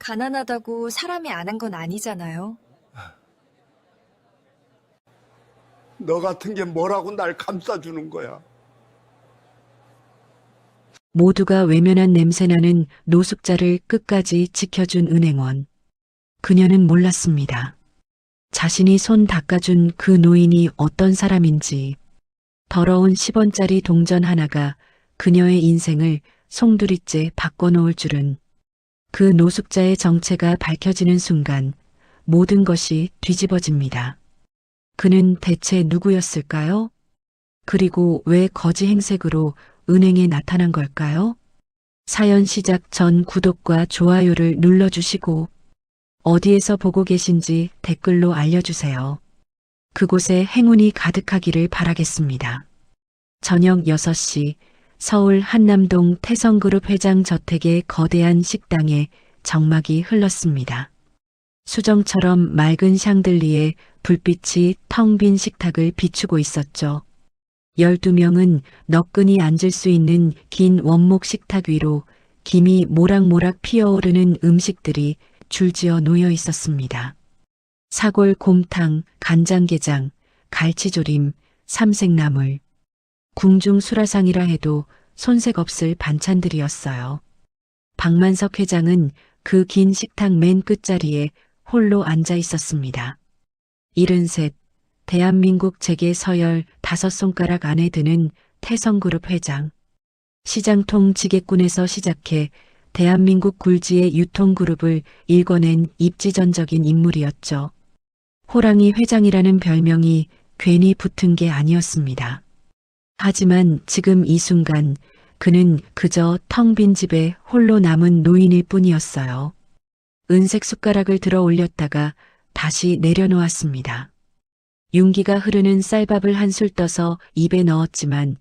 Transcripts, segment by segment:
가난하다고 사람이 안 한 건 아니잖아요. 너 같은 게 뭐라고 날 감싸주는 거야. 모두가 외면한 냄새나는 노숙자를 끝까지 지켜준 은행원. 그녀는 몰랐습니다. 자신이 손 닦아준 그 노인이 어떤 사람인지. 더러운 10원짜리 동전 하나가 그녀의 인생을 송두리째 바꿔놓을 줄은. 그 노숙자의 정체가 밝혀지는 순간 모든 것이 뒤집어집니다. 그는 대체 누구였을까요? 그리고 왜 거지 행색으로 은행에 나타난 걸까요? 사연 시작 전 구독과 좋아요를 눌러주시고 어디에서 보고 계신지 댓글로 알려주세요. 그곳에 행운이 가득하기를 바라겠습니다. 저녁 6시 서울 한남동 태성그룹 회장 저택의 거대한 식당에 정막이 흘렀습니다. 수정처럼 맑은 샹들리에 불빛이 텅 빈 식탁을 비추고 있었죠. 12명은 너끈히 앉을 수 있는 긴 원목 식탁 위로 김이 모락모락 피어오르는 음식들이 줄지어 놓여 있었습니다. 사골 곰탕, 간장게장, 갈치조림, 삼색나물. 궁중 수라상이라 해도 손색 없을 반찬들이었어요. 박만석 회장은 그 긴 식탁 맨 끝자리에 홀로 앉아 있었습니다. 73, 대한민국 재계 서열 5손가락 안에 드는 태성그룹 회장. 시장통 지게꾼에서 시작해 대한민국 굴지의 유통그룹을 일궈낸 입지전적인 인물이었죠. 호랑이 회장이라는 별명이 괜히 붙은 게 아니었습니다. 하지만 지금 이 순간 그는 그저 텅 빈 집에 홀로 남은 노인일 뿐이었어요. 은색 숟가락을 들어 올렸다가 다시 내려놓았습니다. 윤기가 흐르는 쌀밥을 한술 떠서 입에 넣었지만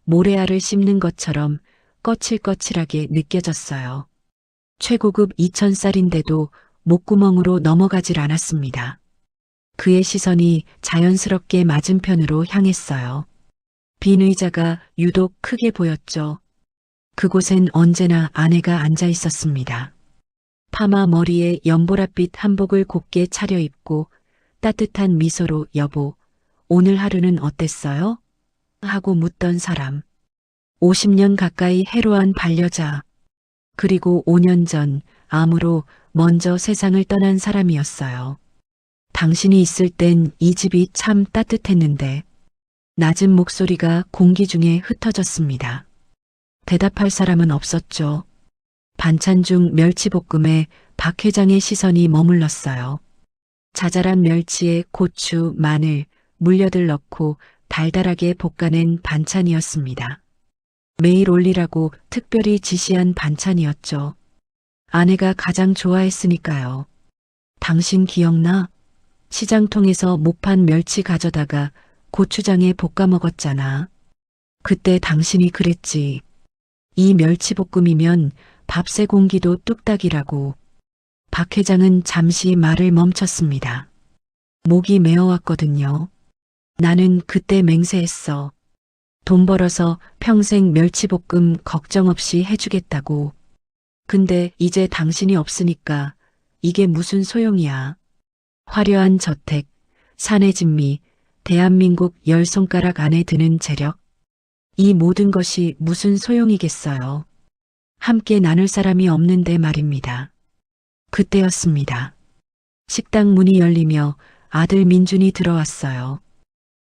모래알을 씹는 것처럼 거칠거칠하게 느껴졌어요. 최고급 2000쌀인데도 목구멍으로 넘어가질 않았습니다. 그의 시선이 자연스럽게 맞은편으로 향했어요. 빈 의자가 유독 크게 보였죠. 그곳엔 언제나 아내가 앉아 있었습니다. 파마 머리에 연보랏빛 한복을 곱게 차려입고 따뜻한 미소로 여보, 오늘 하루는 어땠어요? 하고 묻던 사람. 50년 가까이 해로한 반려자. 그리고 5년 전 암으로 먼저 세상을 떠난 사람이었어요. 당신이 있을 땐 이 집이 참 따뜻했는데. 낮은 목소리가 공기 중에 흩어졌습니다. 대답할 사람은 없었죠. 반찬 중 멸치볶음에 박 회장의 시선이 머물렀어요. 자잘한 멸치에 고추, 마늘, 물엿을 넣고 달달하게 볶아낸 반찬이었습니다. 매일 올리라고 특별히 지시한 반찬이었죠. 아내가 가장 좋아했으니까요. 당신 기억나? 시장통에서 못판 멸치 가져다가 고추장에 볶아 먹었잖아. 그때 당신이 그랬지. 이 멸치볶음이면 밥새 공기도 뚝딱이라고. 박 회장은 잠시 말을 멈췄습니다. 목이 메어왔거든요. 나는 그때 맹세했어. 돈 벌어서 평생 멸치볶음 걱정 없이 해주겠다고. 근데 이제 당신이 없으니까 이게 무슨 소용이야. 화려한 저택, 사내 진미, 대한민국 10손가락 안에 드는 재력. 이 모든 것이 무슨 소용이겠어요. 함께 나눌 사람이 없는데 말입니다. 그때였습니다. 식당 문이 열리며 아들 민준이 들어왔어요.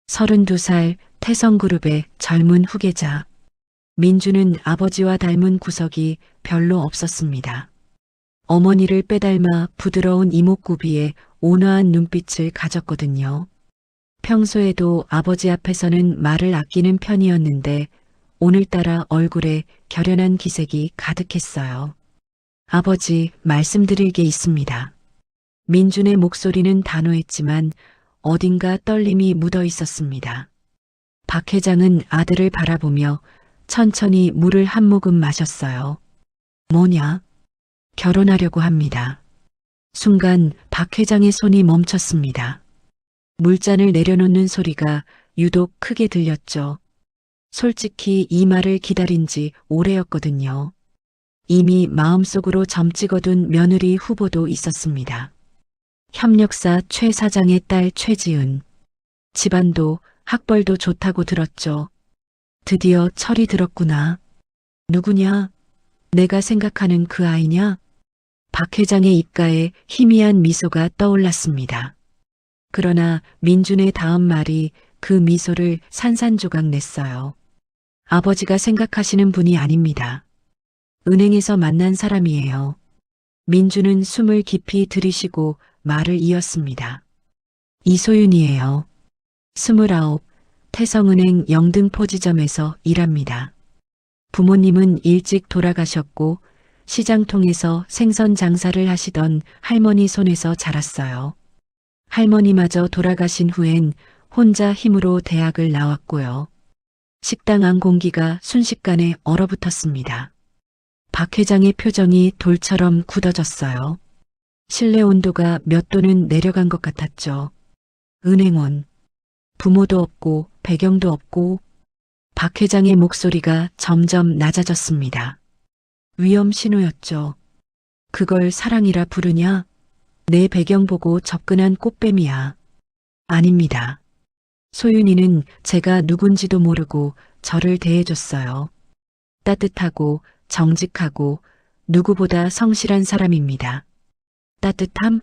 32살 태성그룹의 젊은 후계자. 민준은 아버지와 닮은 구석이 별로 없었습니다. 어머니를 빼닮아 부드러운 이목구비에 온화한 눈빛을 가졌거든요. 평소에도 아버지 앞에서는 말을 아끼는 편이었는데 오늘따라 얼굴에 결연한 기색이 가득했어요. 아버지, 말씀드릴 게 있습니다. 민준의 목소리는 단호했지만 어딘가 떨림이 묻어 있었습니다. 박 회장은 아들을 바라보며 천천히 물을 한 모금 마셨어요. 뭐냐? 결혼하려고 합니다. 순간 박 회장의 손이 멈췄습니다. 물잔을 내려놓는 소리가 유독 크게 들렸죠. 솔직히 이 말을 기다린 지 오래였거든요. 이미 마음속으로 점 찍어둔 며느리 후보도 있었습니다. 협력사 최 사장의 딸 최지은. 집안도 학벌도 좋다고 들었죠. 드디어 철이 들었구나. 누구냐? 내가 생각하는 그 아이냐? 박 회장의 입가에 희미한 미소가 떠올랐습니다. 그러나 민준의 다음 말이 그 미소를 산산조각 냈어요. 아버지가 생각하시는 분이 아닙니다. 은행에서 만난 사람이에요. 민준은 숨을 깊이 들이쉬고 말을 이었습니다. 이소윤이에요. 29, 태성은행 영등포지점에서 일합니다. 부모님은 일찍 돌아가셨고 시장통에서 생선 장사를 하시던 할머니 손에서 자랐어요. 할머니마저 돌아가신 후엔 혼자 힘으로 대학을 나왔고요. 식당 안 공기가 순식간에 얼어붙었습니다. 박 회장의 표정이 돌처럼 굳어졌어요. 실내 온도가 몇 도는 내려간 것 같았죠. 은행원. 부모도 없고 배경도 없고. 박 회장의 목소리가 점점 낮아졌습니다. 위험 신호였죠. 그걸 사랑이라 부르냐? 내 배경 보고 접근한 꽃뱀이야. 아닙니다. 소윤이는 제가 누군지도 모르고 저를 대해줬어요. 따뜻하고 정직하고 누구보다 성실한 사람입니다. 따뜻함?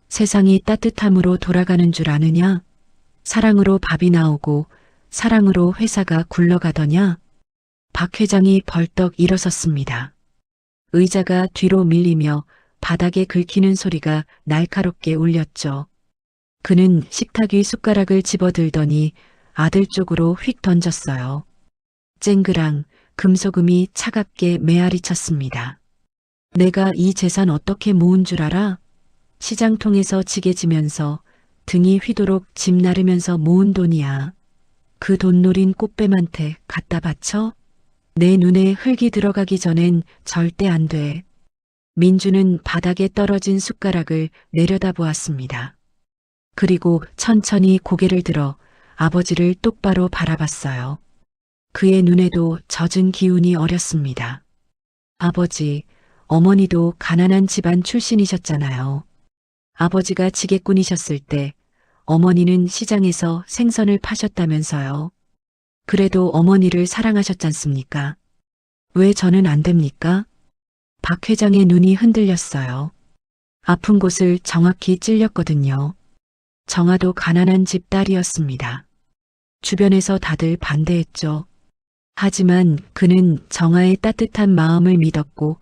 세상이 따뜻함으로 돌아가는 줄 아느냐? 사랑으로 밥이 나오고 사랑으로 회사가 굴러가더냐? 박 회장이 벌떡 일어섰습니다. 의자가 뒤로 밀리며 바닥에 긁히는 소리가 날카롭게 울렸죠. 그는 식탁 위 숟가락을 집어들더니 아들 쪽으로 휙 던졌어요. 쨍그랑 금소금이 차갑게 메아리 쳤습니다. 내가 이 재산 어떻게 모은 줄 알아? 시장통에서 지게 지면서 등이 휘도록 집 나르면서 모은 돈이야. 그 돈 노린 꽃뱀한테 갖다 바쳐? 내 눈에 흙이 들어가기 전엔 절대 안 돼. 민주는 바닥에 떨어진 숟가락을 내려다보았습니다. 그리고 천천히 고개를 들어 아버지를 똑바로 바라봤어요. 그의 눈에도 젖은 기운이 어렸습니다. 아버지, 어머니도 가난한 집안 출신이셨잖아요. 아버지가 지게꾼이셨을 때 어머니는 시장에서 생선을 파셨다면서요. 그래도 어머니를 사랑하셨잖습니까? 왜 저는 안 됩니까? 박 회장의 눈이 흔들렸어요. 아픈 곳을 정확히 찔렸거든요. 정아도 가난한 집 딸이었습니다. 주변에서 다들 반대했죠. 하지만 그는 정아의 따뜻한 마음을 믿었고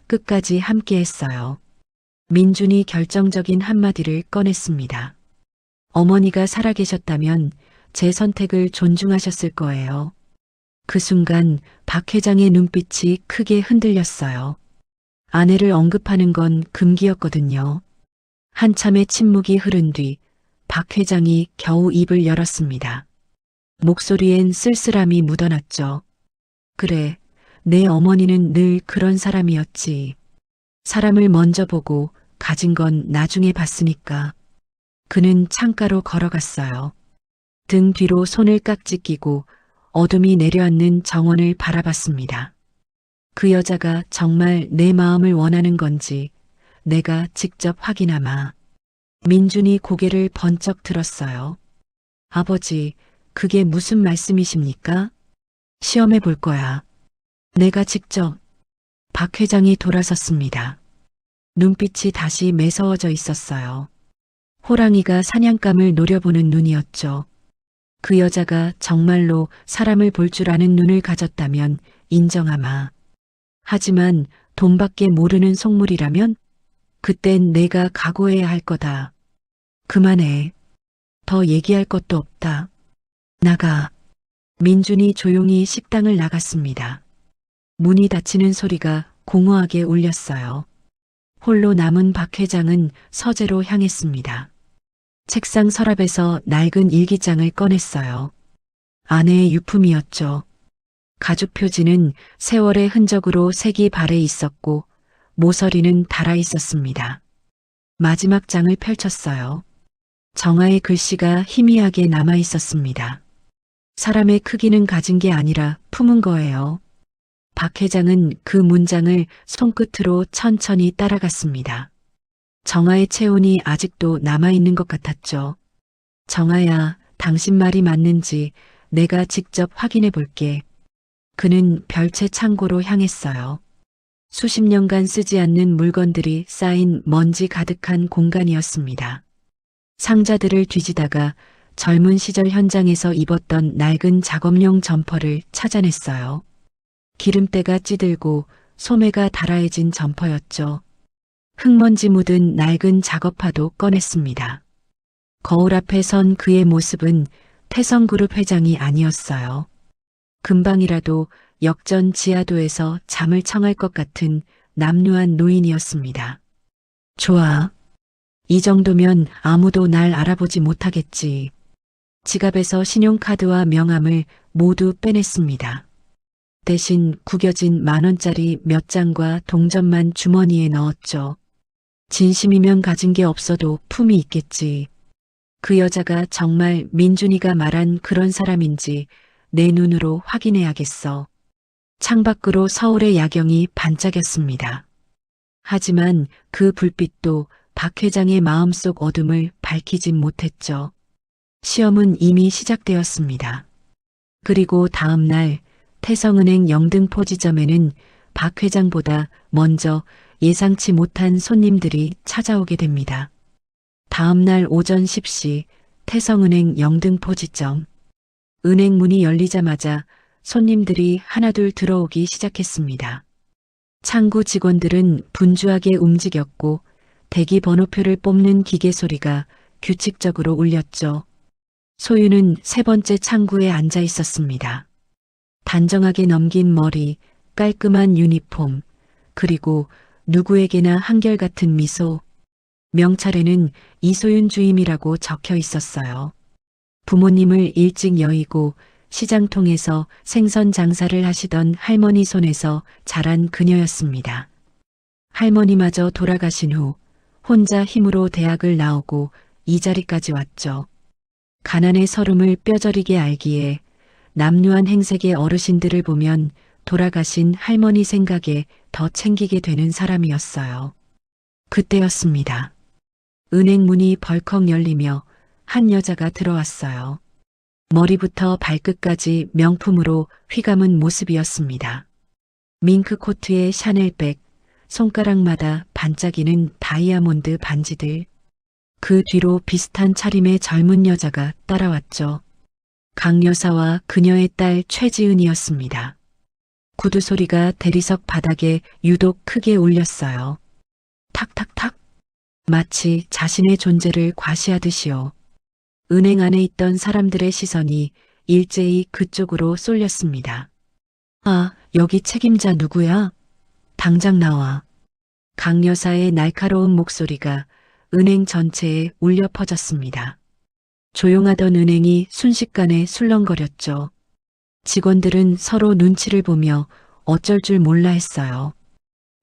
끝까지 함께했어요. 민준이 결정적인 한마디를 꺼냈습니다. 어머니가 살아계셨다면 제 선택을 존중하셨을 거예요. 그 순간 박 회장의 눈빛이 크게 흔들렸어요. 아내를 언급하는 건 금기였거든요. 한참의 침묵이 흐른 뒤 박 회장이 겨우 입을 열었습니다. 목소리엔 쓸쓸함이 묻어났죠. 그래, 내 어머니는 늘 그런 사람이었지. 사람을 먼저 보고 가진 건 나중에 봤으니까. 그는 창가로 걸어갔어요. 등 뒤로 손을 깍지 끼고 어둠이 내려앉는 정원을 바라봤습니다. 그 여자가 정말 내 마음을 원하는 건지 내가 직접 확인하마. 민준이 고개를 번쩍 들었어요. 아버지, 그게 무슨 말씀이십니까? 시험해 볼 거야. 내가 직접. 박 회장이 돌아섰습니다. 눈빛이 다시 매서워져 있었어요. 호랑이가 사냥감을 노려보는 눈이었죠. 그 여자가 정말로 사람을 볼 줄 아는 눈을 가졌다면 인정하마. 하지만 돈밖에 모르는 속물이라면 그땐 내가 각오해야 할 거다. 그만해. 더 얘기할 것도 없다. 나가. 민준이 조용히 식당을 나갔습니다. 문이 닫히는 소리가 공허하게 울렸어요. 홀로 남은 박 회장은 서재로 향했습니다. 책상 서랍에서 낡은 일기장을 꺼냈어요. 아내의 유품이었죠. 가죽 표지는 세월의 흔적으로 색이 발해 있었고 모서리는 달아 있었습니다. 마지막 장을 펼쳤어요. 정아의 글씨가 희미하게 남아 있었습니다. 사람의 크기는 가진 게 아니라 품은 거예요. 박 회장은 그 문장을 손끝으로 천천히 따라갔습니다. 정아의 체온이 아직도 남아있는 것 같았죠. 정아야, 당신 말이 맞는지 내가 직접 확인해 볼게. 그는 별채 창고로 향했어요. 수십 년간 쓰지 않는 물건들이 쌓인 먼지 가득한 공간이었습니다. 상자들을 뒤지다가 젊은 시절 현장에서 입었던 낡은 작업용 점퍼를 찾아냈어요. 기름때가 찌들고 소매가 달아해진 점퍼였죠. 흙먼지 묻은 낡은 작업화도 꺼냈습니다. 거울 앞에 선 그의 모습은 태성그룹 회장이 아니었어요. 금방이라도 역전 지하도에서 잠을 청할 것 같은 남루한 노인이었습니다. 좋아. 이 정도면 아무도 날 알아보지 못하겠지. 지갑에서 신용카드와 명함을 모두 빼냈습니다. 대신 구겨진 10,000원짜리 몇 장과 동전만 주머니에 넣었죠. 진심이면 가진 게 없어도 품이 있겠지. 그 여자가 정말 민준이가 말한 그런 사람인지 내 눈으로 확인해야겠어. 창밖으로 서울의 야경이 반짝였습니다. 하지만 그 불빛도 박 회장의 마음속 어둠을 밝히진 못했죠. 시험은 이미 시작되었습니다. 그리고 다음 날 태성은행 영등포 지점에는 박 회장보다 먼저 예상치 못한 손님들이 찾아오게 됩니다. 다음 날 오전 10시 태성은행 영등포 지점. 은행 문이 열리자마자 손님들이 하나둘 들어오기 시작했습니다. 창구 직원들은 분주하게 움직였고 대기 번호표를 뽑는 기계 소리가 규칙적으로 울렸죠. 소유는 세 번째 창구에 앉아 있었습니다. 단정하게 넘긴 머리, 깔끔한 유니폼, 그리고 누구에게나 한결같은 미소. 명찰에는 이소윤 주임이라고 적혀 있었어요. 부모님을 일찍 여의고 시장통에서 생선 장사를 하시던 할머니 손에서 자란 그녀였습니다. 할머니마저 돌아가신 후 혼자 힘으로 대학을 나오고 이 자리까지 왔죠. 가난의 서름을 뼈저리게 알기에 남루한 행색의 어르신들을 보면 돌아가신 할머니 생각에 더 챙기게 되는 사람이었어요. 그때였습니다. 은행 문이 벌컥 열리며 한 여자가 들어왔어요. 머리부터 발끝까지 명품으로 휘감은 모습이었습니다. 밍크 코트에 샤넬백, 손가락마다 반짝이는 다이아몬드 반지들. 그 뒤로 비슷한 차림의 젊은 여자가 따라왔죠. 강 여사와 그녀의 딸 최지은이었습니다. 구두 소리가 대리석 바닥에 유독 크게 울렸어요. 탁탁탁. 마치 자신의 존재를 과시하듯이요. 은행 안에 있던 사람들의 시선이 일제히 그쪽으로 쏠렸습니다. 아, 여기 책임자 누구야? 당장 나와. 강 여사의 날카로운 목소리가 은행 전체에 울려 퍼졌습니다. 조용하던 은행이 순식간에 술렁거렸죠. 직원들은 서로 눈치를 보며 어쩔 줄 몰라 했어요.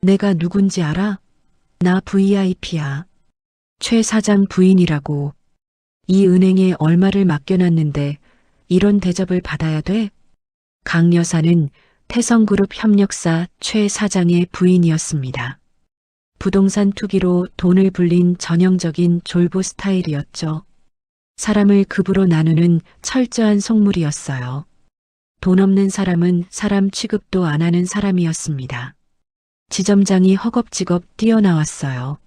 내가 누군지 알아? 나 VIP야. 최 사장 부인이라고. 이 은행에 얼마를 맡겨놨는데 이런 대접을 받아야 돼? 강 여사는 태성그룹 협력사 최 사장의 부인이었습니다. 부동산 투기로 돈을 불린 전형적인 졸부 스타일이었죠. 사람을 급으로 나누는 철저한 속물이었어요. 돈 없는 사람은 사람 취급도 안 하는 사람이었습니다. 지점장이 허겁지겁 뛰어나왔어요.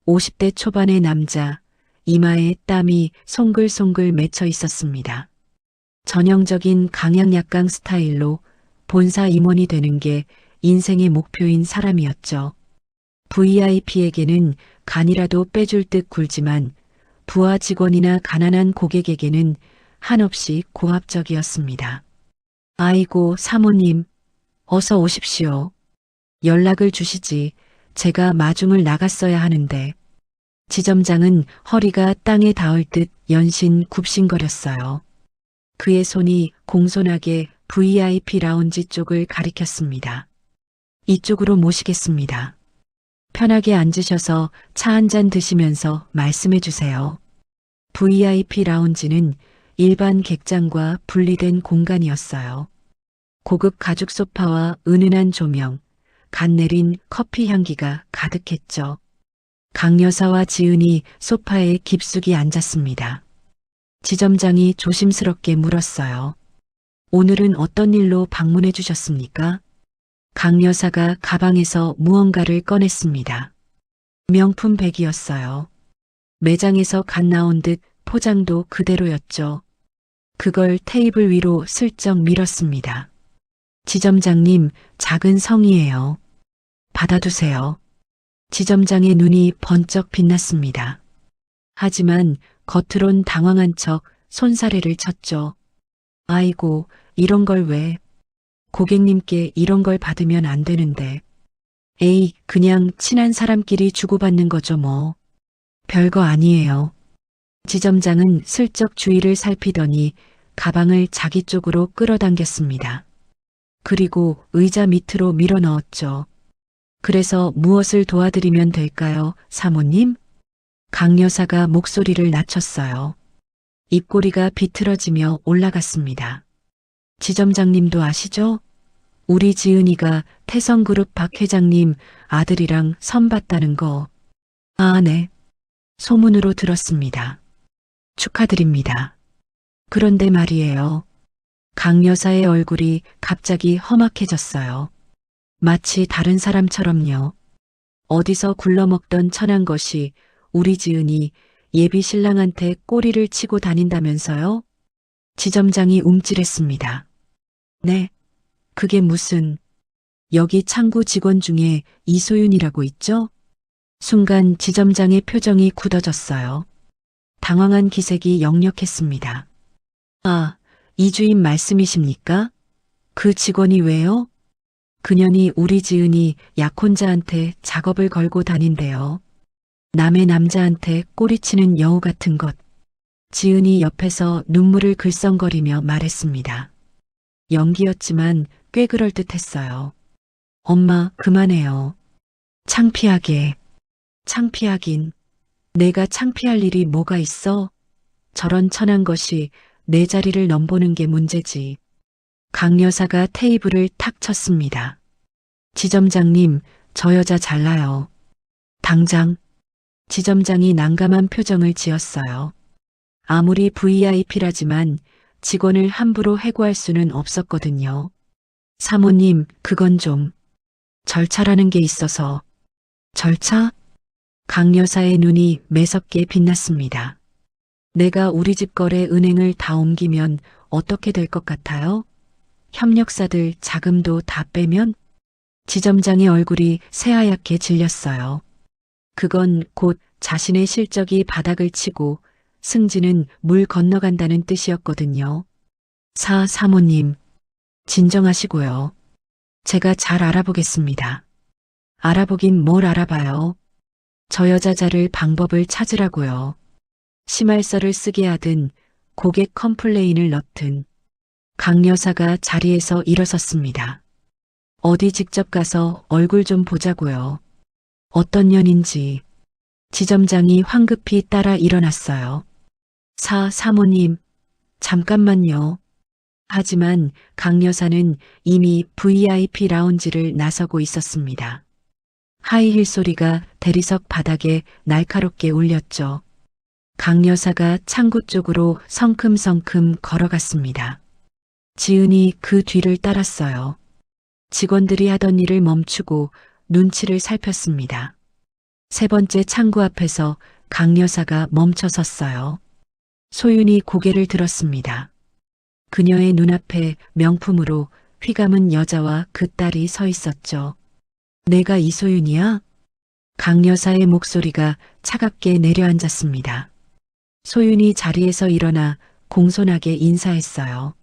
50대 초반의 남자, 이마에 땀이 송글송글 맺혀 있었습니다. 전형적인 강약약강 스타일로 본사 임원이 되는 게 인생의 목표인 사람이었죠. VIP에게는 간이라도 빼줄 듯 굴지만 부하 직원이나 가난한 고객에게는 한없이 고압적이었습니다. 아이고, 사모님, 어서 오십시오. 연락을 주시지. 제가 마중을 나갔어야 하는데. 지점장은 허리가 땅에 닿을 듯 연신 굽신거렸어요. 그의 손이 공손하게 VIP 라운지 쪽을 가리켰습니다. 이쪽으로 모시겠습니다. 편하게 앉으셔서 차 한 잔 드시면서 말씀해 주세요. VIP 라운지는 일반 객장과 분리된 공간이었어요. 고급 가죽 소파와 은은한 조명, 갓 내린 커피 향기가 가득했죠. 강 여사와 지은이 소파에 깊숙이 앉았습니다. 지점장이 조심스럽게 물었어요. 오늘은 어떤 일로 방문해 주셨습니까? 강 여사가 가방에서 무언가를 꺼냈습니다. 명품 백이었어요. 매장에서 갓 나온 듯 포장도 그대로였죠. 그걸 테이블 위로 슬쩍 밀었습니다. 지점장님, 작은 성이에요. 받아두세요. 지점장의 눈이 번쩍 빛났습니다. 하지만 겉으론 당황한 척 손사래를 쳤죠. 아이고, 이런 걸 왜? 고객님께 이런 걸 받으면 안 되는데. 에이, 그냥 친한 사람끼리 주고받는 거죠 뭐. 별거 아니에요. 지점장은 슬쩍 주위를 살피더니 가방을 자기 쪽으로 끌어당겼습니다. 그리고 의자 밑으로 밀어 넣었죠. 그래서 무엇을 도와드리면 될까요, 사모님? 강 여사가 목소리를 낮췄어요. 입꼬리가 비틀어지며 올라갔습니다. 지점장님도 아시죠? 우리 지은이가 태성그룹 박 회장님 아들이랑 선봤다는 거. 아, 네. 소문으로 들었습니다. 축하드립니다. 그런데 말이에요. 강 여사의 얼굴이 갑자기 험악해졌어요. 마치 다른 사람처럼요. 어디서 굴러먹던 천한 것이 우리 지은이 예비 신랑한테 꼬리를 치고 다닌다면서요? 지점장이 움찔했습니다. 네, 그게 무슨, 여기 창구 직원 중에 이소윤이라고 있죠? 순간 지점장의 표정이 굳어졌어요. 당황한 기색이 역력했습니다. 아, 이 주인 말씀이십니까? 그 직원이 왜요? 그년이 우리 지은이 약혼자한테 작업을 걸고 다닌대요. 남의 남자한테 꼬리치는 여우 같은 것. 지은이 옆에서 눈물을 글썽거리며 말했습니다. 연기였지만 꽤 그럴듯했어요. 엄마, 그만해요. 창피하게. 창피하긴. 내가 창피할 일이 뭐가 있어? 저런 천한 것이 내 자리를 넘보는 게 문제지. 강 여사가 테이블을 탁 쳤습니다. 지점장님, 저 여자 잘나요. 당장. 지점장이 난감한 표정을 지었어요. 아무리 VIP라지만 직원을 함부로 해고할 수는 없었거든요. 사모님, 그건 좀 절차라는 게 있어서. 절차? 강 여사의 눈이 매섭게 빛났습니다. 내가 우리 집 거래 은행을 다 옮기면 어떻게 될 것 같아요? 협력사들 자금도 다 빼면? 지점장의 얼굴이 새하얗게 질렸어요. 그건 곧 자신의 실적이 바닥을 치고 승진은 물 건너간다는 뜻이었거든요. 사모님, 진정하시고요. 제가 잘 알아보겠습니다. 알아보긴 뭘 알아봐요. 저 여자 자를 방법을 찾으라고요. 심할서를 쓰게 하든 고객 컴플레인을 넣든. 강 여사가 자리에서 일어섰습니다. 어디 직접 가서 얼굴 좀 보자고요. 어떤 년인지. 지점장이 황급히 따라 일어났어요. 사모님, 잠깐만요. 하지만 강 여사는 이미 VIP 라운지를 나서고 있었습니다. 하이힐 소리가 대리석 바닥에 날카롭게 울렸죠. 강 여사가 창구 쪽으로 성큼성큼 걸어갔습니다. 지은이 그 뒤를 따랐어요. 직원들이 하던 일을 멈추고 눈치를 살폈습니다. 세 번째 창구 앞에서 강 여사가 멈춰 섰어요. 소윤이 고개를 들었습니다. 그녀의 눈앞에 명품으로 휘감은 여자와 그 딸이 서 있었죠. 내가 이소윤이야? 강 여사의 목소리가 차갑게 내려앉았습니다. 소윤이 자리에서 일어나 공손하게 인사했어요.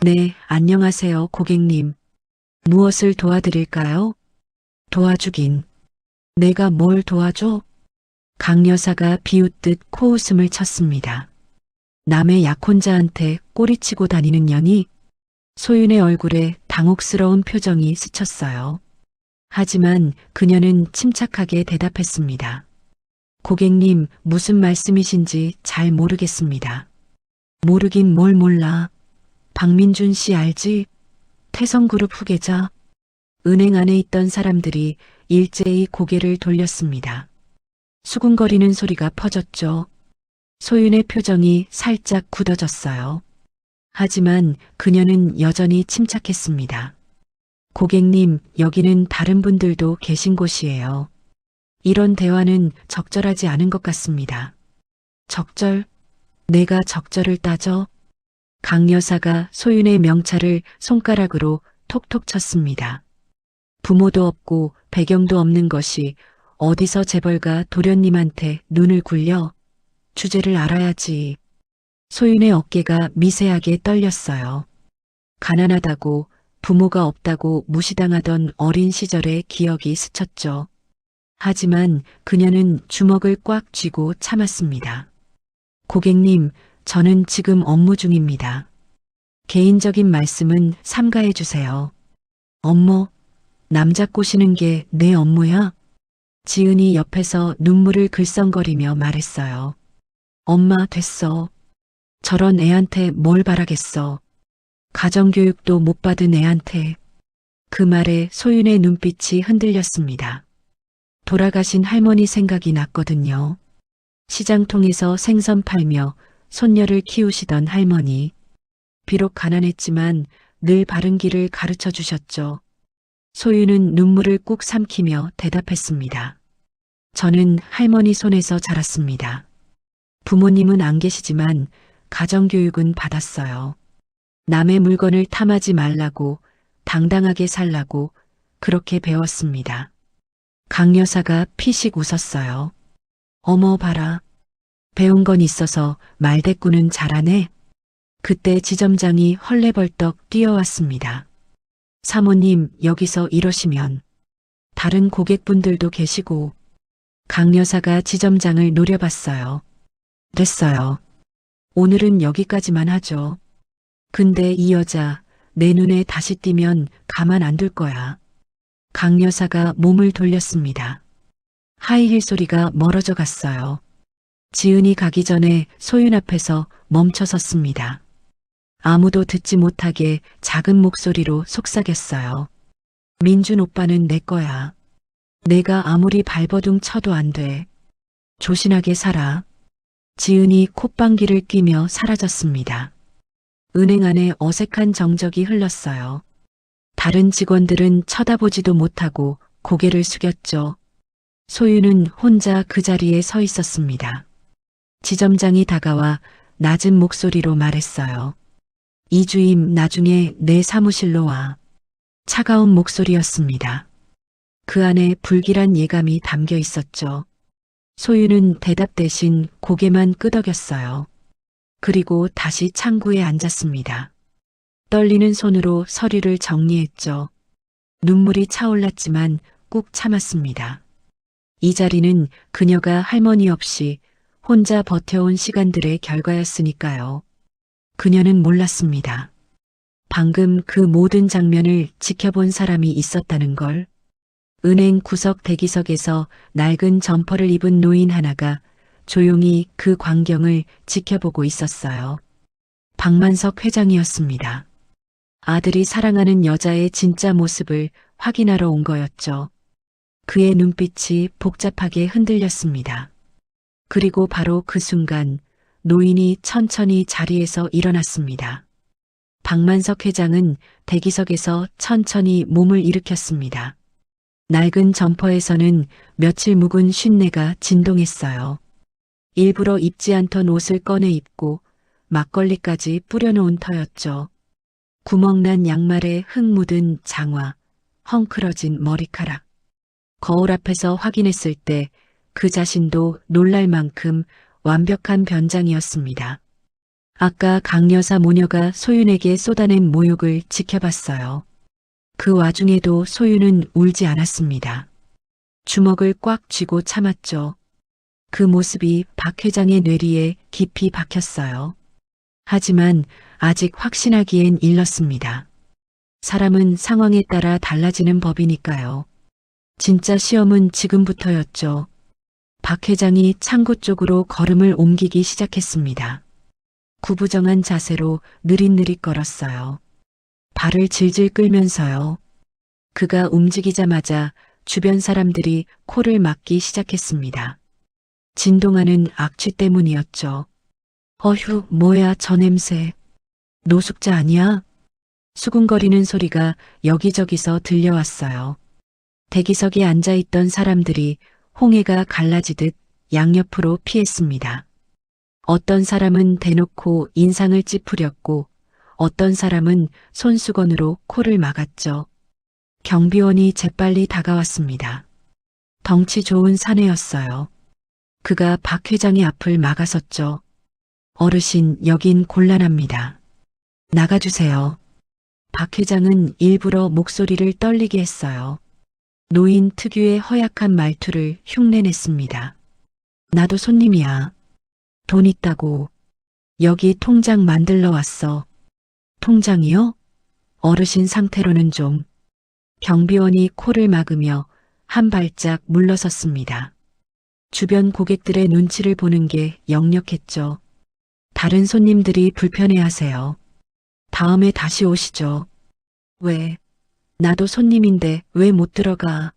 네, 안녕하세요, 고객님. 무엇을 도와드릴까요? 도와주긴. 내가 뭘 도와줘? 강 여사가 비웃듯 코웃음을 쳤습니다. 남의 약혼자한테 꼬리치고 다니는 년이? 소윤의 얼굴에 당혹스러운 표정이 스쳤어요. 하지만 그녀는 침착하게 대답했습니다. 고객님, 무슨 말씀이신지 잘 모르겠습니다. 모르긴 뭘 몰라. 박민준 씨 알지? 태성그룹 후계자. 은행 안에 있던 사람들이 일제히 고개를 돌렸습니다. 수군거리는 소리가 퍼졌죠. 소윤의 표정이 살짝 굳어졌어요. 하지만 그녀는 여전히 침착했습니다. 고객님, 여기는 다른 분들도 계신 곳이에요. 이런 대화는 적절하지 않은 것 같습니다. 적절? 내가 적절을 따져? 강 여사가 소윤의 명찰을 손가락으로 톡톡 쳤습니다. 부모도 없고 배경도 없는 것이 어디서 재벌가 도련님한테 눈을 굴려? 주제를 알아야지. 소윤의 어깨가 미세하게 떨렸어요. 가난하다고 부모가 없다고 무시당하던 어린 시절의 기억이 스쳤죠. 하지만 그녀는 주먹을 꽉 쥐고 참았습니다. 고객님, 저는 지금 업무 중입니다. 개인적인 말씀은 삼가해 주세요. 업무? 남자 꼬시는 게 내 업무야? 지은이 옆에서 눈물을 글썽거리며 말했어요. 엄마, 됐어. 저런 애한테 뭘 바라겠어. 가정교육도 못 받은 애한테. 그 말에 소윤의 눈빛이 흔들렸습니다. 돌아가신 할머니 생각이 났거든요. 시장통에서 생선 팔며 손녀를 키우시던 할머니. 비록 가난했지만 늘 바른 길을 가르쳐 주셨죠. 소윤은 눈물을 꾹 삼키며 대답했습니다. 저는 할머니 손에서 자랐습니다. 부모님은 안 계시지만 가정교육은 받았어요. 남의 물건을 탐하지 말라고, 당당하게 살라고 그렇게 배웠습니다. 강 여사가 피식 웃었어요. 어머 봐라. 배운 건 있어서 말대꾸는 잘하네. 그때 지점장이 헐레벌떡 뛰어왔습니다. 사모님, 여기서 이러시면 다른 고객분들도 계시고. 강 여사가 지점장을 노려봤어요. 됐어요. 오늘은 여기까지만 하죠. 근데 이 여자 내 눈에 다시 띄면 가만 안 둘 거야. 강 여사가 몸을 돌렸습니다. 하이힐 소리가 멀어져 갔어요. 지은이 가기 전에 소윤 앞에서 멈춰 섰습니다. 아무도 듣지 못하게 작은 목소리로 속삭였어요. 민준 오빠는 내 거야. 내가 아무리 발버둥 쳐도 안 돼. 조신하게 살아. 지은이 콧방귀를 뀌며 사라졌습니다. 은행 안에 어색한 정적이 흘렀어요. 다른 직원들은 쳐다보지도 못하고 고개를 숙였죠. 소윤은 혼자 그 자리에 서 있었습니다. 지점장이 다가와 낮은 목소리로 말했어요. 이주임, 나중에 내 사무실로 와. 차가운 목소리였습니다. 그 안에 불길한 예감이 담겨 있었죠. 소윤은 대답 대신 고개만 끄덕였어요. 그리고 다시 창구에 앉았습니다. 떨리는 손으로 서류를 정리했죠. 눈물이 차올랐지만 꾹 참았습니다. 이 자리는 그녀가 할머니 없이 혼자 버텨온 시간들의 결과였으니까요. 그녀는 몰랐습니다. 방금 그 모든 장면을 지켜본 사람이 있었다는 걸. 은행 구석 대기석에서 낡은 점퍼를 입은 노인 하나가 조용히 그 광경을 지켜보고 있었어요. 박만석 회장이었습니다. 아들이 사랑하는 여자의 진짜 모습을 확인하러 온 거였죠. 그의 눈빛이 복잡하게 흔들렸습니다. 그리고 바로 그 순간 노인이 천천히 자리에서 일어났습니다. 박만석 회장은 대기석에서 천천히 몸을 일으켰습니다. 낡은 점퍼에서는 며칠 묵은 쉰내가 진동했어요. 일부러 입지 않던 옷을 꺼내 입고 막걸리까지 뿌려놓은 터였죠. 구멍난 양말에 흙 묻은 장화, 헝클어진 머리카락. 거울 앞에서 확인했을 때 그 자신도 놀랄 만큼 완벽한 변장이었습니다. 아까 강 여사 모녀가 소윤에게 쏟아낸 모욕을 지켜봤어요. 그 와중에도 소윤은 울지 않았습니다. 주먹을 꽉 쥐고 참았죠. 그 모습이 박 회장의 뇌리에 깊이 박혔어요. 하지만 아직 확신하기엔 일렀습니다. 사람은 상황에 따라 달라지는 법이니까요. 진짜 시험은 지금부터였죠. 박 회장이 창구 쪽으로 걸음을 옮기기 시작했습니다. 구부정한 자세로 느릿느릿 걸었어요. 발을 질질 끌면서요. 그가 움직이자마자 주변 사람들이 코를 막기 시작했습니다. 진동하는 악취 때문이었죠. 어휴, 뭐야, 저 냄새. 노숙자 아니야? 수군거리는 소리가 여기저기서 들려왔어요. 대기석에 앉아있던 사람들이 홍해가 갈라지듯 양옆으로 피했습니다. 어떤 사람은 대놓고 인상을 찌푸렸고 어떤 사람은 손수건으로 코를 막았죠. 경비원이 재빨리 다가왔습니다. 덩치 좋은 사내였어요. 그가 박 회장의 앞을 막아섰죠. 어르신, 여긴 곤란합니다. 나가주세요. 박 회장은 일부러 목소리를 떨리게 했어요. 노인 특유의 허약한 말투를 흉내냈습니다. 나도 손님이야. 돈 있다고. 여기 통장 만들러 왔어. 통장이요? 어르신 상태로는 좀. 경비원이 코를 막으며 한 발짝 물러섰습니다. 주변 고객들의 눈치를 보는 게 역력했죠. 다른 손님들이 불편해하세요. 다음에 다시 오시죠. 왜? 나도 손님인데 왜 못 들어가?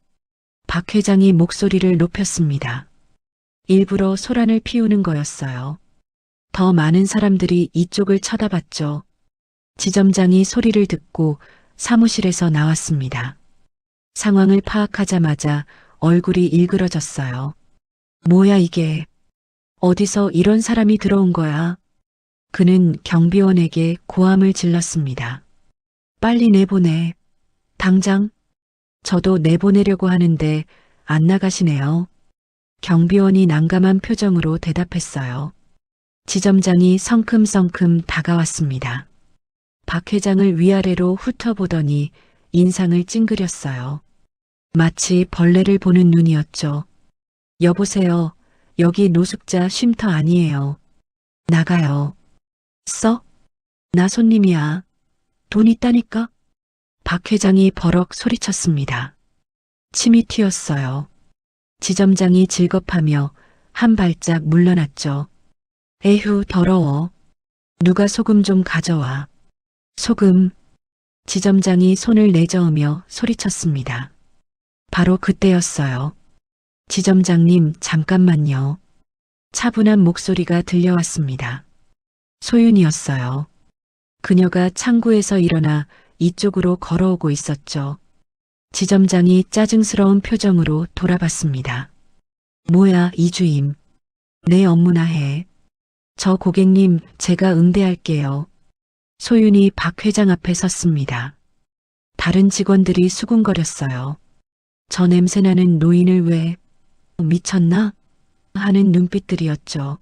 박 회장이 목소리를 높였습니다. 일부러 소란을 피우는 거였어요. 더 많은 사람들이 이쪽을 쳐다봤죠. 지점장이 소리를 듣고 사무실에서 나왔습니다. 상황을 파악하자마자 얼굴이 일그러졌어요. 뭐야 이게? 어디서 이런 사람이 들어온 거야? 그는 경비원에게 고함을 질렀습니다. 빨리 내보내. 당장. 저도 내보내려고 하는데 안 나가시네요. 경비원이 난감한 표정으로 대답했어요. 지점장이 성큼성큼 다가왔습니다. 박 회장을 위아래로 훑어보더니 인상을 찡그렸어요. 마치 벌레를 보는 눈이었죠. 여보세요. 여기 노숙자 쉼터 아니에요. 나가요. 나 손님이야. 돈 있다니까? 박 회장이 버럭 소리쳤습니다. 침이 튀었어요. 지점장이 질겁하며 한 발짝 물러났죠. 에휴, 더러워. 누가 소금 좀 가져와. 소금. 지점장이 손을 내저으며 소리쳤습니다. 바로 그때였어요. 지점장님, 잠깐만요. 차분한 목소리가 들려왔습니다. 소윤이었어요. 그녀가 창구에서 일어나 이쪽으로 걸어오고 있었죠. 지점장이 짜증스러운 표정으로 돌아봤습니다. 뭐야, 이주임. 내 업무나 해. 저 고객님, 제가 응대할게요. 소윤이 박 회장 앞에 섰습니다. 다른 직원들이 수군거렸어요. 저 냄새나는 노인을 왜, 미쳤나? 하는 눈빛들이었죠.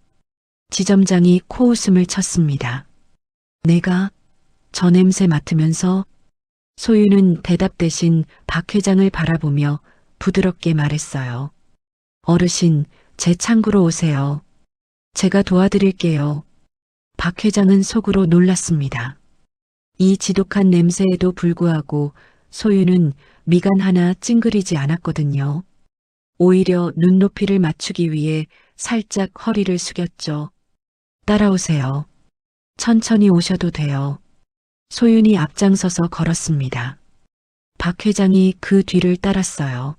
지점장이 코웃음을 쳤습니다. 내가 저 냄새 맡으면서 소윤은 대답 대신 박 회장을 바라보며 부드럽게 말했어요. 어르신, 제 창구로 오세요. 제가 도와드릴게요. 박 회장은 속으로 놀랐습니다. 이 지독한 냄새에도 불구하고 소윤은 미간 하나 찡그리지 않았거든요. 오히려 눈높이를 맞추기 위해 살짝 허리를 숙였죠. 따라오세요. 천천히 오셔도 돼요. 소윤이 앞장서서 걸었습니다. 박 회장이 그 뒤를 따랐어요.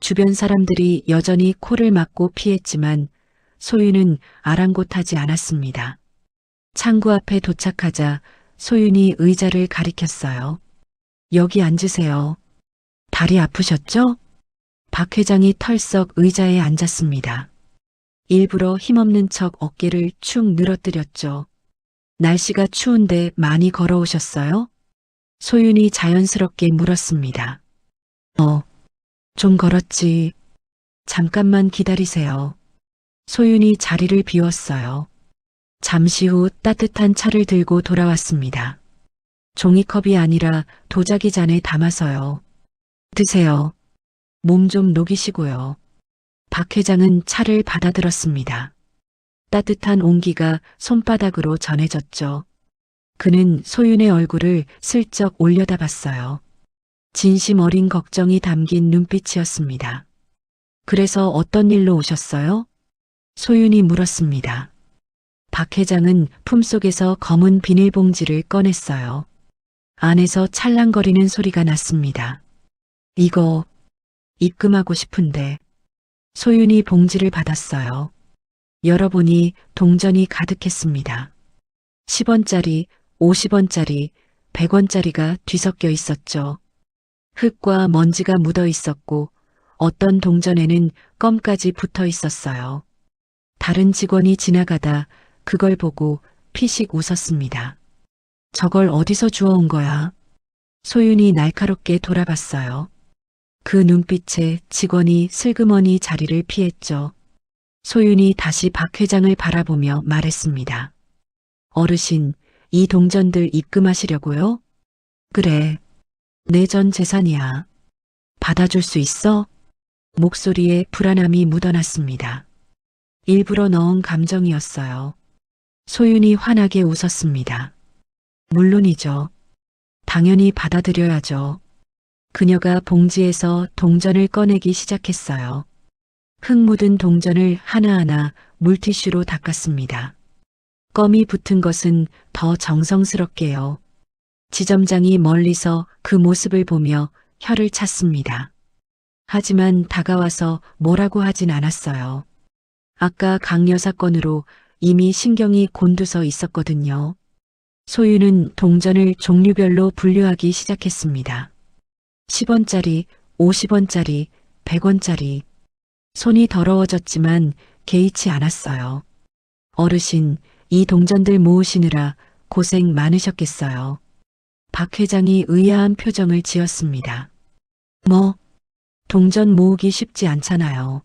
주변 사람들이 여전히 코를 막고 피했지만 소윤은 아랑곳하지 않았습니다. 창구 앞에 도착하자 소윤이 의자를 가리켰어요. 여기 앉으세요. 다리 아프셨죠? 박 회장이 털썩 의자에 앉았습니다. 일부러 힘없는 척 어깨를 축 늘어뜨렸죠. 날씨가 추운데 많이 걸어오셨어요? 소윤이 자연스럽게 물었습니다. 좀 걸었지. 잠깐만 기다리세요. 소윤이 자리를 비웠어요. 잠시 후 따뜻한 차를 들고 돌아왔습니다. 종이컵이 아니라 도자기 잔에 담아서요. 드세요. 몸 좀 녹이시고요. 박 회장은 차를 받아들었습니다. 따뜻한 온기가 손바닥으로 전해졌죠. 그는 소윤의 얼굴을 슬쩍 올려다봤어요. 진심 어린 걱정이 담긴 눈빛이었습니다. 그래서 어떤 일로 오셨어요? 소윤이 물었습니다. 박 회장은 품속에서 검은 비닐봉지를 꺼냈어요. 안에서 찰랑거리는 소리가 났습니다. 이거 입금하고 싶은데. 소윤이 봉지를 받았어요. 열어보니 동전이 가득했습니다. 10원짜리, 50원짜리, 100원짜리가 뒤섞여 있었죠. 흙과 먼지가 묻어 있었고 어떤 동전에는 껌까지 붙어 있었어요. 다른 직원이 지나가다 그걸 보고 피식 웃었습니다. 저걸 어디서 주워온 거야? 소윤이 날카롭게 돌아봤어요. 그 눈빛에 직원이 슬그머니 자리를 피했죠. 소윤이 다시 박 회장을 바라보며 말했습니다. 어르신, 이 동전들 입금하시려고요? 그래. 내 전 재산이야. 받아줄 수 있어? 목소리에 불안함이 묻어났습니다. 일부러 넣은 감정이었어요. 소윤이 환하게 웃었습니다. 물론이죠. 당연히 받아들여야죠. 그녀가 봉지에서 동전을 꺼내기 시작했어요. 흙 묻은 동전을 하나하나 물티슈로 닦았습니다. 껌이 붙은 것은 더 정성스럽게요. 지점장이 멀리서 그 모습을 보며 혀를 찼습니다. 하지만 다가와서 뭐라고 하진 않았어요. 아까 강여사 건으로 이미 신경이 곤두서 있었거든요. 소유는 동전을 종류별로 분류하기 시작했습니다. 10원짜리, 50원짜리, 100원짜리. 손이 더러워졌지만 개의치 않았어요. 어르신, 이 동전들 모으시느라 고생 많으셨겠어요. 박 회장이 의아한 표정을 지었습니다. 뭐, 동전 모으기 쉽지 않잖아요.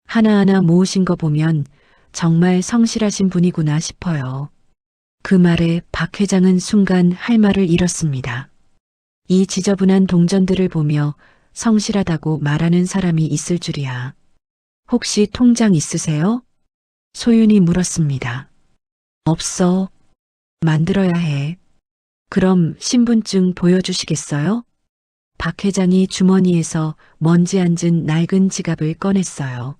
하나하나 모으신 거 보면 정말 성실하신 분이구나 싶어요. 그 말에 박 회장은 순간 할 말을 잃었습니다. 이 지저분한 동전들을 보며 성실하다고 말하는 사람이 있을 줄이야. 혹시 통장 있으세요? 소윤이 물었습니다. 없어. 만들어야 해. 그럼 신분증 보여주시겠어요? 박 회장이 주머니에서 먼지 앉은 낡은 지갑을 꺼냈어요.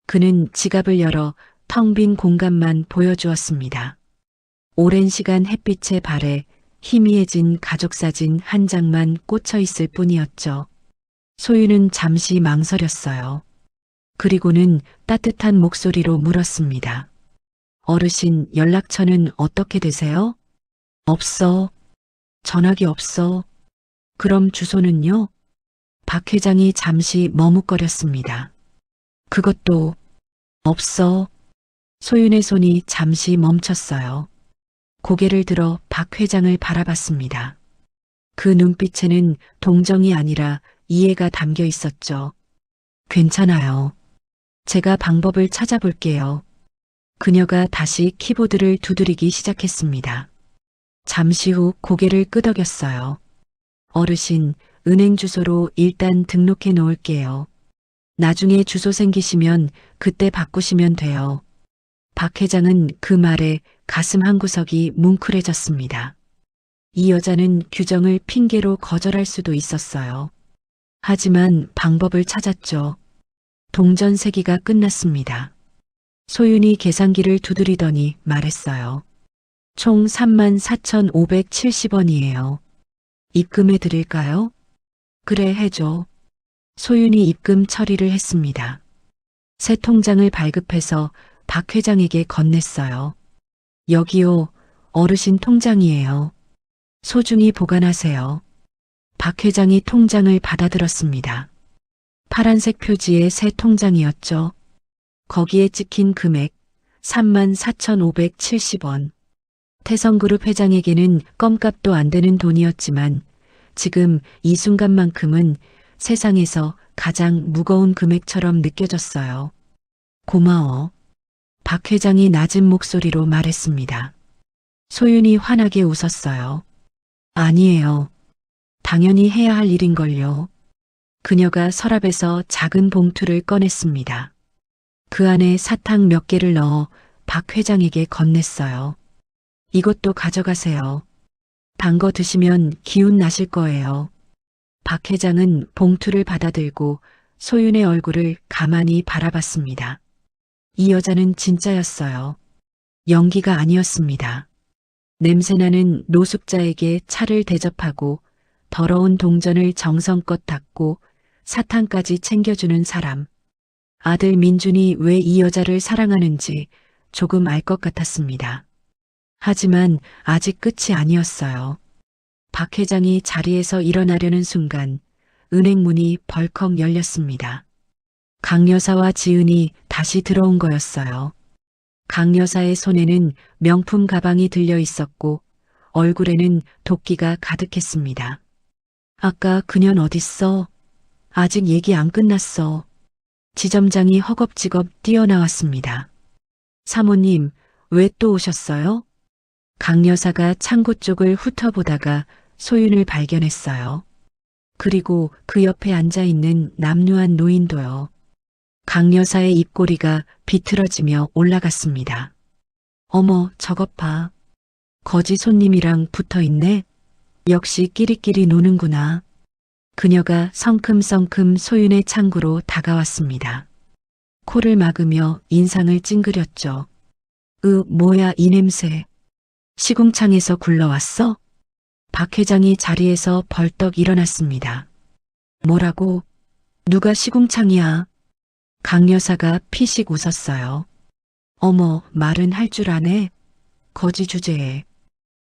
그는 지갑을 열어 텅 빈 공간만 보여주었습니다. 오랜 시간 햇빛에 발에 희미해진 가족사진 한 장만 꽂혀 있을 뿐이었죠. 소유는 잠시 망설였어요. 그리고는 따뜻한 목소리로 물었습니다. 어르신, 연락처는 어떻게 되세요? 없어. 전화기 없어. 그럼 주소는요? 박 회장이 잠시 머뭇거렸습니다. 그것도 없어. 소윤의 손이 잠시 멈췄어요. 고개를 들어 박 회장을 바라봤습니다. 그 눈빛에는 동정이 아니라 이해가 담겨 있었죠. 괜찮아요. 제가 방법을 찾아볼게요. 그녀가 다시 키보드를 두드리기 시작했습니다. 잠시 후 고개를 끄덕였어요. 어르신, 은행 주소로 일단 등록해 놓을게요. 나중에 주소 생기시면 그때 바꾸시면 돼요. 박 회장은 그 말에 가슴 한구석이 뭉클해졌습니다. 이 여자는 규정을 핑계로 거절할 수도 있었어요. 하지만 방법을 찾았죠. 동전 세기가 끝났습니다. 소윤이 계산기를 두드리더니 말했어요. 총 34,570원이에요. 입금해 드릴까요? 그래, 해줘. 소윤이 입금 처리를 했습니다. 새 통장을 발급해서 박 회장에게 건넸어요. 여기요, 어르신 통장이에요. 소중히 보관하세요. 박 회장이 통장을 받아들었습니다. 파란색 표지의 새 통장이었죠. 거기에 찍힌 금액 34,570원. 태성그룹 회장에게는 껌값도 안 되는 돈이었지만 지금 이 순간만큼은 세상에서 가장 무거운 금액처럼 느껴졌어요. 고마워. 박 회장이 낮은 목소리로 말했습니다. 소윤이 환하게 웃었어요. 아니에요. 당연히 해야 할 일인걸요. 그녀가 서랍에서 작은 봉투를 꺼냈습니다. 그 안에 사탕 몇 개를 넣어 박 회장에게 건넸어요. 이것도 가져가세요. 단 거 드시면 기운 나실 거예요. 박 회장은 봉투를 받아들고 소윤의 얼굴을 가만히 바라봤습니다. 이 여자는 진짜였어요. 연기가 아니었습니다. 냄새나는 노숙자에게 차를 대접하고 더러운 동전을 정성껏 닦고 사탕까지 챙겨주는 사람. 아들 민준이 왜 이 여자를 사랑하는지 조금 알 것 같았습니다. 하지만 아직 끝이 아니었어요. 박 회장이 자리에서 일어나려는 순간 은행 문이 벌컥 열렸습니다. 강 여사와 지은이 다시 들어온 거였어요. 강 여사의 손에는 명품 가방이 들려 있었고 얼굴에는 도끼가 가득했습니다. 아까 그년 어딨어? 아직 얘기 안 끝났어. 지점장이 허겁지겁 뛰어나왔습니다. 사모님, 왜 또 오셨어요? 강 여사가 창고 쪽을 훑어보다가 소윤을 발견했어요. 그리고 그 옆에 앉아있는 남루한 노인도요. 강 여사의 입꼬리가 비틀어지며 올라갔습니다. 어머, 저것 봐. 거지 손님이랑 붙어있네? 역시 끼리끼리 노는구나. 그녀가 성큼성큼 소윤의 창구로 다가왔습니다. 코를 막으며 인상을 찡그렸죠. 뭐야 이 냄새. 시궁창에서 굴러왔어? 박 회장이 자리에서 벌떡 일어났습니다. 뭐라고? 누가 시궁창이야? 강 여사가 피식 웃었어요. 어머, 말은 할 줄 아네? 거지 주제에.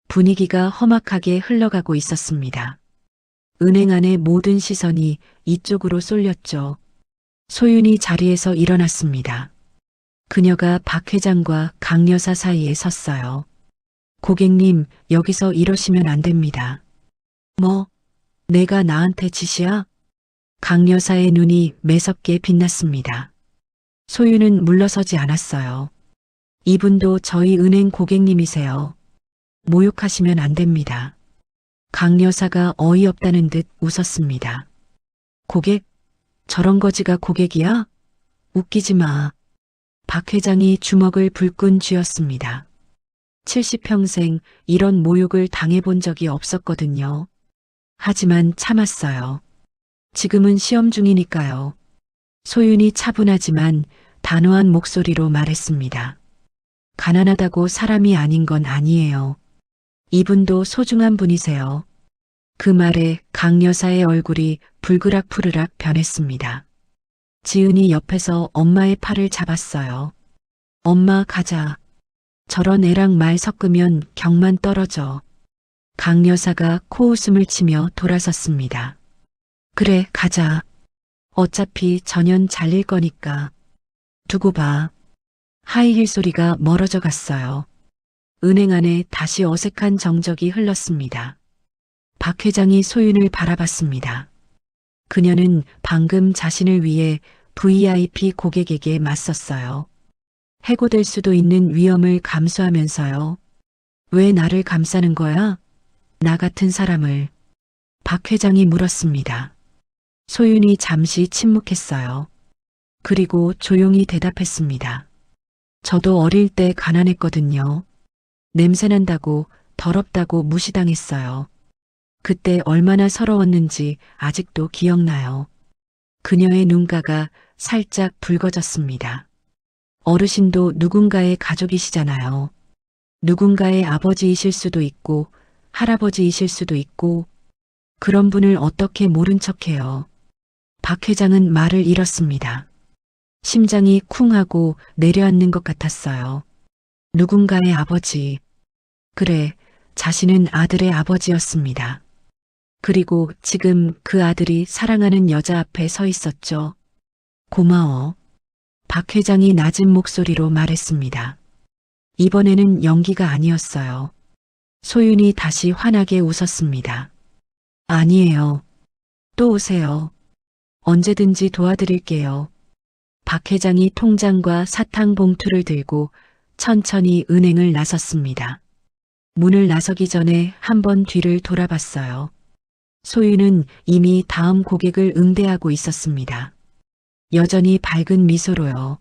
분위기가 험악하게 흘러가고 있었습니다. 은행 안의 모든 시선이 이쪽으로 쏠렸죠. 소윤이 자리에서 일어났습니다. 그녀가 박 회장과 강 여사 사이에 섰어요. 고객님, 여기서 이러시면 안 됩니다. 뭐? 내가 나한테 짓이야? 강 여사의 눈이 매섭게 빛났습니다. 소윤은 물러서지 않았어요. 이분도 저희 은행 고객님이세요. 모욕하시면 안 됩니다. 강 여사가 어이없다는 듯 웃었습니다. 고객? 저런 거지가 고객이야? 웃기지 마. 박 회장이 주먹을 불끈 쥐었습니다. 70평생 이런 모욕을 당해본 적이 없었거든요. 하지만 참았어요. 지금은 시험 중이니까요. 소윤이 차분하지만 단호한 목소리로 말했습니다. 가난하다고 사람이 아닌 건 아니에요. 이분도 소중한 분이세요. 그 말에 강 여사의 얼굴이 불그락푸르락 변했습니다. 지은이 옆에서 엄마의 팔을 잡았어요. 엄마 가자. 저런 애랑 말 섞으면 경만 떨어져. 강 여사가 코웃음을 치며 돌아섰습니다. 그래, 가자. 어차피 전현 잘릴 거니까. 두고 봐. 하이힐 소리가 멀어져 갔어요. 은행 안에 다시 어색한 정적이 흘렀습니다. 박 회장이 소윤을 바라봤습니다. 그녀는 방금 자신을 위해 VIP 고객에게 맞섰어요. 해고될 수도 있는 위험을 감수하면서요. 왜 나를 감싸는 거야? 나 같은 사람을. 박 회장이 물었습니다. 소윤이 잠시 침묵했어요. 그리고 조용히 대답했습니다. 저도 어릴 때 가난했거든요. 냄새난다고, 더럽다고 무시당했어요. 그때 얼마나 서러웠는지 아직도 기억나요. 그녀의 눈가가 살짝 붉어졌습니다. 어르신도 누군가의 가족이시잖아요. 누군가의 아버지이실 수도 있고 할아버지이실 수도 있고 그런 분을 어떻게 모른 척해요. 박 회장은 말을 잃었습니다. 심장이 쿵하고 내려앉는 것 같았어요. 누군가의 아버지. 그래, 자신은 아들의 아버지였습니다. 그리고 지금 그 아들이 사랑하는 여자 앞에 서 있었죠. 고마워. 박 회장이 낮은 목소리로 말했습니다. 이번에는 연기가 아니었어요. 소윤이 다시 환하게 웃었습니다. 아니에요. 또 오세요. 언제든지 도와드릴게요. 박 회장이 통장과 사탕 봉투를 들고 천천히 은행을 나섰습니다. 문을 나서기 전에 한 번 뒤를 돌아봤어요. 소윤은 이미 다음 고객을 응대하고 있었습니다. 여전히 밝은 미소로요.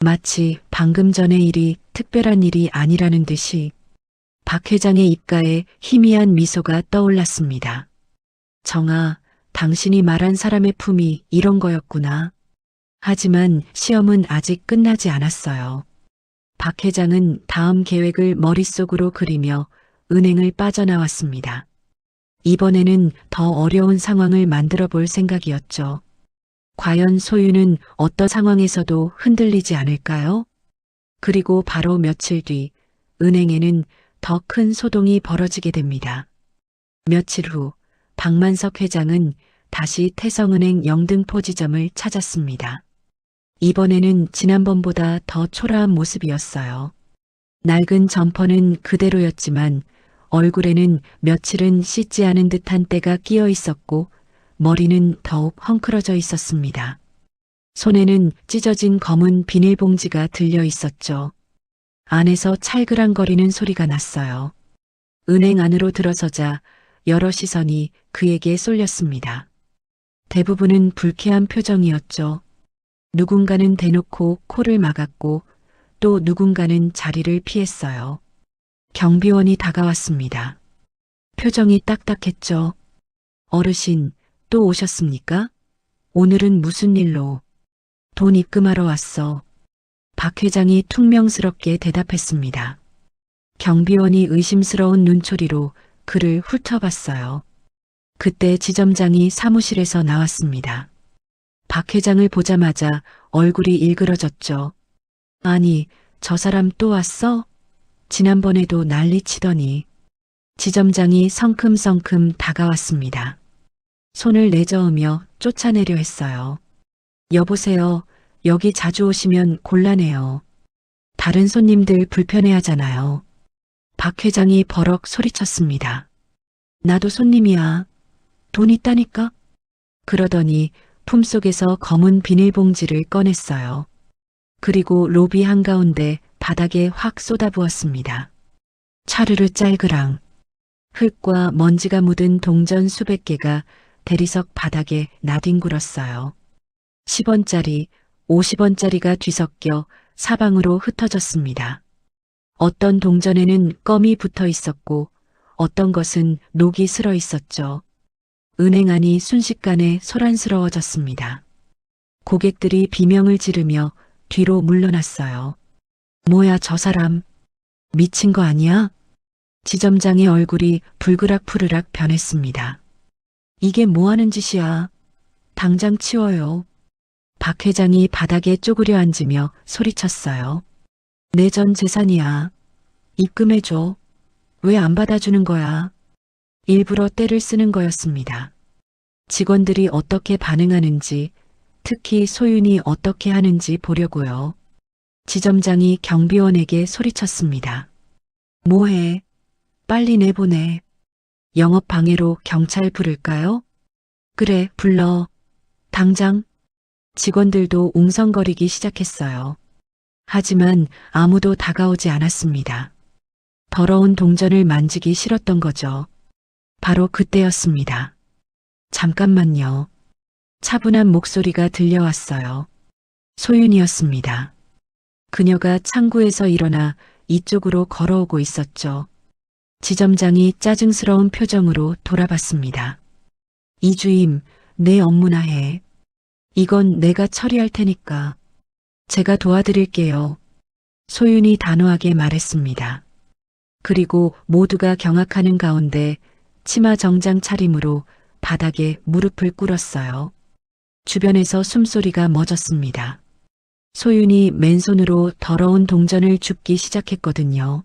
마치 방금 전의 일이 특별한 일이 아니라는 듯이 박 회장의 입가에 희미한 미소가 떠올랐습니다. 정아, 당신이 말한 사람의 품이 이런 거였구나. 하지만 시험은 아직 끝나지 않았어요. 박 회장은 다음 계획을 머릿속으로 그리며 은행을 빠져나왔습니다. 이번에는 더 어려운 상황을 만들어 볼 생각이었죠. 과연 소유는 어떤 상황에서도 흔들리지 않을까요? 그리고 바로 며칠 뒤 은행에는 더 큰 소동이 벌어지게 됩니다. 며칠 후 박만석 회장은 다시 태성은행 영등포 지점을 찾았습니다. 이번에는 지난번보다 더 초라한 모습이었어요. 낡은 점퍼는 그대로였지만 얼굴에는 며칠은 씻지 않은 듯한 때가 끼어 있었고 머리는 더욱 헝클어져 있었습니다. 손에는 찢어진 검은 비닐봉지가 들려 있었죠. 안에서 찰그랑거리는 소리가 났어요. 은행 안으로 들어서자 여러 시선이 그에게 쏠렸습니다. 대부분은 불쾌한 표정이었죠. 누군가는 대놓고 코를 막았고 또 누군가는 자리를 피했어요. 경비원이 다가왔습니다. 표정이 딱딱했죠. 어르신, 또 오셨습니까? 오늘은 무슨 일로? 돈 입금하러 왔어. 박 회장이 퉁명스럽게 대답했습니다. 경비원이 의심스러운 눈초리로 그를 훑어봤어요. 그때 지점장이 사무실에서 나왔습니다. 박 회장을 보자마자 얼굴이 일그러졌죠. 아니, 저 사람 또 왔어? 지난번에도 난리치더니. 지점장이 성큼성큼 다가왔습니다. 손을 내저으며 쫓아내려 했어요. 여보세요. 여기 자주 오시면 곤란해요. 다른 손님들 불편해하잖아요. 박 회장이 버럭 소리쳤습니다. 나도 손님이야. 돈 있다니까? 그러더니 품속에서 검은 비닐봉지를 꺼냈어요. 그리고 로비 한가운데 바닥에 확 쏟아부었습니다. 차르르 짤그랑. 흙과 먼지가 묻은 동전 수백 개가 대리석 바닥에 나뒹굴었어요. 10원짜리, 50원짜리가 뒤섞여 사방으로 흩어졌습니다. 어떤 동전에는 껌이 붙어 있었고 어떤 것은 녹이 슬어 있었죠. 은행 안이 순식간에 소란스러워졌습니다. 고객들이 비명을 지르며 뒤로 물러났어요. 뭐야 저 사람. 미친 거 아니야? 지점장의 얼굴이 불그락푸르락 변했습니다. 이게 뭐 하는 짓이야. 당장 치워요. 박 회장이 바닥에 쪼그려 앉으며 소리쳤어요. 내 전 재산이야. 입금해줘. 왜 안 받아주는 거야? 일부러 떼를 쓰는 거였습니다. 직원들이 어떻게 반응하는지, 특히 소윤이 어떻게 하는지 보려고요. 지점장이 경비원에게 소리쳤습니다. 뭐해? 빨리 내보내. 영업 방해로 경찰 부를까요? 그래, 불러. 당장. 직원들도 웅성거리기 시작했어요. 하지만 아무도 다가오지 않았습니다. 더러운 동전을 만지기 싫었던 거죠. 바로 그때였습니다. 잠깐만요. 차분한 목소리가 들려왔어요. 소윤이었습니다. 그녀가 창구에서 일어나 이쪽으로 걸어오고 있었죠. 지점장이 짜증스러운 표정으로 돌아봤습니다. 이주임, 내 업무나 해. 이건 내가 처리할 테니까. 제가 도와드릴게요. 소윤이 단호하게 말했습니다. 그리고 모두가 경악하는 가운데 치마 정장 차림으로 바닥에 무릎을 꿇었어요. 주변에서 숨소리가 멎었습니다. 소윤이 맨손으로 더러운 동전을 줍기 시작했거든요.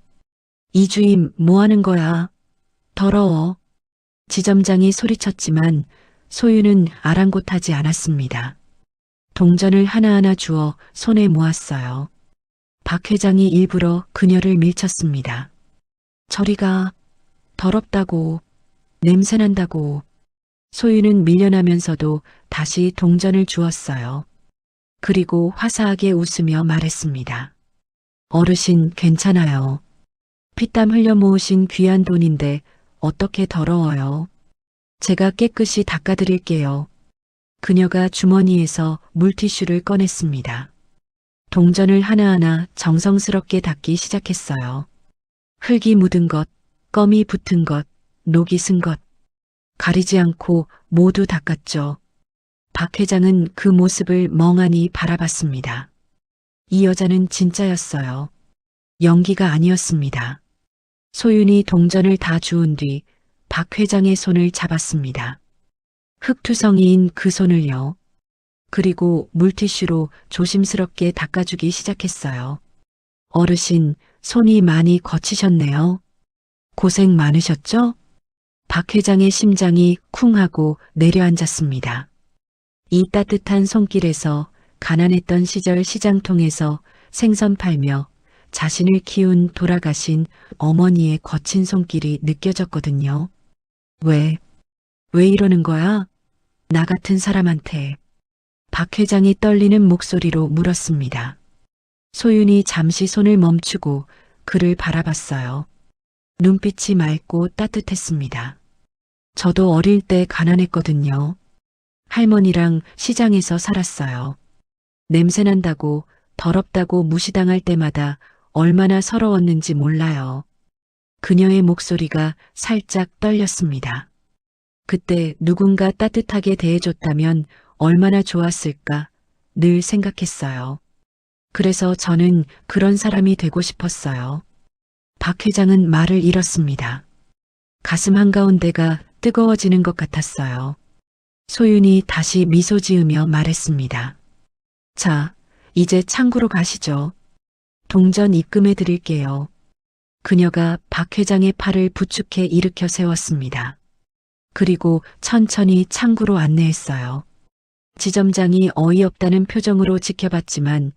이주임, 뭐 하는 거야? 더러워. 지점장이 소리쳤지만 소윤은 아랑곳하지 않았습니다. 동전을 하나하나 주워 손에 모았어요. 박 회장이 일부러 그녀를 밀쳤습니다. 저리가. 더럽다고. 냄새난다고. 소윤은 밀려나면서도 다시 동전을 주었어요. 그리고 화사하게 웃으며 말했습니다. 어르신 괜찮아요. 피땀 흘려 모으신 귀한 돈인데 어떻게 더러워요. 제가 깨끗이 닦아드릴게요. 그녀가 주머니에서 물티슈를 꺼냈습니다. 동전을 하나하나 정성스럽게 닦기 시작했어요. 흙이 묻은 것, 껌이 붙은 것, 녹이 쓴 것. 가리지 않고 모두 닦았죠. 박 회장은 그 모습을 멍하니 바라봤습니다. 이 여자는 진짜였어요. 연기가 아니었습니다. 소윤이 동전을 다 주운 뒤 박 회장의 손을 잡았습니다. 흙투성이인 그 손을요. 그리고 물티슈로 조심스럽게 닦아주기 시작했어요. 어르신, 손이 많이 거치셨네요. 고생 많으셨죠? 박 회장의 심장이 쿵 하고 내려앉았습니다. 이 따뜻한 손길에서 가난했던 시절 시장통에서 생선 팔며 자신을 키운 돌아가신 어머니의 거친 손길이 느껴졌거든요. 왜 이러는 거야? 나 같은 사람한테. 박 회장이 떨리는 목소리로 물었습니다. 소윤이 잠시 손을 멈추고 그를 바라봤어요. 눈빛이 맑고 따뜻했습니다. 저도 어릴 때 가난했거든요. 할머니랑 시장에서 살았어요. 냄새난다고 더럽다고 무시당할 때마다 얼마나 서러웠는지 몰라요. 그녀의 목소리가 살짝 떨렸습니다. 그때 누군가 따뜻하게 대해줬다면 얼마나 좋았을까 늘 생각했어요. 그래서 저는 그런 사람이 되고 싶었어요. 박 회장은 말을 잃었습니다. 가슴 한가운데가 뜨거워지는 것 같았어요. 소윤이 다시 미소 지으며 말했습니다. 자, 이제 창구로 가시죠. 동전 입금해 드릴게요. 그녀가 박 회장의 팔을 부축해 일으켜 세웠습니다. 그리고 천천히 창구로 안내했어요. 지점장이 어이없다는 표정으로 지켜봤지만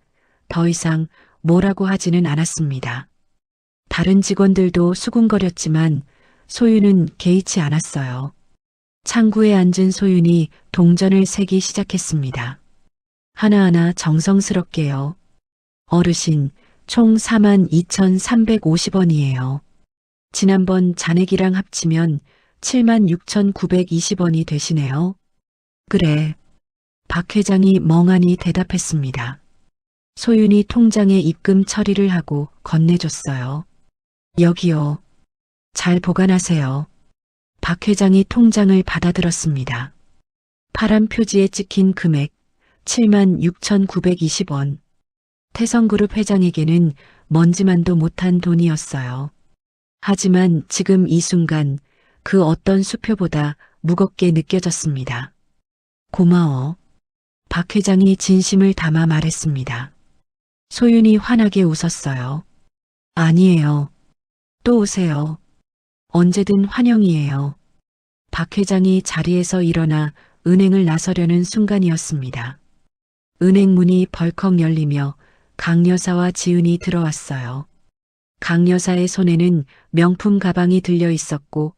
더 이상 뭐라고 하지는 않았습니다. 다른 직원들도 수군거렸지만 소윤은 개의치 않았어요. 창구에 앉은 소윤이 동전을 세기 시작했습니다. 하나하나 정성스럽게요. 어르신, 총 42,350원이에요. 지난번 잔액이랑 합치면 76,920원이 되시네요. 그래. 박 회장이 멍하니 대답했습니다. 소윤이 통장에 입금 처리를 하고 건네줬어요. 여기요. 잘 보관하세요. 박 회장이 통장을 받아들었습니다. 파란 표지에 찍힌 금액 76,920원. 태성그룹 회장에게는 먼지만도 못한 돈이었어요. 하지만 지금 이 순간 그 어떤 수표보다 무겁게 느껴졌습니다. 고마워. 박 회장이 진심을 담아 말했습니다. 소윤이 환하게 웃었어요. 아니에요. 또 오세요. 언제든 환영이에요. 박 회장이 자리에서 일어나 은행을 나서려는 순간이었습니다. 은행 문이 벌컥 열리며 강 여사와 지은이 들어왔어요. 강 여사의 손에는 명품 가방이 들려 있었고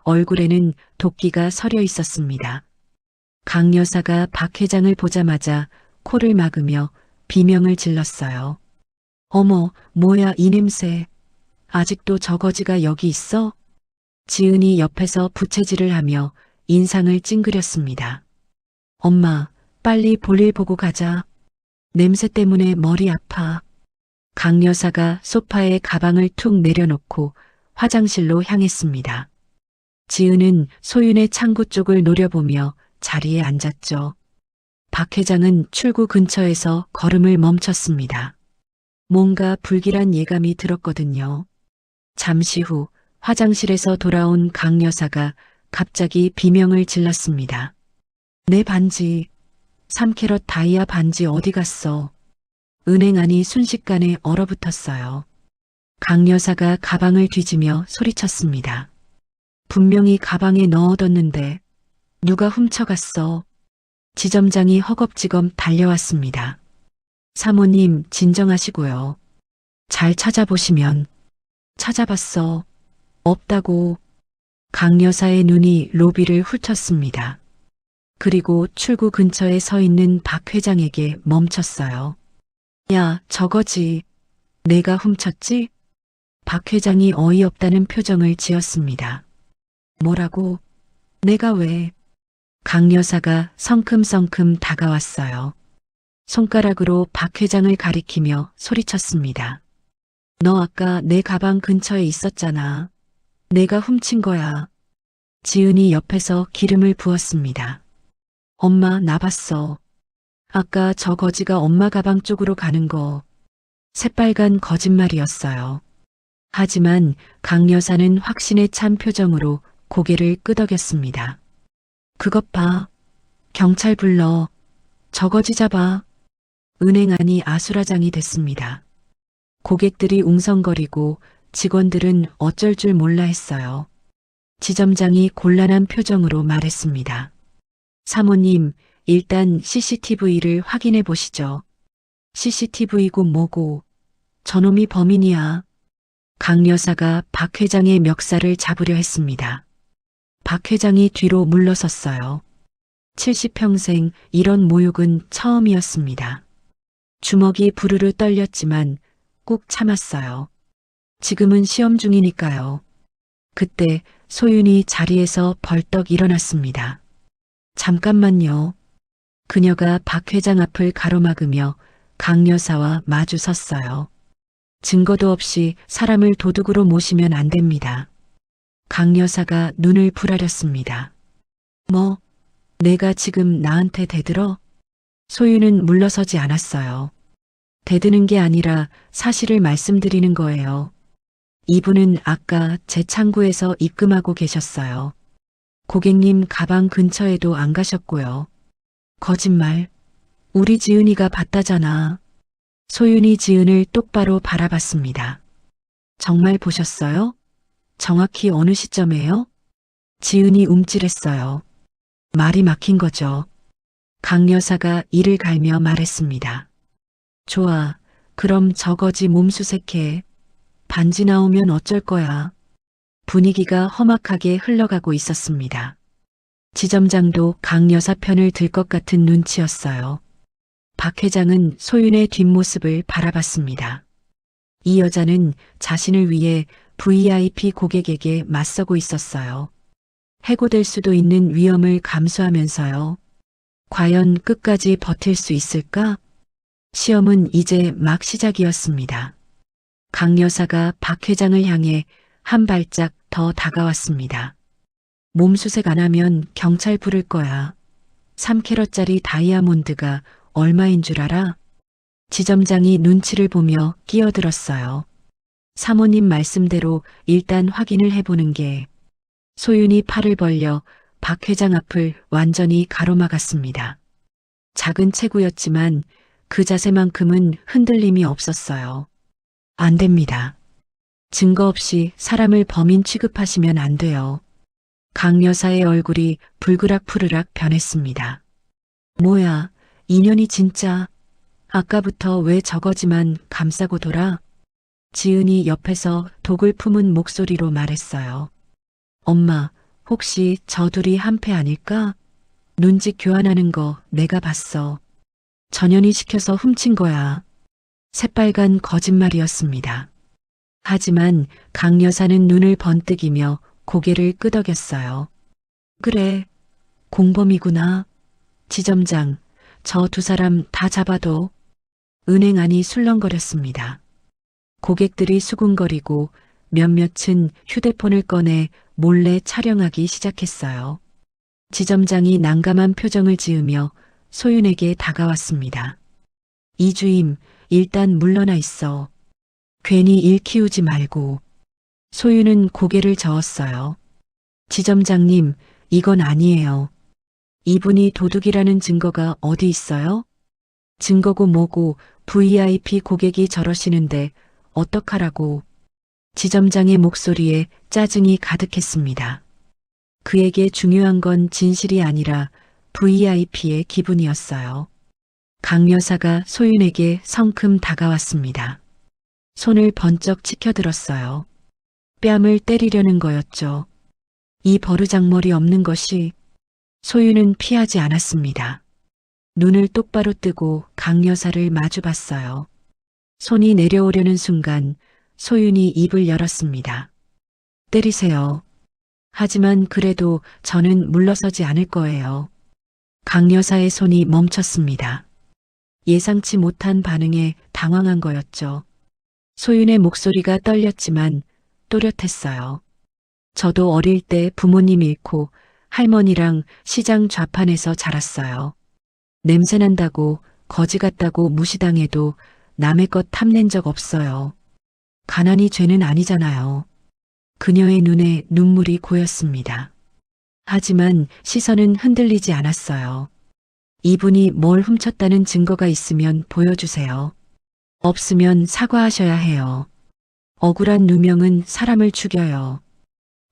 얼굴에는 도끼가 서려 있었습니다. 강 여사가 박 회장을 보자마자 코를 막으며 비명을 질렀어요. 어머, 뭐야 이 냄새. 아직도 저 거지가 여기 있어? 지은이 옆에서 부채질을 하며 인상을 찡그렸습니다. 엄마, 빨리 볼일 보고 가자. 냄새 때문에 머리 아파. 강 여사가 소파에 가방을 툭 내려놓고 화장실로 향했습니다. 지은은 소윤의 창구 쪽을 노려보며 자리에 앉았죠. 박 회장은 출구 근처에서 걸음을 멈췄습니다. 뭔가 불길한 예감이 들었거든요. 잠시 후 화장실에서 돌아온 강 여사가 갑자기 비명을 질렀습니다. 내 반지, 3캐럿 다이아 반지 어디 갔어? 은행 안이 순식간에 얼어붙었어요. 강 여사가 가방을 뒤지며 소리쳤습니다. 분명히 가방에 넣어뒀는데 누가 훔쳐갔어? 지점장이 허겁지겁 달려왔습니다. 사모님 진정하시고요. 잘 찾아보시면. 찾아봤어. 없다고. 강 여사의 눈이 로비를 훑었습니다. 그리고 출구 근처에 서 있는 박 회장에게 멈췄어요. 야, 저거지. 내가 훔쳤지? 박 회장이 어이없다는 표정을 지었습니다. 뭐라고? 내가 왜? 강 여사가 성큼성큼 다가왔어요. 손가락으로 박 회장을 가리키며 소리쳤습니다. 너 아까 내 가방 근처에 있었잖아. 내가 훔친 거야. 지은이 옆에서 기름을 부었습니다. 엄마, 나 봤어. 아까 저 거지가 엄마 가방 쪽으로 가는 거. 새빨간 거짓말이었어요. 하지만 강 여사는 확신에 찬 표정으로 고개를 끄덕였습니다. 그것 봐. 경찰 불러. 저거지 잡아. 은행 안이 아수라장이 됐습니다. 고객들이 웅성거리고 직원들은 어쩔 줄 몰라 했어요. 지점장이 곤란한 표정으로 말했습니다. 사모님, 일단 CCTV를 확인해 보시죠. CCTV고 뭐고, 저놈이 범인이야. 강 여사가 박 회장의 멱살을 잡으려 했습니다. 박 회장이 뒤로 물러섰어요. 70평생 이런 모욕은 처음이었습니다. 주먹이 부르르 떨렸지만 꾹 참았어요. 지금은 시험 중이니까요. 그때 소윤이 자리에서 벌떡 일어났습니다. 잠깐만요. 그녀가 박 회장 앞을 가로막으며 강 여사와 마주 섰어요. 증거도 없이 사람을 도둑으로 모시면 안 됩니다. 강 여사가 눈을 부라렸습니다. 뭐, 내가 지금 나한테 대들어? 소윤은 물러서지 않았어요. 대드는 게 아니라 사실을 말씀드리는 거예요. 이분은 아까 제 창구에서 입금하고 계셨어요. 고객님 가방 근처에도 안 가셨고요. 거짓말. 우리 지은이가 봤다잖아. 소윤이 지은을 똑바로 바라봤습니다. 정말 보셨어요? 정확히 어느 시점에요? 지은이 움찔했어요. 말이 막힌 거죠. 강 여사가 이를 갈며 말했습니다. 좋아. 그럼 저거지 몸수색해. 반지 나오면 어쩔 거야. 분위기가 험악하게 흘러가고 있었습니다. 지점장도 강 여사 편을 들 것 같은 눈치였어요. 박 회장은 소윤의 뒷모습을 바라봤습니다. 이 여자는 자신을 위해 VIP 고객에게 맞서고 있었어요. 해고될 수도 있는 위험을 감수하면서요. 과연 끝까지 버틸 수 있을까? 시험은 이제 막 시작이었습니다. 강 여사가 박 회장을 향해 한 발짝 더 다가왔습니다. 몸수색 안 하면 경찰 부를 거야. 3캐럿짜리 다이아몬드가 얼마인 줄 알아? 지점장이 눈치를 보며 끼어들었어요. 사모님 말씀대로 일단 확인을 해보는 게. 소윤이 팔을 벌려 박 회장 앞을 완전히 가로막았습니다. 작은 체구였지만 그 자세만큼은 흔들림이 없었어요. 안 됩니다. 증거 없이 사람을 범인 취급하시면 안 돼요. 강 여사의 얼굴이 불그락푸르락 변했습니다. 뭐야, 인연이 진짜. 아까부터 왜 저거지만 감싸고 돌아? 지은이 옆에서 독을 품은 목소리로 말했어요. 엄마, 혹시 저 둘이 한패 아닐까? 눈짓 교환하는 거 내가 봤어. 전현이 시켜서 훔친 거야. 새빨간 거짓말이었습니다. 하지만 강 여사는 눈을 번뜩이며 고개를 끄덕였어요. 그래, 공범이구나. 지점장, 저 두 사람 다 잡아도. 은행 안이 술렁거렸습니다. 고객들이 수군거리고 몇몇은 휴대폰을 꺼내 몰래 촬영하기 시작했어요. 지점장이 난감한 표정을 지으며 소윤에게 다가왔습니다. 이주임, 일단 물러나 있어. 괜히 일 키우지 말고. 소윤은 고개를 저었어요. 지점장님, 이건 아니에요. 이분이 도둑이라는 증거가 어디 있어요? 증거고 뭐고 VIP 고객이 저러시는데 어떡하라고. 지점장의 목소리에 짜증이 가득했습니다. 그에게 중요한 건 진실이 아니라 VIP의 기분이었어요. 강 여사가 소윤에게 성큼 다가왔습니다. 손을 번쩍 치켜들었어요. 뺨을 때리려는 거였죠. 이 버르장머리 없는 것이. 소윤은 피하지 않았습니다. 눈을 똑바로 뜨고 강 여사를 마주봤어요. 손이 내려오려는 순간 소윤이 입을 열었습니다. 때리세요. 하지만 그래도 저는 물러서지 않을 거예요. 강 여사의 손이 멈췄습니다. 예상치 못한 반응에 당황한 거였죠. 소윤의 목소리가 떨렸지만 또렷했어요. 저도 어릴 때 부모님 잃고 할머니랑 시장 좌판에서 자랐어요. 냄새난다고 거지 같다고 무시당해도 남의 것 탐낸 적 없어요. 가난이 죄는 아니잖아요. 그녀의 눈에 눈물이 고였습니다. 하지만 시선은 흔들리지 않았어요. 이분이 뭘 훔쳤다는 증거가 있으면 보여주세요. 없으면 사과하셔야 해요. 억울한 누명은 사람을 죽여요.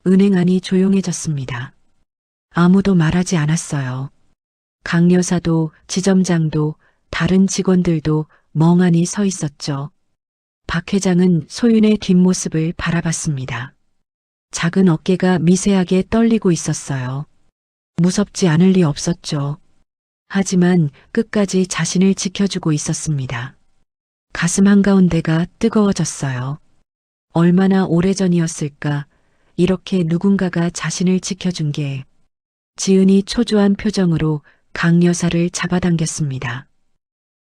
은행 안이 조용해졌습니다. 아무도 말하지 않았어요. 강 여사도 지점장도 다른 직원들도 멍하니 서 있었죠. 박 회장은 소윤의 뒷모습을 바라봤습니다. 작은 어깨가 미세하게 떨리고 있었어요. 무섭지 않을 리 없었죠. 하지만 끝까지 자신을 지켜주고 있었습니다. 가슴 한가운데가 뜨거워졌어요. 얼마나 오래전이었을까 이렇게 누군가가 자신을 지켜준 게. 지은이 초조한 표정으로 강 여사를 잡아당겼습니다.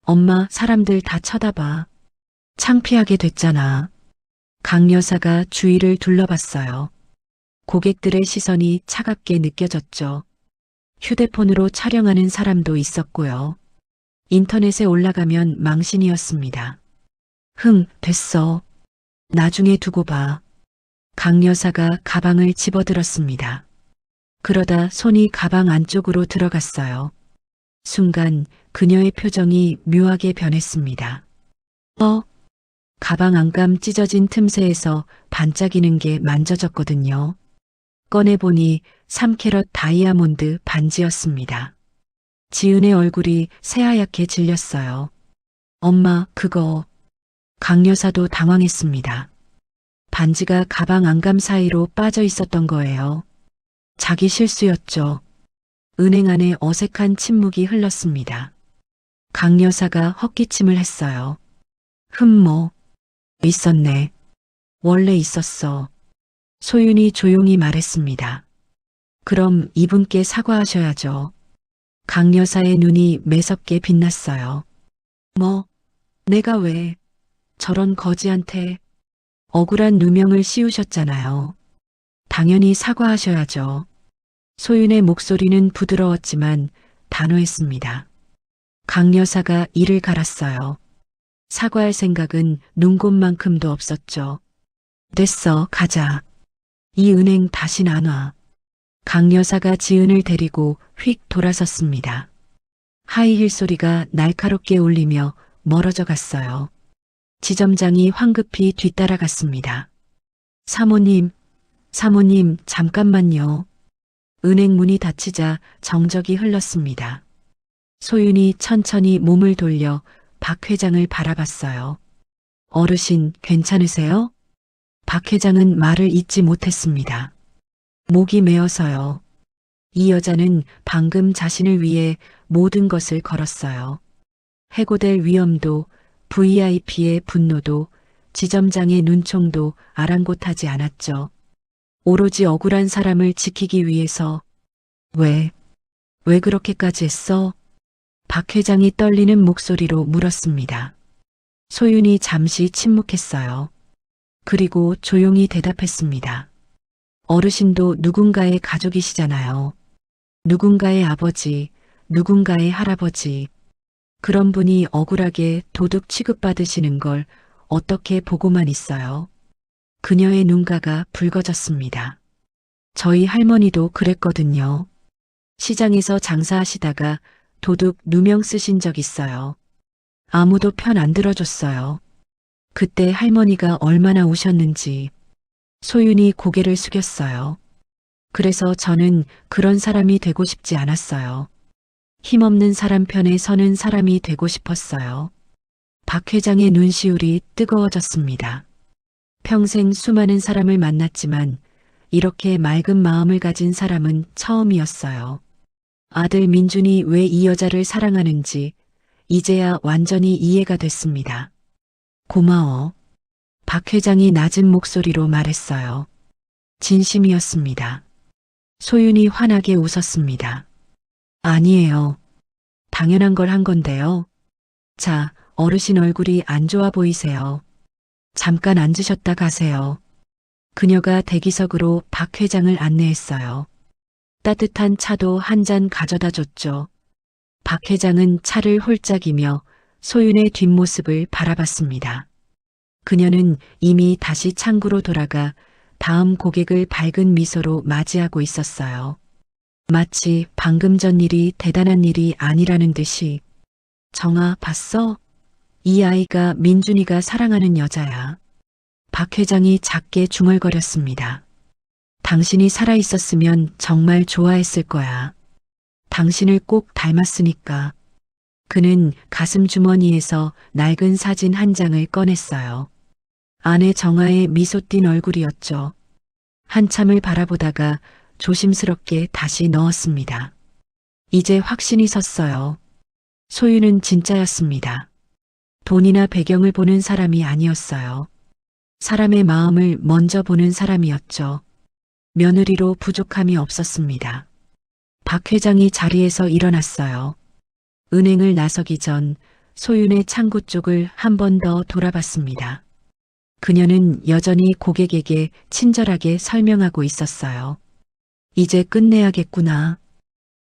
엄마, 사람들 다 쳐다봐. 창피하게 됐잖아. 강 여사가 주위를 둘러봤어요. 고객들의 시선이 차갑게 느껴졌죠. 휴대폰으로 촬영하는 사람도 있었고요. 인터넷에 올라가면 망신이었습니다. 됐어. 나중에 두고 봐. 강 여사가 가방을 집어들었습니다. 그러다 손이 가방 안쪽으로 들어갔어요. 순간 그녀의 표정이 묘하게 변했습니다. 가방 안감 찢어진 틈새에서 반짝이는 게 만져졌거든요. 꺼내보니 3캐럿 다이아몬드 반지였습니다. 지은의 얼굴이 새하얗게 질렸어요. 엄마, 그거. 강 여사도 당황했습니다. 반지가 가방 안감 사이로 빠져 있었던 거예요. 자기 실수였죠. 은행 안에 어색한 침묵이 흘렀습니다. 강 여사가 헛기침을 했어요. 있었네. 원래 있었어. 소윤이 조용히 말했습니다. 그럼 이분께 사과하셔야죠. 강 여사의 눈이 매섭게 빛났어요. 내가 왜 저런 거지한테 억울한 누명을 씌우셨잖아요. 당연히 사과하셔야죠. 소윤의 목소리는 부드러웠지만 단호했습니다. 강 여사가 이를 갈았어요. 사과할 생각은 눈곱만큼도 없었죠. 됐어, 가자. 이 은행 다신 안 와. 강 여사가 지은을 데리고 휙 돌아섰습니다. 하이힐 소리가 날카롭게 울리며 멀어져 갔어요. 지점장이 황급히 뒤따라갔습니다. 사모님, 잠깐만요. 은행 문이 닫히자 정적이 흘렀습니다. 소윤이 천천히 몸을 돌려 박 회장을 바라봤어요. 어르신, 괜찮으세요? 박 회장은 말을 잇지 못했습니다. 목이 메어서요. 이 여자는 방금 자신을 위해 모든 것을 걸었어요. 해고될 위험도, VIP의 분노도, 지점장의 눈총도 아랑곳하지 않았죠. 오로지 억울한 사람을 지키기 위해서. 왜 그렇게까지 했어? 박 회장이 떨리는 목소리로 물었습니다. 소윤이 잠시 침묵했어요. 그리고 조용히 대답했습니다. 어르신도 누군가의 가족이시잖아요. 누군가의 아버지, 누군가의 할아버지. 그런 분이 억울하게 도둑 취급받으시는 걸 어떻게 보고만 있어요? 그녀의 눈가가 붉어졌습니다. 저희 할머니도 그랬거든요. 시장에서 장사하시다가 도둑 누명 쓰신 적 있어요. 아무도 편 안 들어줬어요. 그때 할머니가 얼마나 우셨는지. 소윤이 고개를 숙였어요. 그래서 저는 그런 사람이 되고 싶지 않았어요. 힘없는 사람 편에 서는 사람이 되고 싶었어요. 박 회장의 눈시울이 뜨거워졌습니다. 평생 수많은 사람을 만났지만 이렇게 맑은 마음을 가진 사람은 처음이었어요. 아들 민준이 왜 이 여자를 사랑하는지 이제야 완전히 이해가 됐습니다. 고마워. 박 회장이 낮은 목소리로 말했어요. 진심이었습니다. 소윤이 환하게 웃었습니다. 아니에요. 당연한 걸 한 건데요. 자, 어르신 얼굴이 안 좋아 보이세요. 잠깐 앉으셨다 가세요. 그녀가 대기석으로 박 회장을 안내했어요. 따뜻한 차도 한 잔 가져다 줬죠. 박 회장은 차를 홀짝이며 소윤의 뒷모습을 바라봤습니다. 그녀는 이미 다시 창구로 돌아가 다음 고객을 밝은 미소로 맞이하고 있었어요. 마치 방금 전 일이 대단한 일이 아니라는 듯이. 정아, 봤어? 이 아이가 민준이가 사랑하는 여자야. 박 회장이 작게 중얼거렸습니다. 당신이 살아있었으면 정말 좋아했을 거야. 당신을 꼭 닮았으니까. 그는 가슴 주머니에서 낡은 사진 한 장을 꺼냈어요. 아내 정아의 미소 띤 얼굴이었죠. 한참을 바라보다가 조심스럽게 다시 넣었습니다. 이제 확신이 섰어요. 소유는 진짜였습니다. 돈이나 배경을 보는 사람이 아니었어요. 사람의 마음을 먼저 보는 사람이었죠. 며느리로 부족함이 없었습니다. 박 회장이 자리에서 일어났어요. 은행을 나서기 전 소윤의 창구 쪽을 한 번 더 돌아봤습니다. 그녀는 여전히 고객에게 친절하게 설명하고 있었어요. 이제 끝내야겠구나.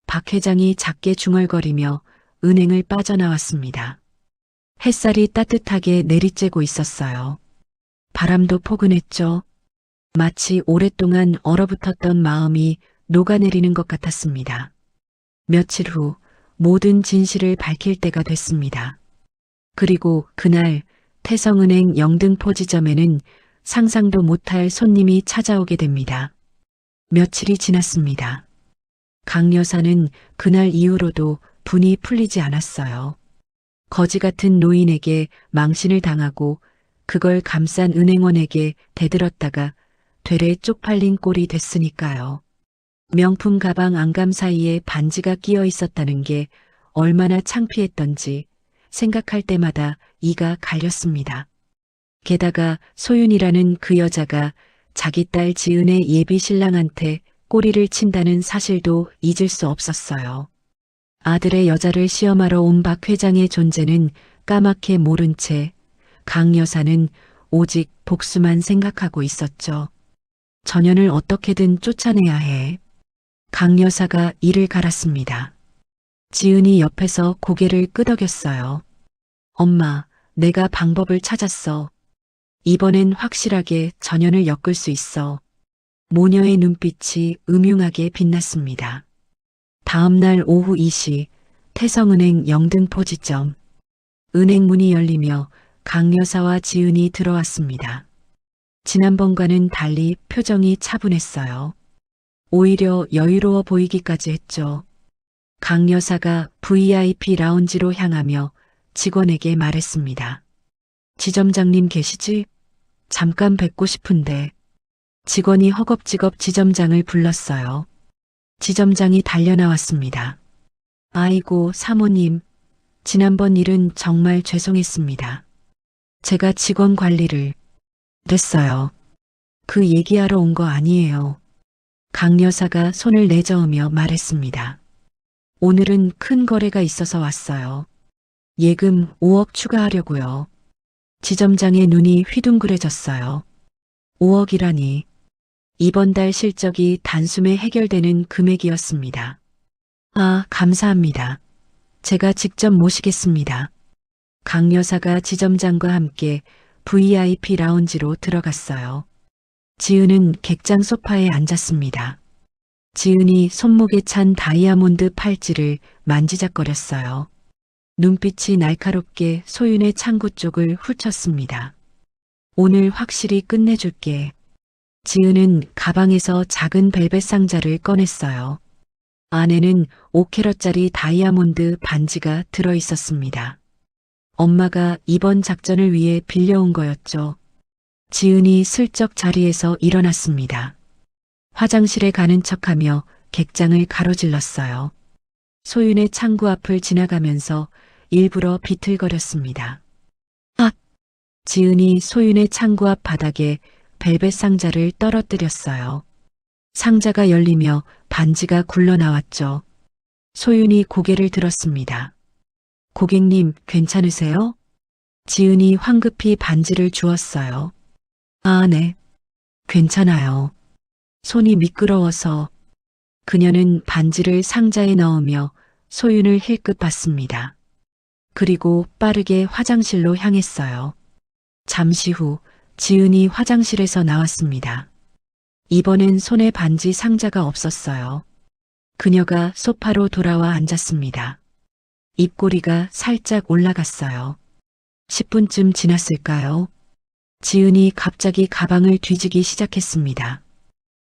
박 회장이 작게 중얼거리며 은행을 빠져나왔습니다. 햇살이 따뜻하게 내리쬐고 있었어요. 바람도 포근했죠. 마치 오랫동안 얼어붙었던 마음이 녹아내리는 것 같았습니다. 며칠 후 모든 진실을 밝힐 때가 됐습니다. 그리고 그날 태성은행 영등포 지점에는 상상도 못할 손님이 찾아오게 됩니다. 며칠이 지났습니다. 강 여사는 그날 이후로도 분이 풀리지 않았어요. 거지 같은 노인에게 망신을 당하고 그걸 감싼 은행원에게 대들었다가 되레 쪽팔린 꼴이 됐으니까요. 명품 가방 안감 사이에 반지가 끼어 있었다는 게 얼마나 창피했던지 생각할 때마다 이가 갈렸습니다. 게다가 소윤이라는 그 여자가 자기 딸 지은의 예비 신랑한테 꼬리를 친다는 사실도 잊을 수 없었어요. 아들의 여자를 시험하러 온 박 회장의 존재는 까맣게 모른 채 강 여사는 오직 복수만 생각하고 있었죠. 전현을 어떻게든 쫓아내야 해. 강 여사가 이를 갈았습니다. 지은이 옆에서 고개를 끄덕였어요. 엄마, 내가 방법을 찾았어. 이번엔 확실하게 전현을 엮을 수 있어. 모녀의 눈빛이 음흉하게 빛났습니다. 다음 날 오후 2시 태성은행 영등포 지점. 은행 문이 열리며 강 여사와 지은이 들어왔습니다. 지난번과는 달리 표정이 차분했어요. 오히려 여유로워 보이기까지 했죠. 강 여사가 VIP 라운지로 향하며 직원에게 말했습니다. 지점장님 계시지? 잠깐 뵙고 싶은데. 직원이 허겁지겁 지점장을 불렀어요. 지점장이 달려나왔습니다. 아이고, 사모님. 지난번 일은 정말 죄송했습니다. 제가 직원 관리를 됐어요. 그 얘기하러 온 거 아니에요. 강 여사가 손을 내저으며 말했습니다. 오늘은 큰 거래가 있어서 왔어요. 예금 5억 추가하려고요. 지점장의 눈이 휘둥그레졌어요. 5억이라니. 이번 달 실적이 단숨에 해결되는 금액이었습니다. 아, 감사합니다. 제가 직접 모시겠습니다. 강 여사가 지점장과 함께 VIP 라운지로 들어갔어요. 지은은 객장 소파에 앉았습니다. 지은이 손목에 찬 다이아몬드 팔찌를 만지작거렸어요. 눈빛이 날카롭게 소윤의 창구 쪽을 훑쳤습니다. 오늘 확실히 끝내줄게. 지은은 가방에서 작은 벨벳 상자를 꺼냈어요. 안에는 5캐럿짜리 다이아몬드 반지가 들어 있었습니다. 엄마가 이번 작전을 위해 빌려온 거였죠. 지은이 슬쩍 자리에서 일어났습니다. 화장실에 가는 척하며 객장을 가로질렀어요. 소윤의 창구 앞을 지나가면서 일부러 비틀거렸습니다. 아! 지은이 소윤의 창구 앞 바닥에 벨벳 상자를 떨어뜨렸어요. 상자가 열리며 반지가 굴러나왔죠. 소윤이 고개를 들었습니다. 고객님, 괜찮으세요? 지은이 황급히 반지를 주었어요. 아, 네. 괜찮아요. 손이 미끄러워서. 그녀는 반지를 상자에 넣으며 소윤을 힐끗 봤습니다. 그리고 빠르게 화장실로 향했어요. 잠시 후 지은이 화장실에서 나왔습니다. 이번엔 손에 반지 상자가 없었어요. 그녀가 소파로 돌아와 앉았습니다. 입꼬리가 살짝 올라갔어요. 10분쯤 지났을까요? 지은이 갑자기 가방을 뒤지기 시작했습니다.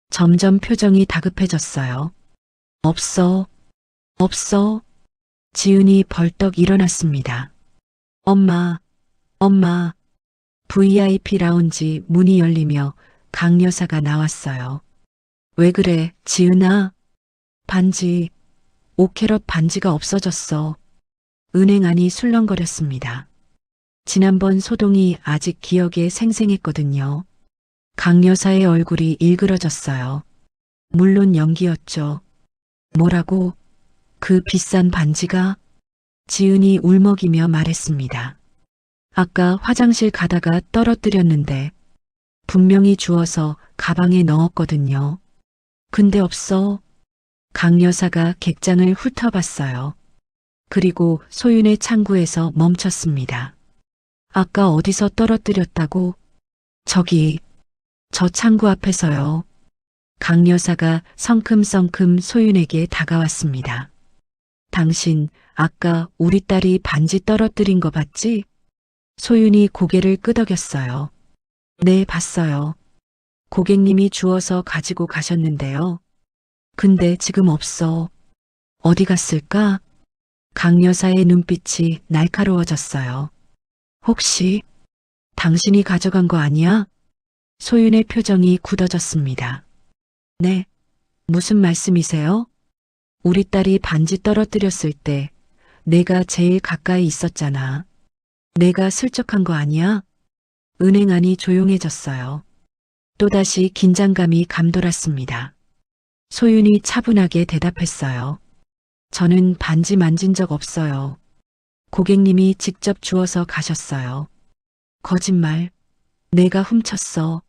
점점 표정이 다급해졌어요. 없어, 없어. 지은이 벌떡 일어났습니다. 엄마, 엄마. VIP 라운지 문이 열리며 강 여사가 나왔어요. 왜 그래, 지은아? 반지, 5캐럿 반지가 없어졌어. 은행 안이 술렁거렸습니다. 지난번 소동이 아직 기억에 생생했거든요. 강 여사의 얼굴이 일그러졌어요. 물론 연기였죠. 뭐라고? 그 비싼 반지가? 지은이 울먹이며 말했습니다. 아까 화장실 가다가 떨어뜨렸는데 분명히 주워서 가방에 넣었거든요. 근데 없어. 강 여사가 객장을 훑어봤어요. 그리고 소윤의 창구에서 멈췄습니다. 아까 어디서 떨어뜨렸다고? 저기, 저 창구 앞에서요. 강 여사가 성큼성큼 소윤에게 다가왔습니다. 당신 아까 우리 딸이 반지 떨어뜨린 거 봤지? 소윤이 고개를 끄덕였어요. 네, 봤어요. 고객님이 주워서 가지고 가셨는데요. 근데 지금 없어. 어디 갔을까? 강 여사의 눈빛이 날카로워졌어요. 혹시 당신이 가져간 거 아니야? 소윤의 표정이 굳어졌습니다. 네, 무슨 말씀이세요? 우리 딸이 반지 떨어뜨렸을 때 내가 제일 가까이 있었잖아. 내가 슬쩍 한 거 아니야? 은행 안이 조용해졌어요. 또다시 긴장감이 감돌았습니다. 소윤이 차분하게 대답했어요. 저는 반지 만진 적 없어요. 고객님이 직접 주워서 가셨어요. 거짓말. 내가 훔쳤어.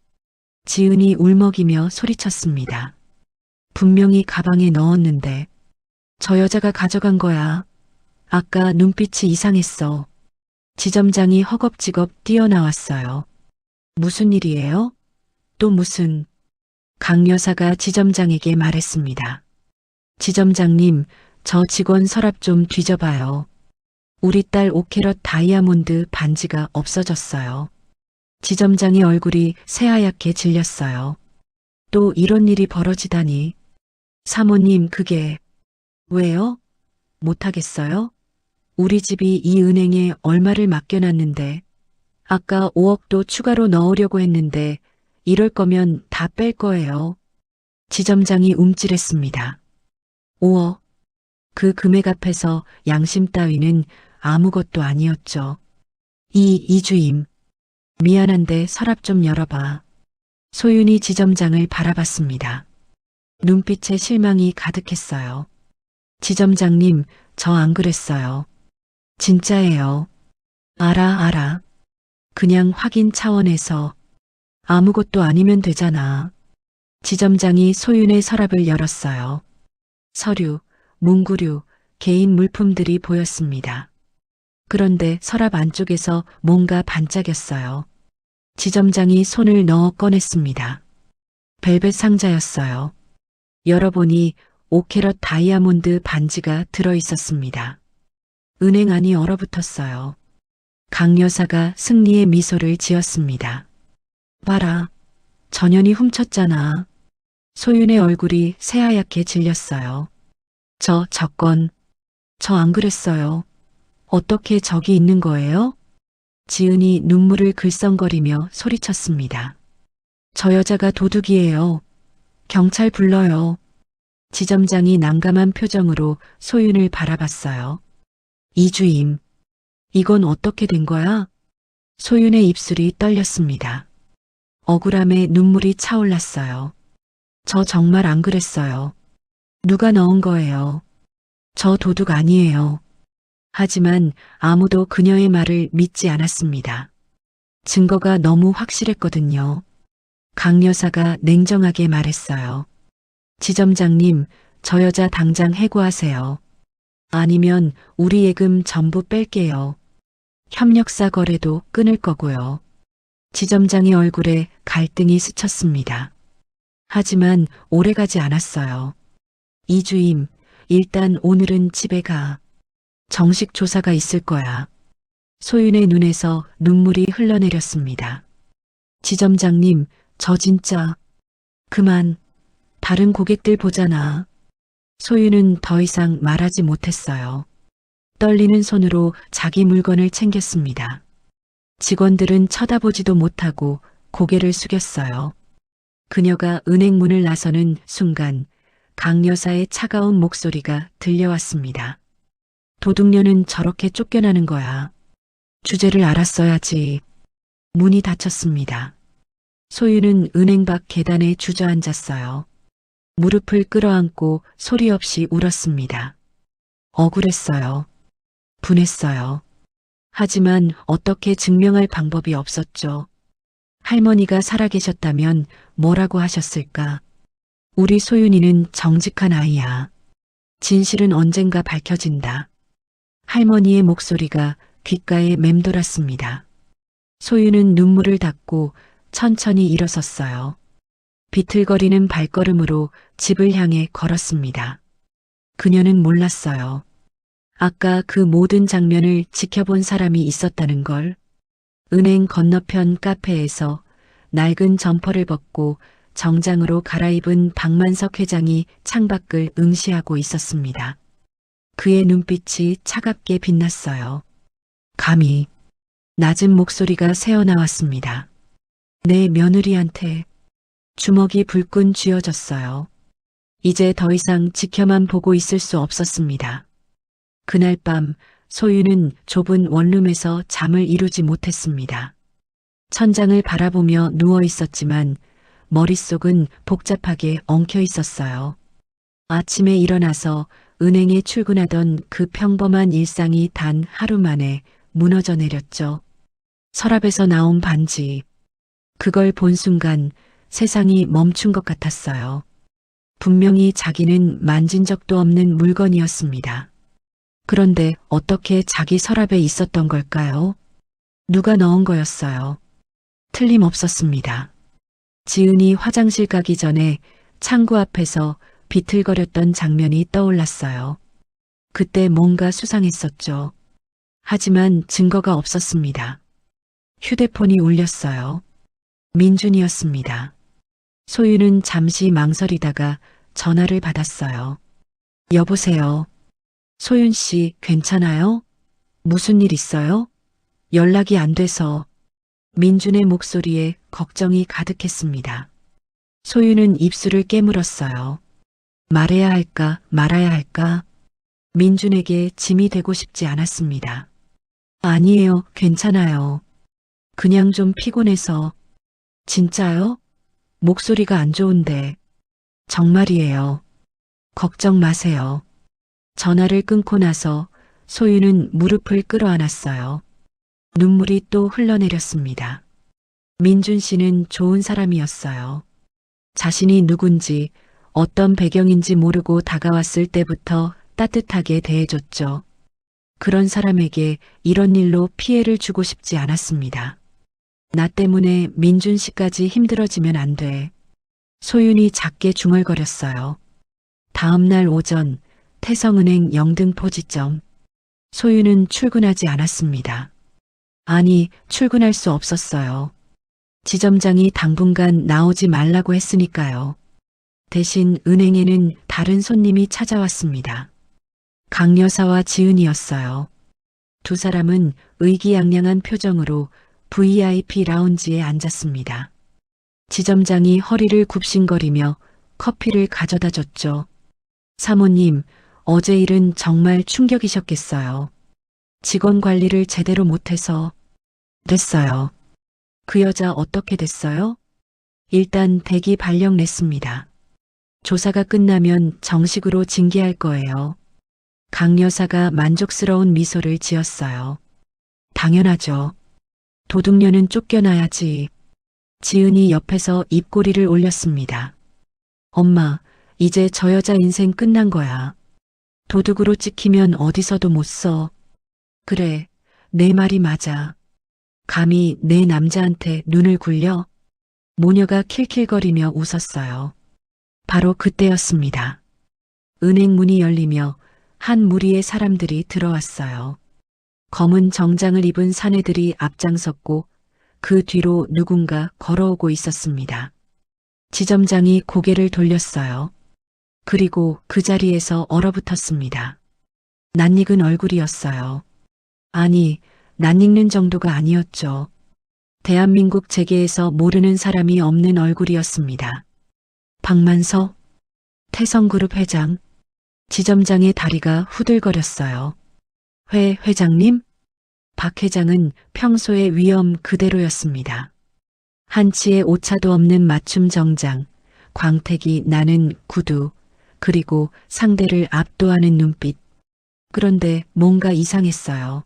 지은이 울먹이며 소리쳤습니다. 분명히 가방에 넣었는데 저 여자가 가져간 거야. 아까 눈빛이 이상했어. 지점장이 허겁지겁 뛰어나왔어요. 무슨 일이에요? 또 무슨? 강 여사가 지점장에게 말했습니다. 지점장님, 저 직원 서랍 좀 뒤져봐요. 우리 딸 5캐럿 다이아몬드 반지가 없어졌어요. 지점장의 얼굴이 새하얗게 질렸어요. 또 이런 일이 벌어지다니. 사모님, 그게... 왜요? 못하겠어요? 우리 집이 이 은행에 얼마를 맡겨놨는데 아까 5억도 추가로 넣으려고 했는데 이럴 거면 다 뺄 거예요. 지점장이 움찔했습니다. 5억. 그 금액 앞에서 양심 따위는 아무것도 아니었죠. 이주임. 미안한데 서랍 좀 열어봐. 소윤이 지점장을 바라봤습니다. 눈빛에 실망이 가득했어요. 지점장님, 저 안 그랬어요. 진짜예요. 알아. 그냥 확인 차원에서 아무것도 아니면 되잖아. 지점장이 소윤의 서랍을 열었어요. 서류, 문구류, 개인 물품들이 보였습니다. 그런데 서랍 안쪽에서 뭔가 반짝였어요. 지점장이 손을 넣어 꺼냈습니다. 벨벳 상자였어요. 열어보니 5캐럿 다이아몬드 반지가 들어있었습니다. 은행 안이 얼어붙었어요. 강 여사가 승리의 미소를 지었습니다. 봐라, 전현이 훔쳤잖아. 소윤의 얼굴이 새하얗게 질렸어요. 저 건, 저 안 그랬어요. 어떻게 저기 있는 거예요? 지은이 눈물을 글썽거리며 소리쳤습니다. 저 여자가 도둑이에요. 경찰 불러요. 지점장이 난감한 표정으로 소윤을 바라봤어요. 이주임, 이건 어떻게 된 거야? 소윤의 입술이 떨렸습니다. 억울함에 눈물이 차올랐어요. 저 정말 안 그랬어요. 누가 넣은 거예요? 저 도둑 아니에요. 하지만 아무도 그녀의 말을 믿지 않았습니다. 증거가 너무 확실했거든요. 강 여사가 냉정하게 말했어요. 지점장님, 저 여자 당장 해고하세요. 아니면 우리 예금 전부 뺄게요. 협력사 거래도 끊을 거고요. 지점장의 얼굴에 갈등이 스쳤습니다. 하지만 오래가지 않았어요. 이주임, 일단 오늘은 집에 가. 정식 조사가 있을 거야. 소윤의 눈에서 눈물이 흘러내렸습니다. 지점장님, 저 진짜. 그만. 다른 고객들 보잖아. 소윤은 더 이상 말하지 못했어요. 떨리는 손으로 자기 물건을 챙겼습니다. 직원들은 쳐다보지도 못하고 고개를 숙였어요. 그녀가 은행 문을 나서는 순간 강 여사의 차가운 목소리가 들려왔습니다. 도둑녀는 저렇게 쫓겨나는 거야. 주제를 알았어야지. 문이 닫혔습니다. 소윤은 은행 밖 계단에 주저앉았어요. 무릎을 끌어안고 소리 없이 울었습니다. 억울했어요. 분했어요. 하지만 어떻게 증명할 방법이 없었죠. 할머니가 살아계셨다면 뭐라고 하셨을까? 우리 소윤이는 정직한 아이야. 진실은 언젠가 밝혀진다. 할머니의 목소리가 귓가에 맴돌았습니다. 소윤은 눈물을 닦고 천천히 일어섰어요. 비틀거리는 발걸음으로 집을 향해 걸었습니다. 그녀는 몰랐어요. 아까 그 모든 장면을 지켜본 사람이 있었다는 걸. 은행 건너편 카페에서 낡은 점퍼를 벗고 정장으로 갈아입은 박만석 회장이 창밖을 응시하고 있었습니다. 그의 눈빛이 차갑게 빛났어요. 감히. 낮은 목소리가 새어나왔습니다. 내 며느리한테. 주먹이 불끈 쥐어졌어요. 이제 더 이상 지켜만 보고 있을 수 없었습니다. 그날 밤 소윤은 좁은 원룸에서 잠을 이루지 못했습니다. 천장을 바라보며 누워 있었지만 머릿속은 복잡하게 엉켜 있었어요. 아침에 일어나서 은행에 출근하던 그 평범한 일상이 단 하루 만에 무너져 내렸죠. 서랍에서 나온 반지. 그걸 본 순간 세상이 멈춘 것 같았어요. 분명히 자기는 만진 적도 없는 물건이었습니다. 그런데 어떻게 자기 서랍에 있었던 걸까요? 누가 넣은 거였어요. 틀림없었습니다. 지은이 화장실 가기 전에 창구 앞에서 비틀거렸던 장면이 떠올랐어요. 그때 뭔가 수상했었죠. 하지만 증거가 없었습니다. 휴대폰이 울렸어요. 민준이었습니다. 소윤은 잠시 망설이다가 전화를 받았어요. 여보세요. 소윤 씨, 괜찮아요? 무슨 일 있어요? 연락이 안 돼서. 민준의 목소리에 걱정이 가득했습니다. 소윤은 입술을 깨물었어요. 말해야 할까, 말아야 할까? 민준에게 짐이 되고 싶지 않았습니다. 아니에요, 괜찮아요. 그냥 좀 피곤해서. 진짜요? 목소리가 안 좋은데. 정말이에요. 걱정 마세요. 전화를 끊고 나서 소윤은 무릎을 끌어안았어요. 눈물이 또 흘러내렸습니다. 민준 씨는 좋은 사람이었어요. 자신이 누군지 어떤 배경인지 모르고 다가왔을 때부터 따뜻하게 대해줬죠. 그런 사람에게 이런 일로 피해를 주고 싶지 않았습니다. 나 때문에 민준 씨까지 힘들어지면 안 돼. 소윤이 작게 중얼거렸어요. 다음 날 오전 태성은행 영등포 지점. 소윤은 출근하지 않았습니다. 아니, 출근할 수 없었어요. 지점장이 당분간 나오지 말라고 했으니까요. 대신 은행에는 다른 손님이 찾아왔습니다. 강 여사와 지은이었어요. 두 사람은 의기양양한 표정으로 VIP 라운지에 앉았습니다. 지점장이 허리를 굽신거리며 커피를 가져다 줬죠. 사모님, 어제 일은 정말 충격이셨겠어요. 직원 관리를 제대로 못해서. 됐어요. 그 여자 어떻게 됐어요? 일단 대기 발령 냈습니다. 조사가 끝나면 정식으로 징계할 거예요. 강 여사가 만족스러운 미소를 지었어요. 당연하죠. 도둑녀는 쫓겨나야지. 지은이 옆에서 입꼬리를 올렸습니다. 엄마, 이제 저 여자 인생 끝난 거야. 도둑으로 찍히면 어디서도 못 써. 그래, 내 말이 맞아. 감히 내 남자한테 눈을 굴려? 모녀가 킬킬거리며 웃었어요. 바로 그때였습니다. 은행 문이 열리며 한 무리의 사람들이 들어왔어요. 검은 정장을 입은 사내들이 앞장섰고 그 뒤로 누군가 걸어오고 있었습니다. 지점장이 고개를 돌렸어요. 그리고 그 자리에서 얼어붙었습니다. 낯익은 얼굴이었어요. 아니, 낯익는 정도가 아니었죠. 대한민국 재계에서 모르는 사람이 없는 얼굴이었습니다. 박만서, 태성그룹 회장, 지점장의 다리가 후들거렸어요. 회장님? 박 회장은 평소의 위엄 그대로였습니다. 한치의 오차도 없는 맞춤 정장, 광택이 나는 구두, 그리고 상대를 압도하는 눈빛. 그런데 뭔가 이상했어요.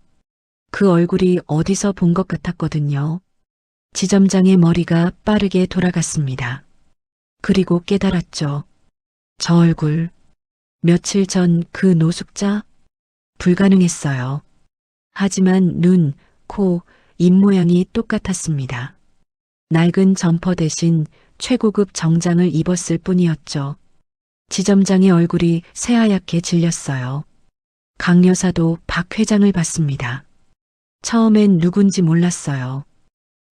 그 얼굴이 어디서 본 것 같았거든요. 지점장의 머리가 빠르게 돌아갔습니다. 그리고 깨달았죠. 저 얼굴. 며칠 전 그 노숙자? 불가능했어요. 하지만 눈, 코, 입 모양이 똑같았습니다. 낡은 점퍼 대신 최고급 정장을 입었을 뿐이었죠. 지점장의 얼굴이 새하얗게 질렸어요. 강 여사도 박 회장을 봤습니다. 처음엔 누군지 몰랐어요.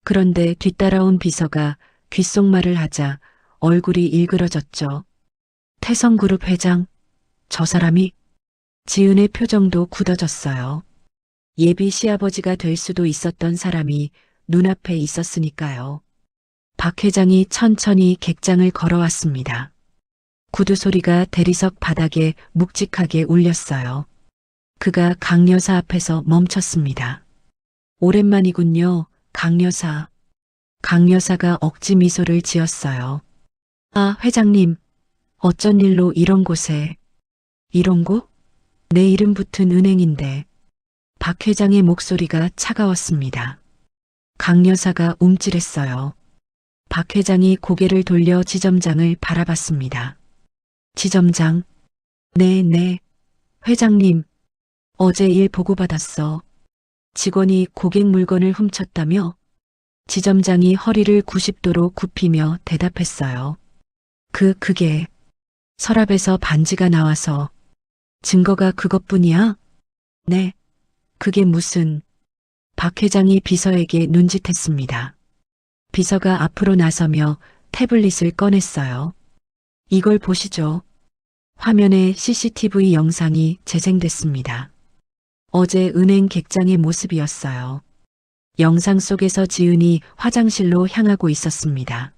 그런데 뒤따라온 비서가 귓속말을 하자 얼굴이 일그러졌죠. 태성그룹 회장, 저 사람이? 지은의 표정도 굳어졌어요. 예비 시아버지가 될 수도 있었던 사람이 눈앞에 있었으니까요. 박 회장이 천천히 객장을 걸어왔습니다. 구두 소리가 대리석 바닥에 묵직하게 울렸어요. 그가 강 여사 앞에서 멈췄습니다. 오랜만이군요, 강 여사. 강 여사가 억지 미소를 지었어요. 아, 회장님, 어쩐 일로 이런 곳에. 이런 곳? 내 이름 붙은 은행인데. 박 회장의 목소리가 차가웠습니다. 강 여사가 움찔했어요. 박 회장이 고개를 돌려 지점장을 바라봤습니다. 지점장. 네. 회장님, 어제 일 보고받았어. 직원이 고객 물건을 훔쳤다며? 지점장이 허리를 90도로 굽히며 대답했어요. 그게 서랍에서 반지가 나와서. 증거가 그것뿐이야? 네. 그게 무슨. 박 회장이 비서에게 눈짓했습니다. 비서가 앞으로 나서며 태블릿을 꺼냈어요. 이걸 보시죠. 화면에 CCTV 영상이 재생됐습니다. 어제 은행 객장의 모습이었어요. 영상 속에서 지은이 화장실로 향하고 있었습니다.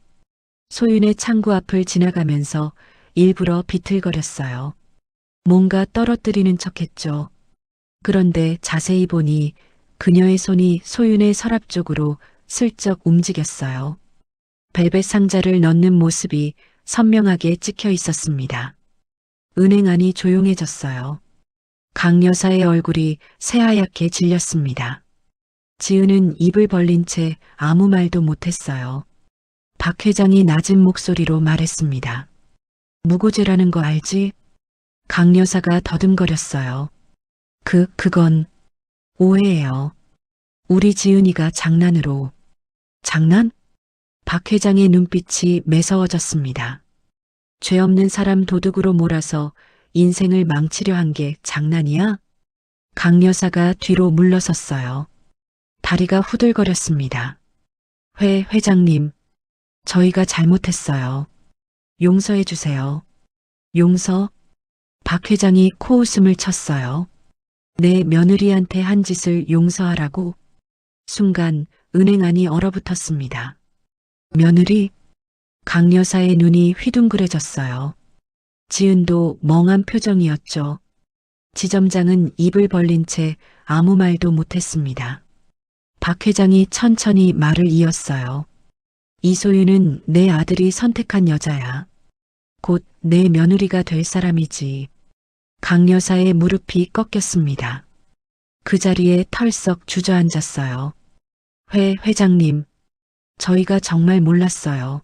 소윤의 창구 앞을 지나가면서 일부러 비틀거렸어요. 뭔가 떨어뜨리는 척했죠. 그런데 자세히 보니 그녀의 손이 소윤의 서랍 쪽으로 슬쩍 움직였어요. 벨벳 상자를 넣는 모습이 선명하게 찍혀 있었습니다. 은행 안이 조용해졌어요. 강 여사의 얼굴이 새하얗게 질렸습니다. 지은은 입을 벌린 채 아무 말도 못했어요. 박 회장이 낮은 목소리로 말했습니다. 무고죄라는 거 알지? 강 여사가 더듬거렸어요. 그건 오해예요. 우리 지은이가 장난으로. 장난? 박 회장의 눈빛이 매서워졌습니다. 죄 없는 사람 도둑으로 몰아서 인생을 망치려 한 게 장난이야? 강 여사가 뒤로 물러섰어요. 다리가 후들거렸습니다. 회장님, 저희가 잘못했어요. 용서해 주세요. 용서? 박 회장이 코웃음을 쳤어요. 내 며느리한테 한 짓을 용서하라고? 순간 은행 안이 얼어붙었습니다. 며느리? 강 여사의 눈이 휘둥그레졌어요. 지은도 멍한 표정이었죠. 지점장은 입을 벌린 채 아무 말도 못했습니다. 박 회장이 천천히 말을 이었어요. 이소윤은 내 아들이 선택한 여자야. 곧 내 며느리가 될 사람이지. 강 여사의 무릎이 꺾였습니다. 그 자리에 털썩 주저앉았어요. 회장님, 저희가 정말 몰랐어요.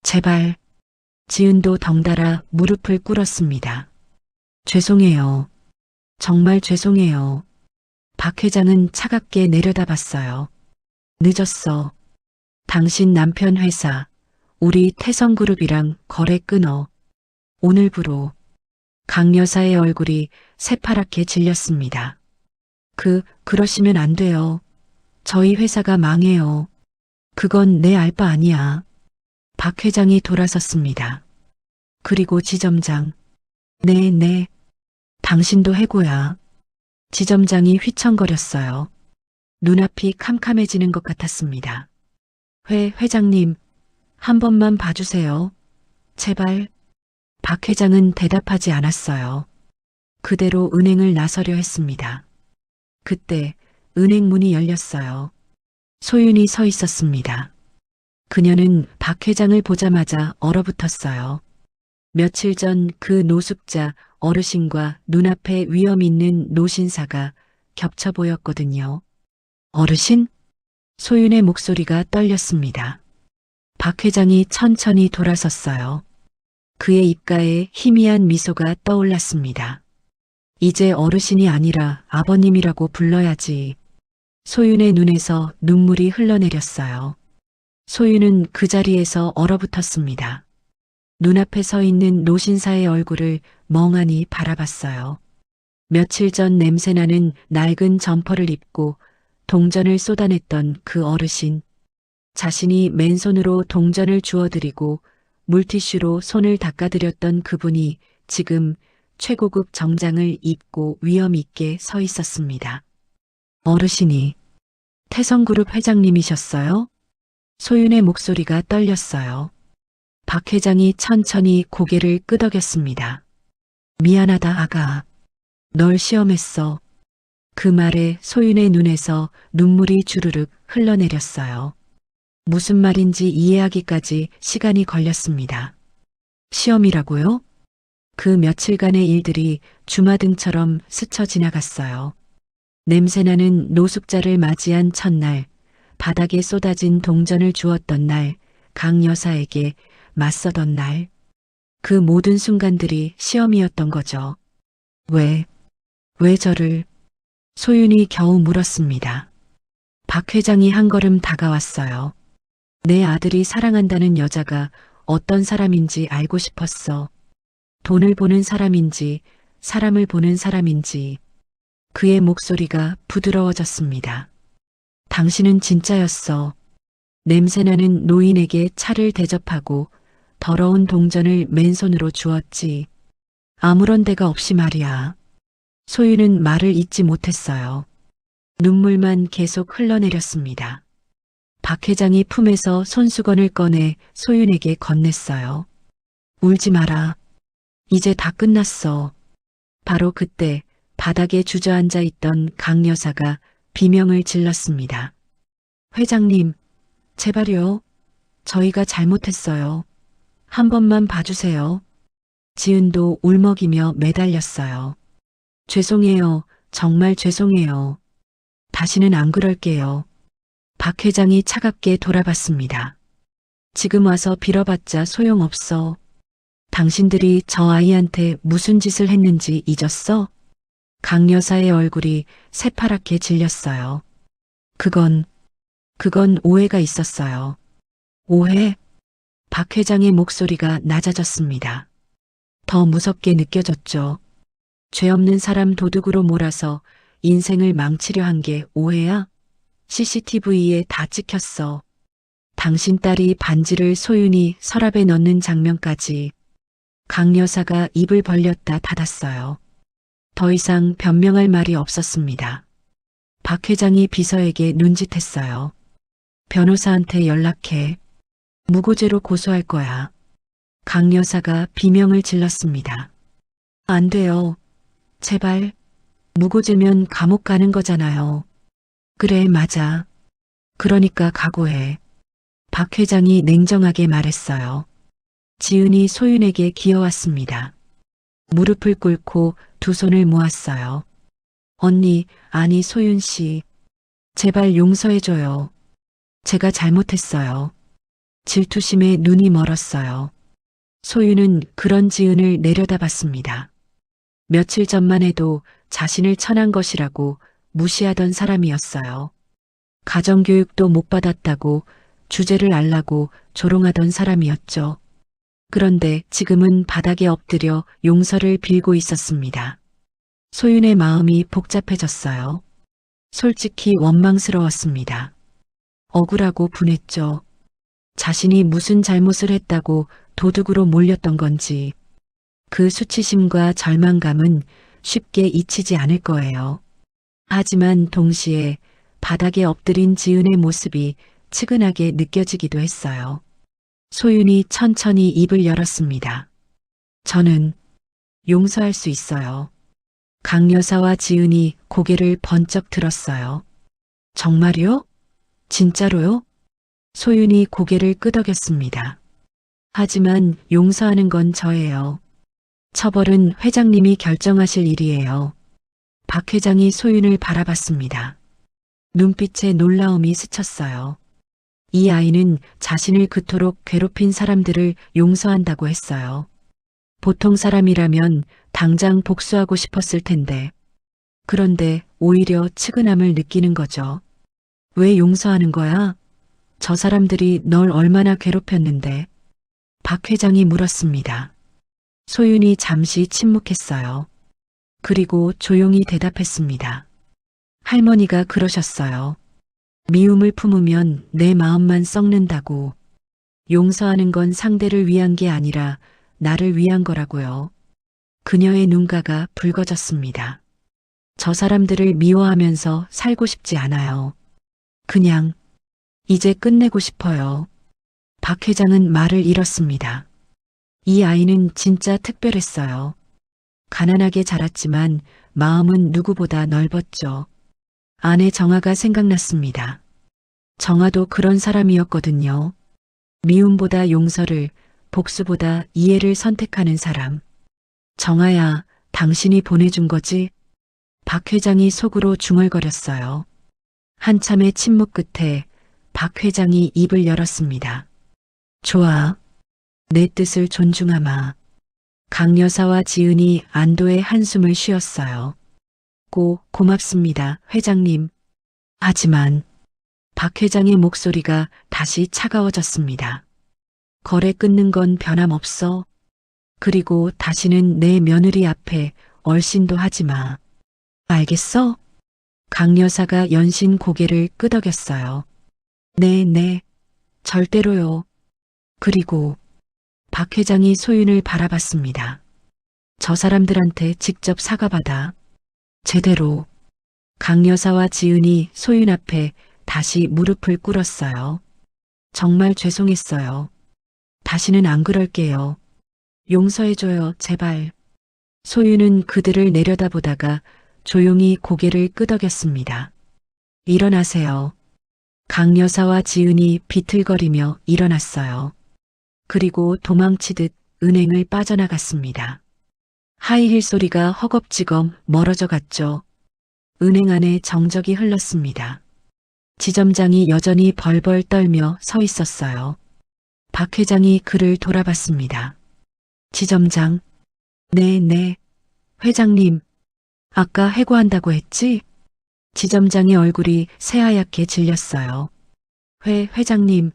제발. 지은도 덩달아 무릎을 꿇었습니다. 죄송해요. 정말 죄송해요. 박 회장은 차갑게 내려다봤어요. 늦었어. 당신 남편 회사, 우리 태성그룹이랑 거래 끊어. 오늘부로. 강 여사의 얼굴이 새파랗게 질렸습니다. 그러시면 안 돼요. 저희 회사가 망해요. 그건 내 알 바 아니야. 박 회장이 돌아섰습니다. 그리고 지점장. 네. 당신도 해고야. 지점장이 휘청거렸어요. 눈앞이 캄캄해지는 것 같았습니다. 회장님, 한 번만 봐주세요. 제발. 박 회장은 대답하지 않았어요. 그대로 은행을 나서려 했습니다. 그때 은행 문이 열렸어요. 소윤이 서 있었습니다. 그녀는 박 회장을 보자마자 얼어붙었어요. 며칠 전 그 노숙자 어르신과 눈앞에 위험 있는 노신사가 겹쳐 보였거든요. 어르신? 소윤의 목소리가 떨렸습니다. 박 회장이 천천히 돌아섰어요. 그의 입가에 희미한 미소가 떠올랐습니다. 이제 어르신이 아니라 아버님이라고 불러야지. 소윤의 눈에서 눈물이 흘러내렸어요. 소윤은 그 자리에서 얼어붙었습니다. 눈앞에 서 있는 노신사의 얼굴을 멍하니 바라봤어요. 며칠 전 냄새나는 낡은 점퍼를 입고 동전을 쏟아냈던 그 어르신. 자신이 맨손으로 동전을 주워드리고 물티슈로 손을 닦아드렸던 그분이 지금 최고급 정장을 입고 위험 있게 서 있었습니다. 어르신이 태성그룹 회장님이셨어요? 소윤의 목소리가 떨렸어요. 박 회장이 천천히 고개를 끄덕였습니다. 미안하다 아가. 널 시험했어. 그 말에 소윤의 눈에서 눈물이 주르륵 흘러내렸어요. 무슨 말인지 이해하기까지 시간이 걸렸습니다. 시험이라고요? 그 며칠간의 일들이 주마등처럼 스쳐 지나갔어요. 냄새나는 노숙자를 맞이한 첫날, 바닥에 쏟아진 동전을 주었던 날, 강 여사에게 맞서던 날, 그 모든 순간들이 시험이었던 거죠. 왜 저를? 소윤이 겨우 물었습니다. 박 회장이 한 걸음 다가왔어요. 내 아들이 사랑한다는 여자가 어떤 사람인지 알고 싶었어. 돈을 보는 사람인지, 사람을 보는 사람인지. 그의 목소리가 부드러워졌습니다. 당신은 진짜였어. 냄새나는 노인에게 차를 대접하고 더러운 동전을 맨손으로 주었지. 아무런 데가 없이 말이야. 소윤은 말을 잇지 못했어요. 눈물만 계속 흘러내렸습니다. 박 회장이 품에서 손수건을 꺼내 소윤에게 건넸어요. 울지 마라. 이제 다 끝났어. 바로 그때 바닥에 주저앉아 있던 강 여사가 비명을 질렀습니다. 회장님, 제발요. 저희가 잘못했어요. 한 번만 봐주세요. 지은도 울먹이며 매달렸어요. 죄송해요. 정말 죄송해요. 다시는 안 그럴게요. 박 회장이 차갑게 돌아봤습니다. 지금 와서 빌어봤자 소용없어. 당신들이 저 아이한테 무슨 짓을 했는지 잊었어? 강 여사의 얼굴이 새파랗게 질렸어요. 그건 오해가 있었어요. 오해? 박 회장의 목소리가 낮아졌습니다. 더 무섭게 느껴졌죠. 죄 없는 사람 도둑으로 몰아서 인생을 망치려 한 게 오해야? CCTV에 다 찍혔어. 당신 딸이 반지를 소윤이 서랍에 넣는 장면까지. 강 여사가 입을 벌렸다 닫았어요. 더 이상 변명할 말이 없었습니다. 박 회장이 비서에게 눈짓했어요. 변호사한테 연락해. 무고죄로 고소할 거야. 강 여사가 비명을 질렀습니다. 안 돼요. 제발. 무고죄면 감옥 가는 거잖아요. 그래, 맞아. 그러니까 각오해. 박 회장이 냉정하게 말했어요. 지은이 소윤에게 기어왔습니다. 무릎을 꿇고 두 손을 모았어요. 언니, 아니 소윤 씨. 제발 용서해줘요. 제가 잘못했어요. 질투심에 눈이 멀었어요. 소윤은 그런 지은을 내려다봤습니다. 며칠 전만 해도 자신을 천한 것이라고 무시하던 사람이었어요. 가정교육도 못 받았다고 주제를 알라고 조롱하던 사람이었죠. 그런데 지금은 바닥에 엎드려 용서를 빌고 있었습니다. 소윤의 마음이 복잡해졌어요. 솔직히 원망스러웠습니다. 억울하고 분했죠. 자신이 무슨 잘못을 했다고 도둑으로 몰렸던 건지 그 수치심과 절망감은 쉽게 잊히지 않을 거예요. 하지만 동시에 바닥에 엎드린 지은의 모습이 측은하게 느껴지기도 했어요. 소윤이 천천히 입을 열었습니다. 저는 용서할 수 있어요. 강 여사와 지은이 고개를 번쩍 들었어요. 정말요? 진짜로요? 소윤이 고개를 끄덕였습니다. 하지만 용서하는 건 저예요. 처벌은 회장님이 결정하실 일이에요. 박 회장이 소윤을 바라봤습니다. 눈빛에 놀라움이 스쳤어요. 이 아이는 자신을 그토록 괴롭힌 사람들을 용서한다고 했어요. 보통 사람이라면 당장 복수하고 싶었을 텐데. 그런데 오히려 측은함을 느끼는 거죠. 왜 용서하는 거야? 저 사람들이 널 얼마나 괴롭혔는데? 박 회장이 물었습니다. 소윤이 잠시 침묵했어요. 그리고 조용히 대답했습니다. 할머니가 그러셨어요. 미움을 품으면 내 마음만 썩는다고. 용서하는 건 상대를 위한 게 아니라 나를 위한 거라고요. 그녀의 눈가가 붉어졌습니다. 저 사람들을 미워하면서 살고 싶지 않아요. 그냥 이제 끝내고 싶어요. 박 회장은 말을 잃었습니다. 이 아이는 진짜 특별했어요. 가난하게 자랐지만 마음은 누구보다 넓었죠. 아내 정아가 생각났습니다. 정아도 그런 사람이었거든요. 미움보다 용서를, 복수보다 이해를 선택하는 사람. 정아야, 당신이 보내준 거지? 박 회장이 속으로 중얼거렸어요. 한참의 침묵 끝에 박 회장이 입을 열었습니다. 좋아. 내 뜻을 존중하마. 강 여사와 지은이 안도의 한숨을 쉬었어요. 고맙습니다, 회장님. 하지만 박 회장의 목소리가 다시 차가워졌습니다. 거래 끊는 건 변함없어. 그리고 다시는 내 며느리 앞에 얼씬도 하지 마. 알겠어? 강 여사가 연신 고개를 끄덕였어요. 네, 절대로요. 그리고 박 회장이 소윤을 바라봤습니다. 저 사람들한테 직접 사과받아. 제대로. 강 여사와 지은이 소윤 앞에 다시 무릎을 꿇었어요. 정말 죄송했어요. 다시는 안 그럴게요. 용서해줘요, 제발. 소윤은 그들을 내려다보다가 조용히 고개를 끄덕였습니다. 일어나세요. 강 여사와 지은이 비틀거리며 일어났어요. 그리고 도망치듯 은행을 빠져나갔습니다. 하이힐 소리가 허겁지겁 멀어져 갔죠. 은행 안에 정적이 흘렀습니다. 지점장이 여전히 벌벌 떨며 서 있었어요. 박 회장이 그를 돌아봤습니다. 지점장. 네. 회장님. 아까 해고한다고 했지? 지점장의 얼굴이 새하얗게 질렸어요. 회장님.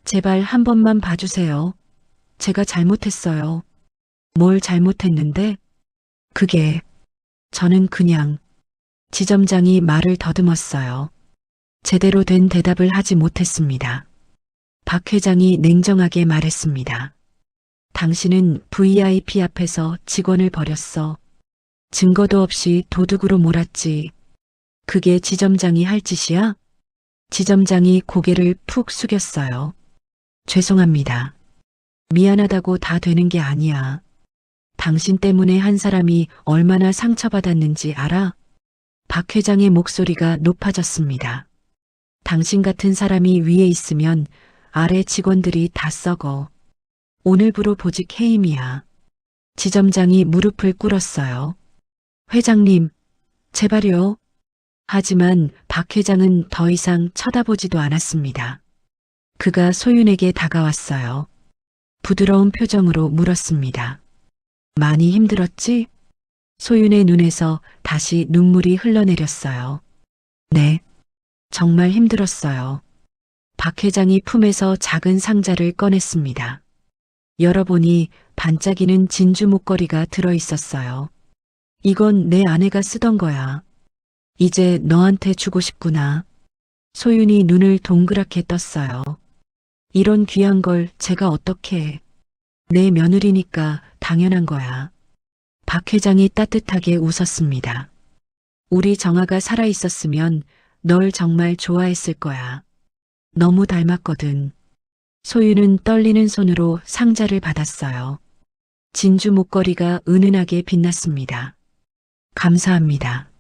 제발 한 번만 봐주세요. 제가 잘못했어요. 뭘 잘못했는데? 저는 그냥. 지점장이 말을 더듬었어요. 제대로 된 대답을 하지 못했습니다. 박 회장이 냉정하게 말했습니다. 당신은 VIP 앞에서 직원을 버렸어. 증거도 없이 도둑으로 몰았지. 그게 지점장이 할 짓이야? 지점장이 고개를 푹 숙였어요. 죄송합니다. 미안하다고 다 되는 게 아니야. 당신 때문에 한 사람이 얼마나 상처받았는지 알아? 박 회장의 목소리가 높아졌습니다. 당신 같은 사람이 위에 있으면 아래 직원들이 다 썩어. 오늘부로 보직 해임이야. 지점장이 무릎을 꿇었어요. 회장님, 제발요. 하지만 박 회장은 더 이상 쳐다보지도 않았습니다. 그가 소윤에게 다가왔어요. 부드러운 표정으로 물었습니다. 많이 힘들었지? 소윤의 눈에서 다시 눈물이 흘러내렸어요. 네. 정말 힘들었어요. 박 회장이 품에서 작은 상자를 꺼냈습니다. 열어보니 반짝이는 진주 목걸이가 들어 있었어요. 이건 내 아내가 쓰던 거야. 이제 너한테 주고 싶구나. 소윤이 눈을 동그랗게 떴어요. 이런 귀한 걸 제가 어떻게 해. 내 며느리니까 당연한 거야. 박 회장이 따뜻하게 웃었습니다. 우리 정아가 살아있었으면 널 정말 좋아했을 거야. 너무 닮았거든. 소윤은 떨리는 손으로 상자를 받았어요. 진주 목걸이가 은은하게 빛났습니다. 감사합니다.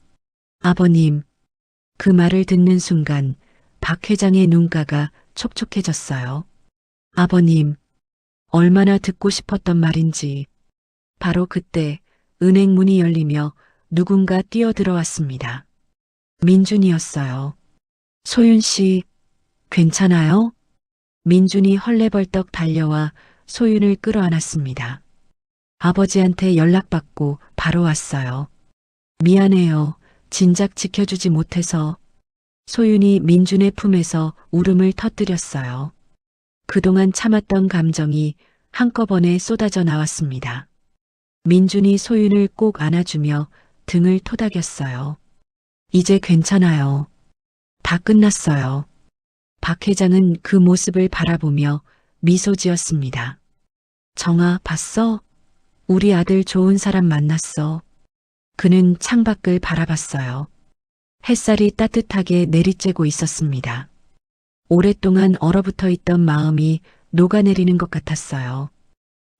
아버님. 그 말을 듣는 순간 박 회장의 눈가가 촉촉해졌어요. 아버님, 얼마나 듣고 싶었던 말인지. 바로 그때 은행 문이 열리며 누군가 뛰어들어왔습니다. 민준이었어요. 소윤 씨, 괜찮아요? 민준이 헐레벌떡 달려와 소윤을 끌어안았습니다. 아버지한테 연락받고 바로 왔어요. 미안해요. 진작 지켜주지 못해서. 소윤이 민준의 품에서 울음을 터뜨렸어요. 그동안 참았던 감정이 한꺼번에 쏟아져 나왔습니다. 민준이 소윤을 꼭 안아주며 등을 토닥였어요. 이제 괜찮아요. 다 끝났어요. 박 회장은 그 모습을 바라보며 미소 지었습니다. 정아, 봤어? 우리 아들 좋은 사람 만났어. 그는 창밖을 바라봤어요. 햇살이 따뜻하게 내리쬐고 있었습니다. 오랫동안 얼어붙어 있던 마음이 녹아내리는 것 같았어요.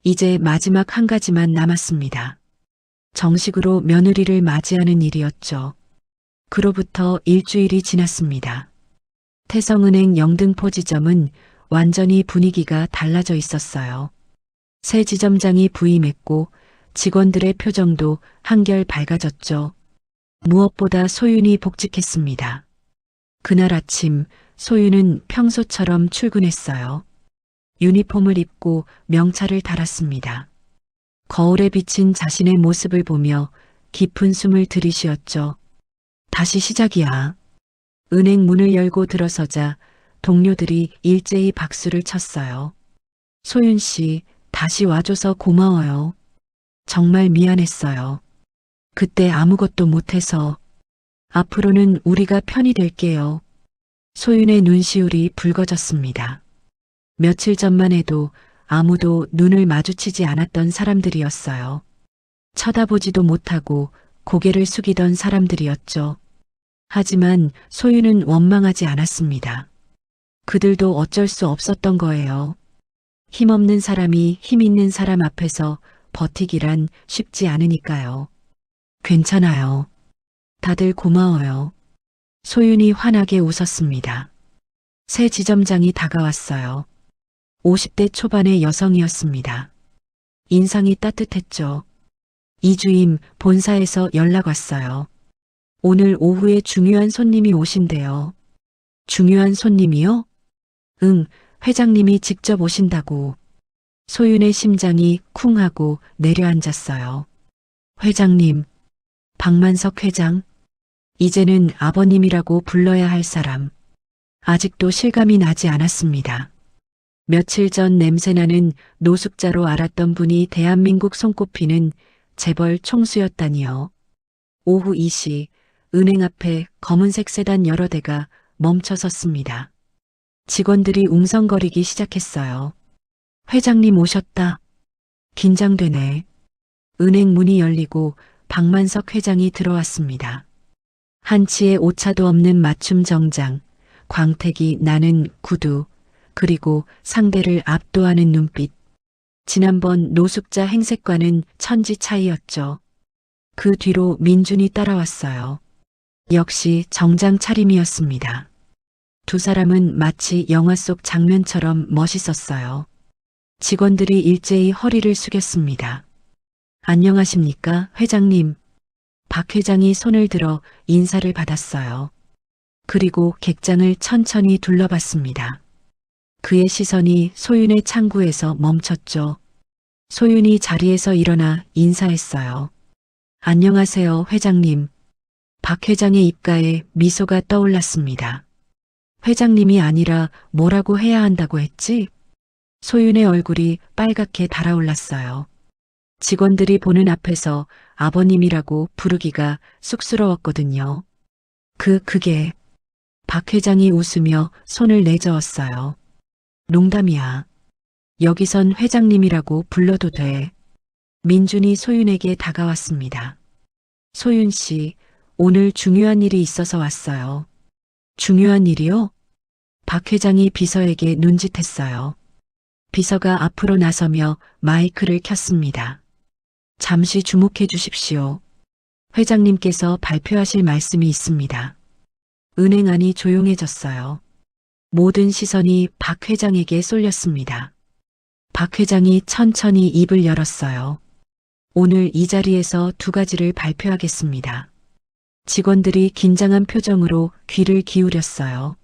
이제 마지막 한 가지만 남았습니다. 정식으로 며느리를 맞이하는 일이었죠. 그로부터 일주일이 지났습니다. 태성은행 영등포 지점은 완전히 분위기가 달라져 있었어요. 새 지점장이 부임했고 직원들의 표정도 한결 밝아졌죠. 무엇보다 소윤이 복직했습니다. 그날 아침 소윤은 평소처럼 출근했어요. 유니폼을 입고 명찰을 달았습니다. 거울에 비친 자신의 모습을 보며 깊은 숨을 들이쉬었죠. 다시 시작이야. 은행 문을 열고 들어서자 동료들이 일제히 박수를 쳤어요. 소윤 씨, 다시 와줘서 고마워요. 정말 미안했어요. 그때 아무것도 못해서. 앞으로는 우리가 편히 될게요. 소윤의 눈시울이 붉어졌습니다. 며칠 전만 해도 아무도 눈을 마주치지 않았던 사람들이었어요. 쳐다보지도 못하고 고개를 숙이던 사람들이었죠. 하지만 소윤은 원망하지 않았습니다. 그들도 어쩔 수 없었던 거예요. 힘없는 사람이 힘 있는 사람 앞에서 버티기란 쉽지 않으니까요. 괜찮아요. 다들 고마워요. 소윤이 환하게 웃었습니다. 새 지점장이 다가왔어요. 50대 초반의 여성이었습니다. 인상이 따뜻했죠. 이주임, 본사에서 연락 왔어요. 오늘 오후에 중요한 손님이 오신대요. 중요한 손님이요? 응, 회장님이 직접 오신다고. 소윤의 심장이 쿵 하고 내려앉았어요. 회장님, 박만석 회장, 이제는 아버님이라고 불러야 할 사람. 아직도 실감이 나지 않았습니다. 며칠 전 냄새나는 노숙자로 알았던 분이 대한민국 손꼽히는 재벌 총수였다니요. 오후 2시 은행 앞에 검은색 세단 여러 대가 멈춰 섰습니다. 직원들이 웅성거리기 시작했어요. 회장님 오셨다. 긴장되네. 은행 문이 열리고 박만석 회장이 들어왔습니다. 한치의 오차도 없는 맞춤 정장, 광택이 나는 구두, 그리고 상대를 압도하는 눈빛. 지난번 노숙자 행색과는 천지 차이였죠. 그 뒤로 민준이 따라왔어요. 역시 정장 차림이었습니다. 두 사람은 마치 영화 속 장면처럼 멋있었어요. 직원들이 일제히 허리를 숙였습니다. 안녕하십니까, 회장님. 박 회장이 손을 들어 인사를 받았어요. 그리고 객장을 천천히 둘러봤습니다. 그의 시선이 소윤의 창구에서 멈췄죠. 소윤이 자리에서 일어나 인사했어요. 안녕하세요, 회장님. 박 회장의 입가에 미소가 떠올랐습니다. 회장님이 아니라 뭐라고 해야 한다고 했지? 소윤의 얼굴이 빨갛게 달아올랐어요. 직원들이 보는 앞에서 아버님이라고 부르기가 쑥스러웠거든요. 그게 박 회장이 웃으며 손을 내저었어요. 농담이야. 여기선 회장님이라고 불러도 돼. 민준이 소윤에게 다가왔습니다. 소윤 씨, 오늘 중요한 일이 있어서 왔어요. 중요한 일이요? 박 회장이 비서에게 눈짓했어요. 비서가 앞으로 나서며 마이크를 켰습니다. 잠시 주목해 주십시오. 회장님께서 발표하실 말씀이 있습니다. 은행 안이 조용해졌어요. 모든 시선이 박 회장에게 쏠렸습니다. 박 회장이 천천히 입을 열었어요. 오늘 이 자리에서 두 가지를 발표하겠습니다. 직원들이 긴장한 표정으로 귀를 기울였어요.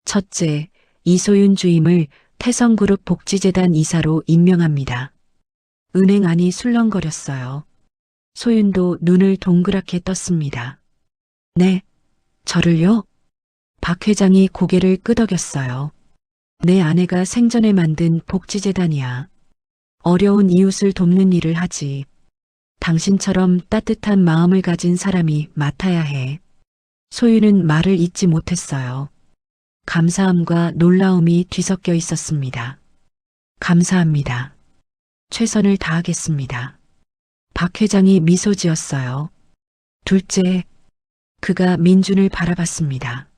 첫째, 이소윤 주임을 태성그룹 복지재단 이사로 임명합니다. 은행 안이 술렁거렸어요. 소윤도 눈을 동그랗게 떴습니다. 네, 저를요? 박 회장이 고개를 끄덕였어요. 내 아내가 생전에 만든 복지재단이야. 어려운 이웃을 돕는 일을 하지. 당신처럼 따뜻한 마음을 가진 사람이 맡아야 해. 소윤은 말을 잇지 못했어요. 감사함과 놀라움이 뒤섞여 있었습니다. 감사합니다. 최선을 다하겠습니다. 박 회장이 미소 지었어요. 둘째, 그가 민준을 바라봤습니다.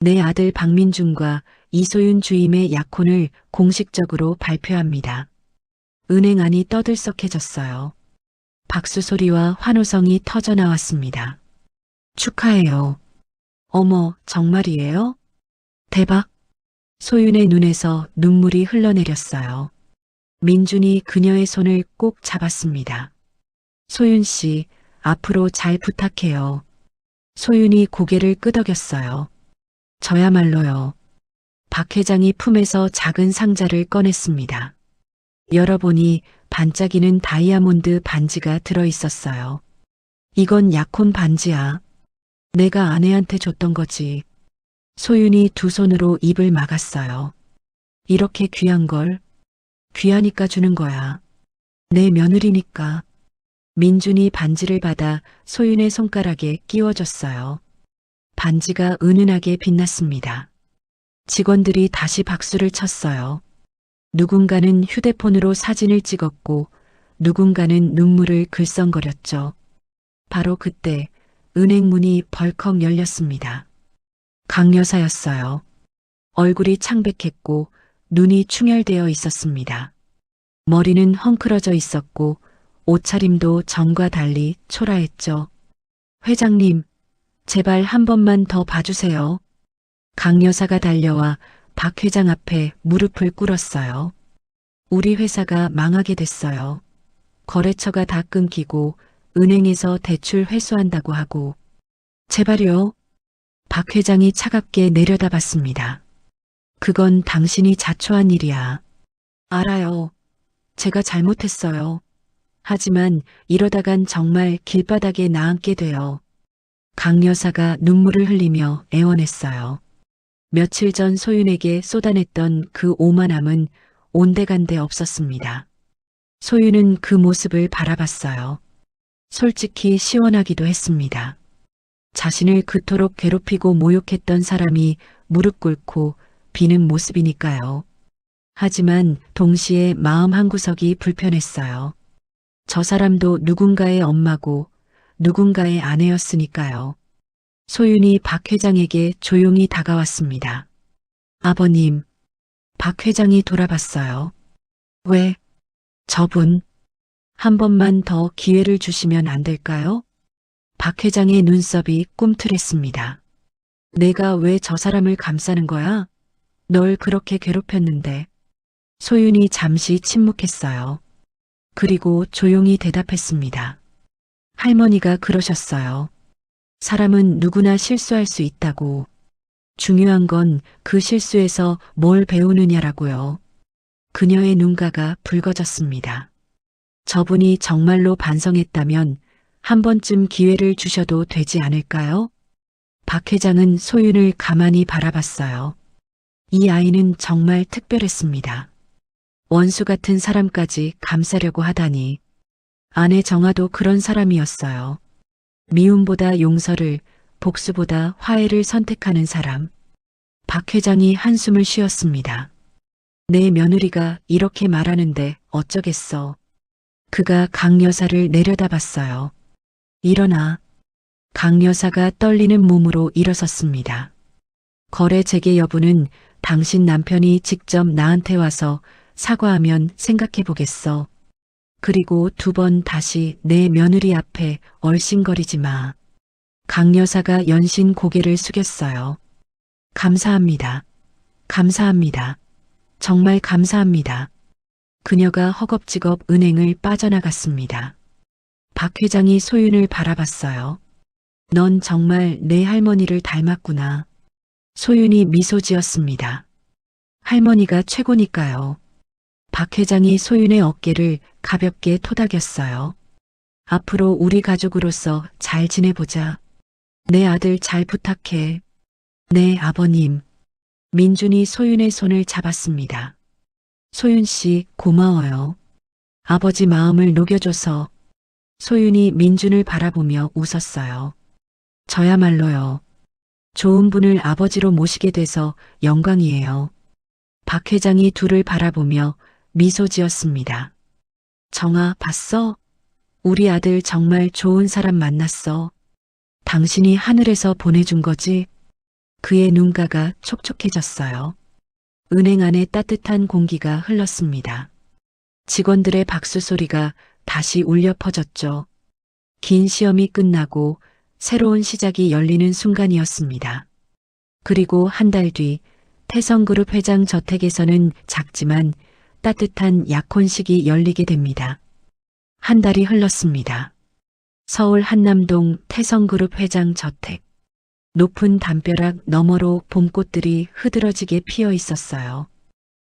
내 아들 박민준과 이소윤 주임의 약혼을 공식적으로 발표합니다. 은행 안이 떠들썩해졌어요. 박수 소리와 환호성이 터져 나왔습니다. 축하해요. 어머, 정말이에요? 대박. 소윤의 눈에서 눈물이 흘러내렸어요. 민준이 그녀의 손을 꼭 잡았습니다. 소윤 씨, 앞으로 잘 부탁해요. 소윤이 고개를 끄덕였어요. 저야말로요. 박 회장이 품에서 작은 상자를 꺼냈습니다. 열어보니 반짝이는 다이아몬드 반지가 들어있었어요. 이건 약혼 반지야. 내가 아내한테 줬던 거지. 소윤이 두 손으로 입을 막았어요. 이렇게 귀한 걸 귀하니까 주는 거야. 내 며느리니까. 민준이 반지를 받아 소윤의 손가락에 끼워줬어요. 반지가 은은하게 빛났습니다. 직원들이 다시 박수를 쳤어요. 누군가는 휴대폰으로 사진을 찍었고 누군가는 눈물을 글썽거렸죠. 바로 그때 은행 문이 벌컥 열렸습니다. 강 여사였어요. 얼굴이 창백했고 눈이 충혈되어 있었습니다. 머리는 헝클어져 있었고 옷차림도 전과 달리 초라했죠. 회장님, 제발 한 번만 더 봐주세요. 강 여사가 달려와 박 회장 앞에 무릎을 꿇었어요. 우리 회사가 망하게 됐어요. 거래처가 다 끊기고 은행에서 대출 회수한다고 하고. 제발요. 박 회장이 차갑게 내려다봤습니다. 그건 당신이 자초한 일이야. 알아요. 제가 잘못했어요. 하지만 이러다간 정말 길바닥에 나앉게 돼요. 강 여사가 눈물을 흘리며 애원했어요. 며칠 전 소윤에게 쏟아냈던 그 오만함은 온데간데 없었습니다. 소윤은 그 모습을 바라봤어요. 솔직히 시원하기도 했습니다. 자신을 그토록 괴롭히고 모욕했던 사람이 무릎 꿇고 비는 모습이니까요. 하지만 동시에 마음 한구석이 불편했어요. 저 사람도 누군가의 엄마고 누군가의 아내였으니까요. 소윤이 박 회장에게 조용히 다가왔습니다. 아버님, 박 회장이 돌아봤어요. 왜? 저분, 한 번만 더 기회를 주시면 안 될까요? 박 회장의 눈썹이 꿈틀했습니다. 내가 왜 저 사람을 감싸는 거야? 널 그렇게 괴롭혔는데. 소윤이 잠시 침묵했어요. 그리고 조용히 대답했습니다. 할머니가 그러셨어요. 사람은 누구나 실수할 수 있다고. 중요한 건 그 실수에서 뭘 배우느냐라고요. 그녀의 눈가가 붉어졌습니다. 저분이 정말로 반성했다면 한 번쯤 기회를 주셔도 되지 않을까요? 박 회장은 소윤을 가만히 바라봤어요. 이 아이는 정말 특별했습니다. 원수 같은 사람까지 감싸려고 하다니. 아내 정아도 그런 사람이었어요. 미움보다 용서를, 복수보다 화해를 선택하는 사람. 박 회장이 한숨을 쉬었습니다. 내 며느리가 이렇게 말하는데 어쩌겠어. 그가 강 여사를 내려다봤어요. 일어나. 강 여사가 떨리는 몸으로 일어섰습니다. 거래 재개 여부는 당신 남편이 직접 나한테 와서 사과하면 생각해 보겠어. 그리고 2번 다시 내 며느리 앞에 얼씬거리지 마. 강 여사가 연신 고개를 숙였어요. 감사합니다. 감사합니다. 정말 감사합니다. 그녀가 허겁지겁 은행을 빠져나갔습니다. 박 회장이 소윤을 바라봤어요. 넌 정말 내 할머니를 닮았구나. 소윤이 미소 지었습니다. 할머니가 최고니까요. 박 회장이 소윤의 어깨를 가볍게 토닥였어요. 앞으로 우리 가족으로서 잘 지내보자. 내 아들 잘 부탁해. 네, 아버님. 민준이 소윤의 손을 잡았습니다. 소윤 씨, 고마워요. 아버지 마음을 녹여줘서. 소윤이 민준을 바라보며 웃었어요. 저야말로요. 좋은 분을 아버지로 모시게 돼서 영광이에요. 박 회장이 둘을 바라보며 미소 지었습니다. 정아, 봤어? 우리 아들 정말 좋은 사람 만났어. 당신이 하늘에서 보내준 거지? 그의 눈가가 촉촉해졌어요. 은행 안에 따뜻한 공기가 흘렀습니다. 직원들의 박수 소리가 다시 울려 퍼졌죠. 긴 시험이 끝나고 새로운 시작이 열리는 순간이었습니다. 그리고 한 달 뒤 태성그룹 회장 저택에서는 작지만 따뜻한 약혼식이 열리게 됩니다. 한 달이 흘렀습니다. 서울 한남동 태성그룹 회장 저택. 높은 담벼락 너머로 봄꽃들이 흐드러지게 피어 있었어요.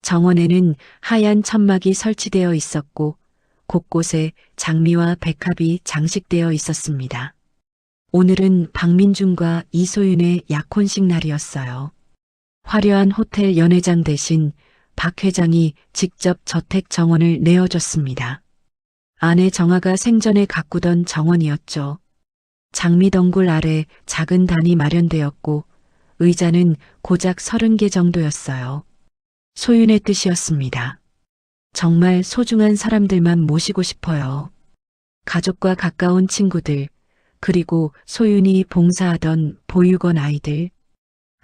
정원에는 하얀 천막이 설치되어 있었고 곳곳에 장미와 백합이 장식되어 있었습니다. 오늘은 박민준과 이소윤의 약혼식 날이었어요. 화려한 호텔 연회장 대신 박 회장이 직접 저택 정원을 내어줬습니다. 아내 정아가 생전에 가꾸던 정원이었죠. 장미덩굴 아래 작은 단이 마련되었고 의자는 고작 30개 정도였어요. 소윤의 뜻이었습니다. 정말 소중한 사람들만 모시고 싶어요. 가족과 가까운 친구들, 그리고 소윤이 봉사하던 보육원 아이들.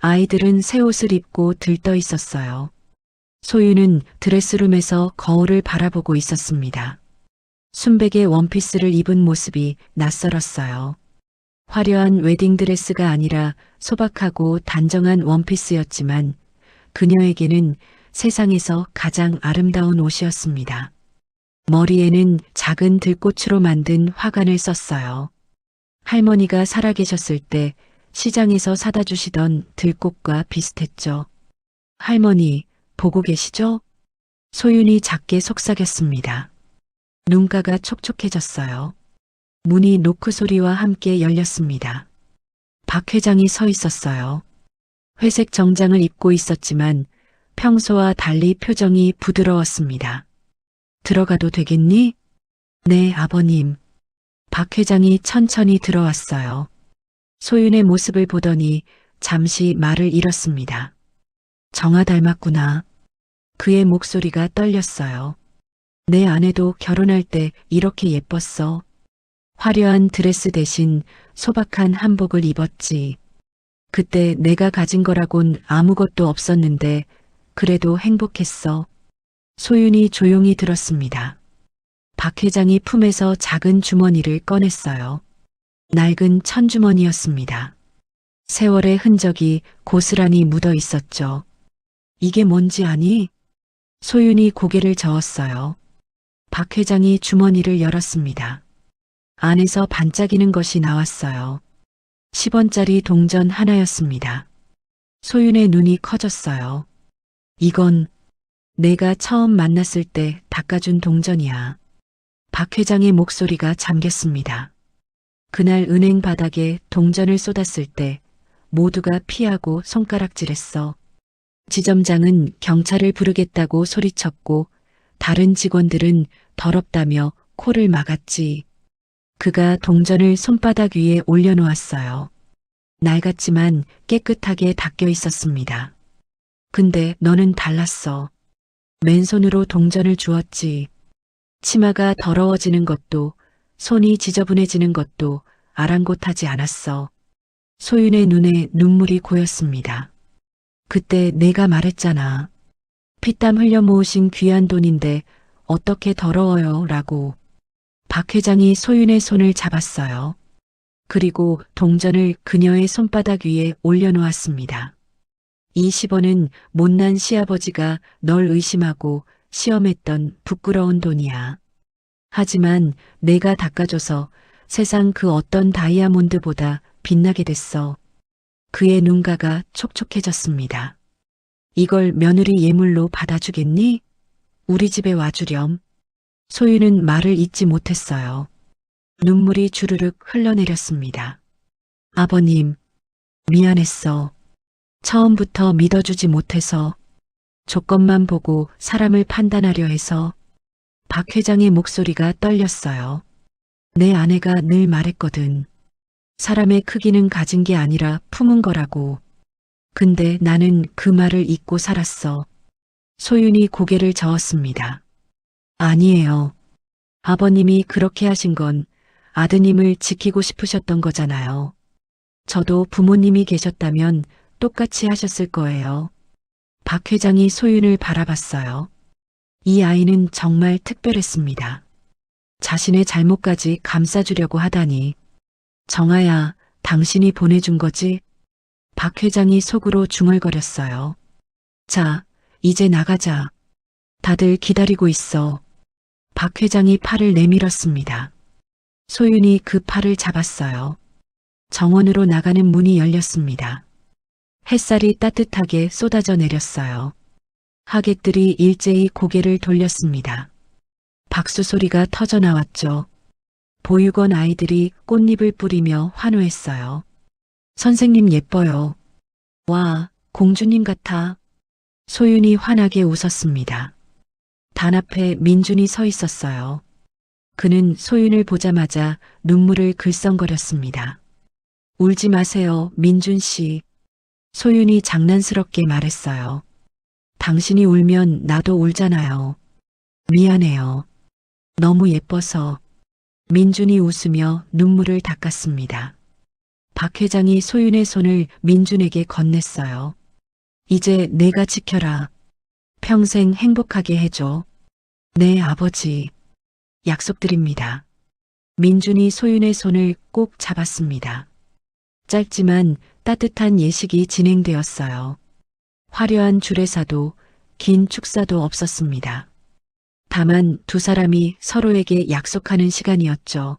아이들은 새 옷을 입고 들떠 있었어요. 소윤은 드레스룸에서 거울을 바라보고 있었습니다. 순백의 원피스를 입은 모습이 낯설었어요. 화려한 웨딩드레스가 아니라 소박하고 단정한 원피스였지만 그녀에게는 세상에서 가장 아름다운 옷이었습니다. 머리에는 작은 들꽃으로 만든 화관을 썼어요. 할머니가 살아계셨을 때 시장에서 사다 주시던 들꽃과 비슷했죠. 할머니, 보고 계시죠? 소윤이 작게 속삭였습니다. 눈가가 촉촉해졌어요. 문이 노크 소리와 함께 열렸습니다. 박 회장이 서 있었어요. 회색 정장을 입고 있었지만 평소와 달리 표정이 부드러웠습니다. 들어가도 되겠니? 네, 아버님. 박 회장이 천천히 들어왔어요. 소윤의 모습을 보더니 잠시 말을 잃었습니다. 정아 닮았구나. 그의 목소리가 떨렸어요. 내 아내도 결혼할 때 이렇게 예뻤어. 화려한 드레스 대신 소박한 한복을 입었지. 그때 내가 가진 거라곤 아무것도 없었는데 그래도 행복했어. 소윤이 조용히 들었습니다. 박 회장이 품에서 작은 주머니를 꺼냈어요. 낡은 천주머니였습니다. 세월의 흔적이 고스란히 묻어 있었죠. 이게 뭔지 아니? 소윤이 고개를 저었어요. 박 회장이 주머니를 열었습니다. 안에서 반짝이는 것이 나왔어요. 10원짜리 동전 하나였습니다. 소윤의 눈이 커졌어요. 이건 내가 처음 만났을 때 닦아준 동전이야. 박 회장의 목소리가 잠겼습니다. 그날 은행 바닥에 동전을 쏟았을 때 모두가 피하고 손가락질했어. 지점장은 경찰을 부르겠다고 소리쳤고 다른 직원들은 더럽다며 코를 막았지. 그가 동전을 손바닥 위에 올려놓았어요. 낡았지만 깨끗하게 닦여 있었습니다. 근데 너는 달랐어. 맨손으로 동전을 주었지. 치마가 더러워지는 것도 손이 지저분해지는 것도 아랑곳하지 않았어. 소윤의 눈에 눈물이 고였습니다. 그때 내가 말했잖아. 피땀 흘려 모으신 귀한 돈인데 어떻게 더러워요 라고. 박 회장이 소윤의 손을 잡았어요. 그리고 동전을 그녀의 손바닥 위에 올려놓았습니다. 이 10원은 못난 시아버지가 널 의심하고 시험했던 부끄러운 돈이야. 하지만 내가 닦아줘서 세상 그 어떤 다이아몬드보다 빛나게 됐어. 그의 눈가가 촉촉해졌습니다. 이걸 며느리 예물로 받아주겠니? 우리 집에 와주렴. 소윤은 말을 잇지 못했어요. 눈물이 주르륵 흘러내렸습니다. 아버님, 미안했어. 처음부터 믿어주지 못해서, 조건만 보고 사람을 판단하려 해서. 박 회장의 목소리가 떨렸어요. 내 아내가 늘 말했거든. 사람의 크기는 가진 게 아니라 품은 거라고. 근데 나는 그 말을 잊고 살았어. 소윤이 고개를 저었습니다. 아니에요. 아버님이 그렇게 하신 건 아드님을 지키고 싶으셨던 거잖아요. 저도 부모님이 계셨다면 똑같이 하셨을 거예요. 박 회장이 소윤을 바라봤어요. 이 아이는 정말 특별했습니다. 자신의 잘못까지 감싸주려고 하다니. 정아야, 당신이 보내준 거지? 박 회장이 속으로 중얼거렸어요. 자, 이제 나가자. 다들 기다리고 있어. 박 회장이 팔을 내밀었습니다. 소윤이 그 팔을 잡았어요. 정원으로 나가는 문이 열렸습니다. 햇살이 따뜻하게 쏟아져 내렸어요. 하객들이 일제히 고개를 돌렸습니다. 박수 소리가 터져 나왔죠. 보육원 아이들이 꽃잎을 뿌리며 환호했어요. 선생님 예뻐요. 와, 공주님 같아. 소윤이 환하게 웃었습니다. 단 앞에 민준이 서 있었어요. 그는 소윤을 보자마자 눈물을 글썽거렸습니다. 울지 마세요, 민준 씨. 소윤이 장난스럽게 말했어요. 당신이 울면 나도 울잖아요. 미안해요. 너무 예뻐서. 민준이 웃으며 눈물을 닦았습니다. 박 회장이 소윤의 손을 민준에게 건넸어요. 이제 내가 지켜라. 평생 행복하게 해줘. 네, 아버지. 약속드립니다. 민준이 소윤의 손을 꼭 잡았습니다. 짧지만 따뜻한 예식이 진행되었어요. 화려한 주례사도 긴 축사도 없었습니다. 다만 두 사람이 서로에게 약속하는 시간이었죠.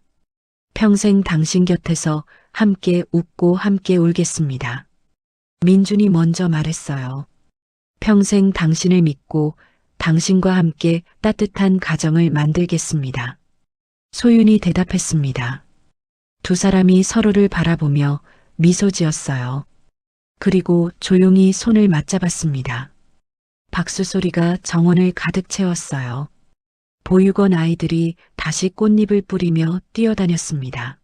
평생 당신 곁에서 함께 웃고 함께 울겠습니다. 민준이 먼저 말했어요. 평생 당신을 믿고 당신과 함께 따뜻한 가정을 만들겠습니다. 소윤이 대답했습니다. 두 사람이 서로를 바라보며 미소 지었어요. 그리고 조용히 손을 맞잡았습니다. 박수 소리가 정원을 가득 채웠어요. 보육원 아이들이 다시 꽃잎을 뿌리며 뛰어다녔습니다.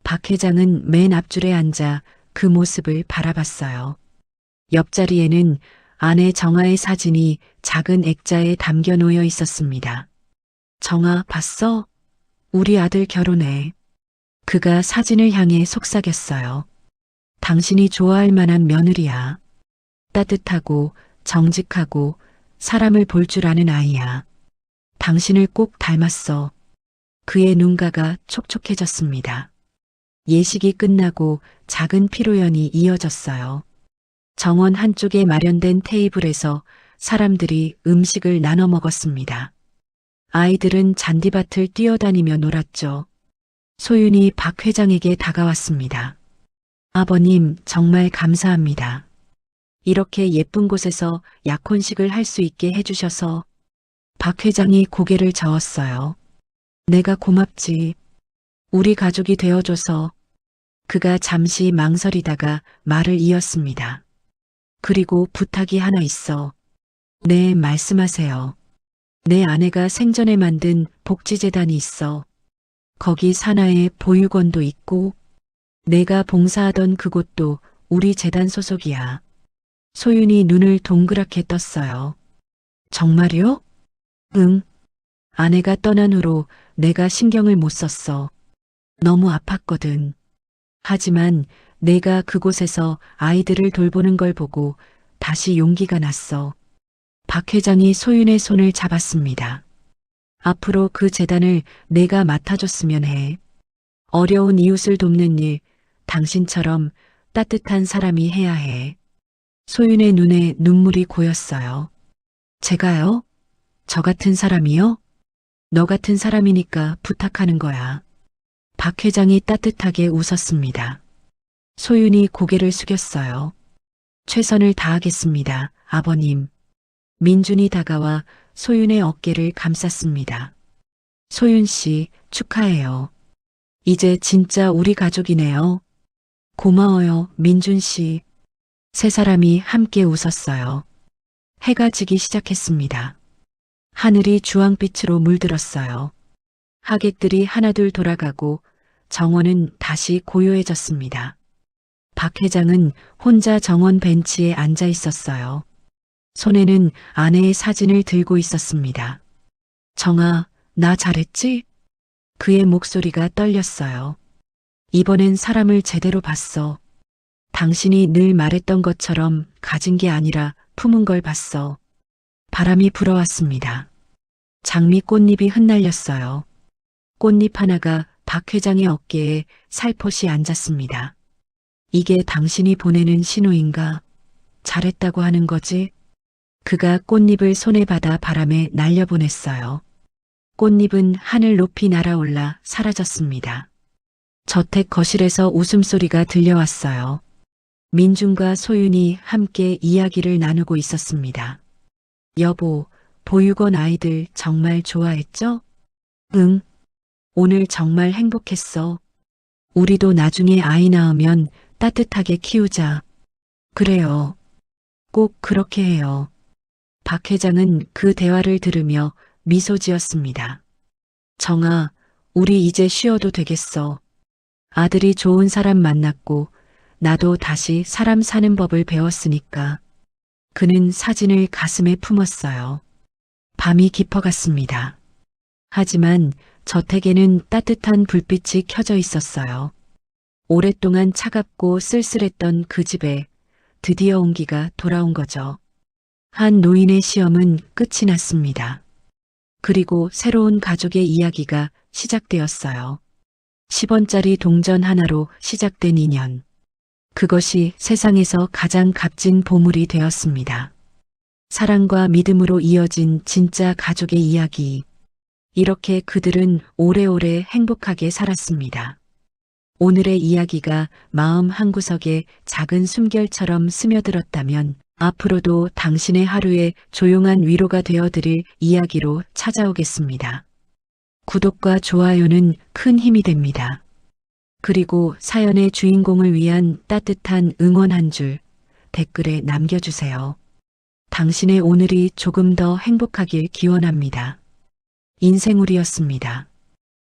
박 회장은 맨 앞줄에 앉아 그 모습을 바라봤어요. 옆자리에는 아내 정아의 사진이 작은 액자에 담겨 놓여 있었습니다. 정아, 봤어? 우리 아들 결혼해. 그가 사진을 향해 속삭였어요. 당신이 좋아할 만한 며느리야. 따뜻하고 정직하고 사람을 볼 줄 아는 아이야. 당신을 꼭 닮았어. 그의 눈가가 촉촉해졌습니다. 예식이 끝나고 작은 피로연이 이어졌어요. 정원 한쪽에 마련된 테이블에서 사람들이 음식을 나눠 먹었습니다. 아이들은 잔디밭을 뛰어다니며 놀았죠. 소윤이 박 회장에게 다가왔습니다. 아버님, 정말 감사합니다. 이렇게 예쁜 곳에서 약혼식을 할 수 있게 해주셔서. 박 회장이 고개를 저었어요. 내가 고맙지. 우리 가족이 되어줘서. 그가 잠시 망설이다가 말을 이었습니다. 그리고 부탁이 하나 있어. 네, 말씀하세요. 내 아내가 생전에 만든 복지재단이 있어. 거기 산하에 보육원도 있고 내가 봉사하던 그곳도 우리 재단 소속이야. 소윤이 눈을 동그랗게 떴어요. 정말요? 응. 아내가 떠난 후로 내가 신경을 못 썼어. 너무 아팠거든. 하지만 내가 그곳에서 아이들을 돌보는 걸 보고 다시 용기가 났어. 박 회장이 소윤의 손을 잡았습니다. 앞으로 그 재단을 내가 맡아줬으면 해. 어려운 이웃을 돕는 일, 당신처럼 따뜻한 사람이 해야 해. 소윤의 눈에 눈물이 고였어요. 제가요? 저 같은 사람이요? 너 같은 사람이니까 부탁하는 거야. 박 회장이 따뜻하게 웃었습니다. 소윤이 고개를 숙였어요. 최선을 다하겠습니다, 아버님. 민준이 다가와 소윤의 어깨를 감쌌습니다. 소윤 씨, 축하해요. 이제 진짜 우리 가족이네요. 고마워요, 민준 씨. 세 사람이 함께 웃었어요. 해가 지기 시작했습니다. 하늘이 주황빛으로 물들었어요. 하객들이 하나둘 돌아가고 정원은 다시 고요해졌습니다. 박 회장은 혼자 정원 벤치에 앉아 있었어요. 손에는 아내의 사진을 들고 있었습니다. 정아, 나 잘했지? 그의 목소리가 떨렸어요. 이번엔 사람을 제대로 봤어. 당신이 늘 말했던 것처럼 가진 게 아니라 품은 걸 봤어. 바람이 불어왔습니다. 장미 꽃잎이 흩날렸어요. 꽃잎 하나가 박 회장의 어깨에 살포시 앉았습니다. 이게 당신이 보내는 신호인가? 잘했다고 하는 거지? 그가 꽃잎을 손에 받아 바람에 날려보냈어요. 꽃잎은 하늘 높이 날아올라 사라졌습니다. 저택 거실에서 웃음소리가 들려왔어요. 민준과 소윤이 함께 이야기를 나누고 있었습니다. 여보, 보육원 아이들 정말 좋아했죠? 응. 오늘 정말 행복했어. 우리도 나중에 아이 낳으면 따뜻하게 키우자. 그래요. 꼭 그렇게 해요. 박 회장은 그 대화를 들으며 미소 지었습니다. 정아, 우리 이제 쉬어도 되겠어. 아들이 좋은 사람 만났고 나도 다시 사람 사는 법을 배웠으니까. 그는 사진을 가슴에 품었어요. 밤이 깊어갔습니다. 하지만 저택에는 따뜻한 불빛이 켜져 있었어요. 오랫동안 차갑고 쓸쓸했던 그 집에 드디어 온기가 돌아온 거죠. 한 노인의 시험은 끝이 났습니다. 그리고 새로운 가족의 이야기가 시작되었어요. 10원짜리 동전 하나로 시작된 인연. 그것이 세상에서 가장 값진 보물이 되었습니다. 사랑과 믿음으로 이어진 진짜 가족의 이야기. 이렇게 그들은 오래오래 행복하게 살았습니다. 오늘의 이야기가 마음 한구석에 작은 숨결처럼 스며들었다면 앞으로도 당신의 하루에 조용한 위로가 되어드릴 이야기로 찾아오겠습니다. 구독과 좋아요는 큰 힘이 됩니다. 그리고 사연의 주인공을 위한 따뜻한 응원 한 줄 댓글에 남겨주세요. 당신의 오늘이 조금 더 행복하길 기원합니다. 인생우리였습니다.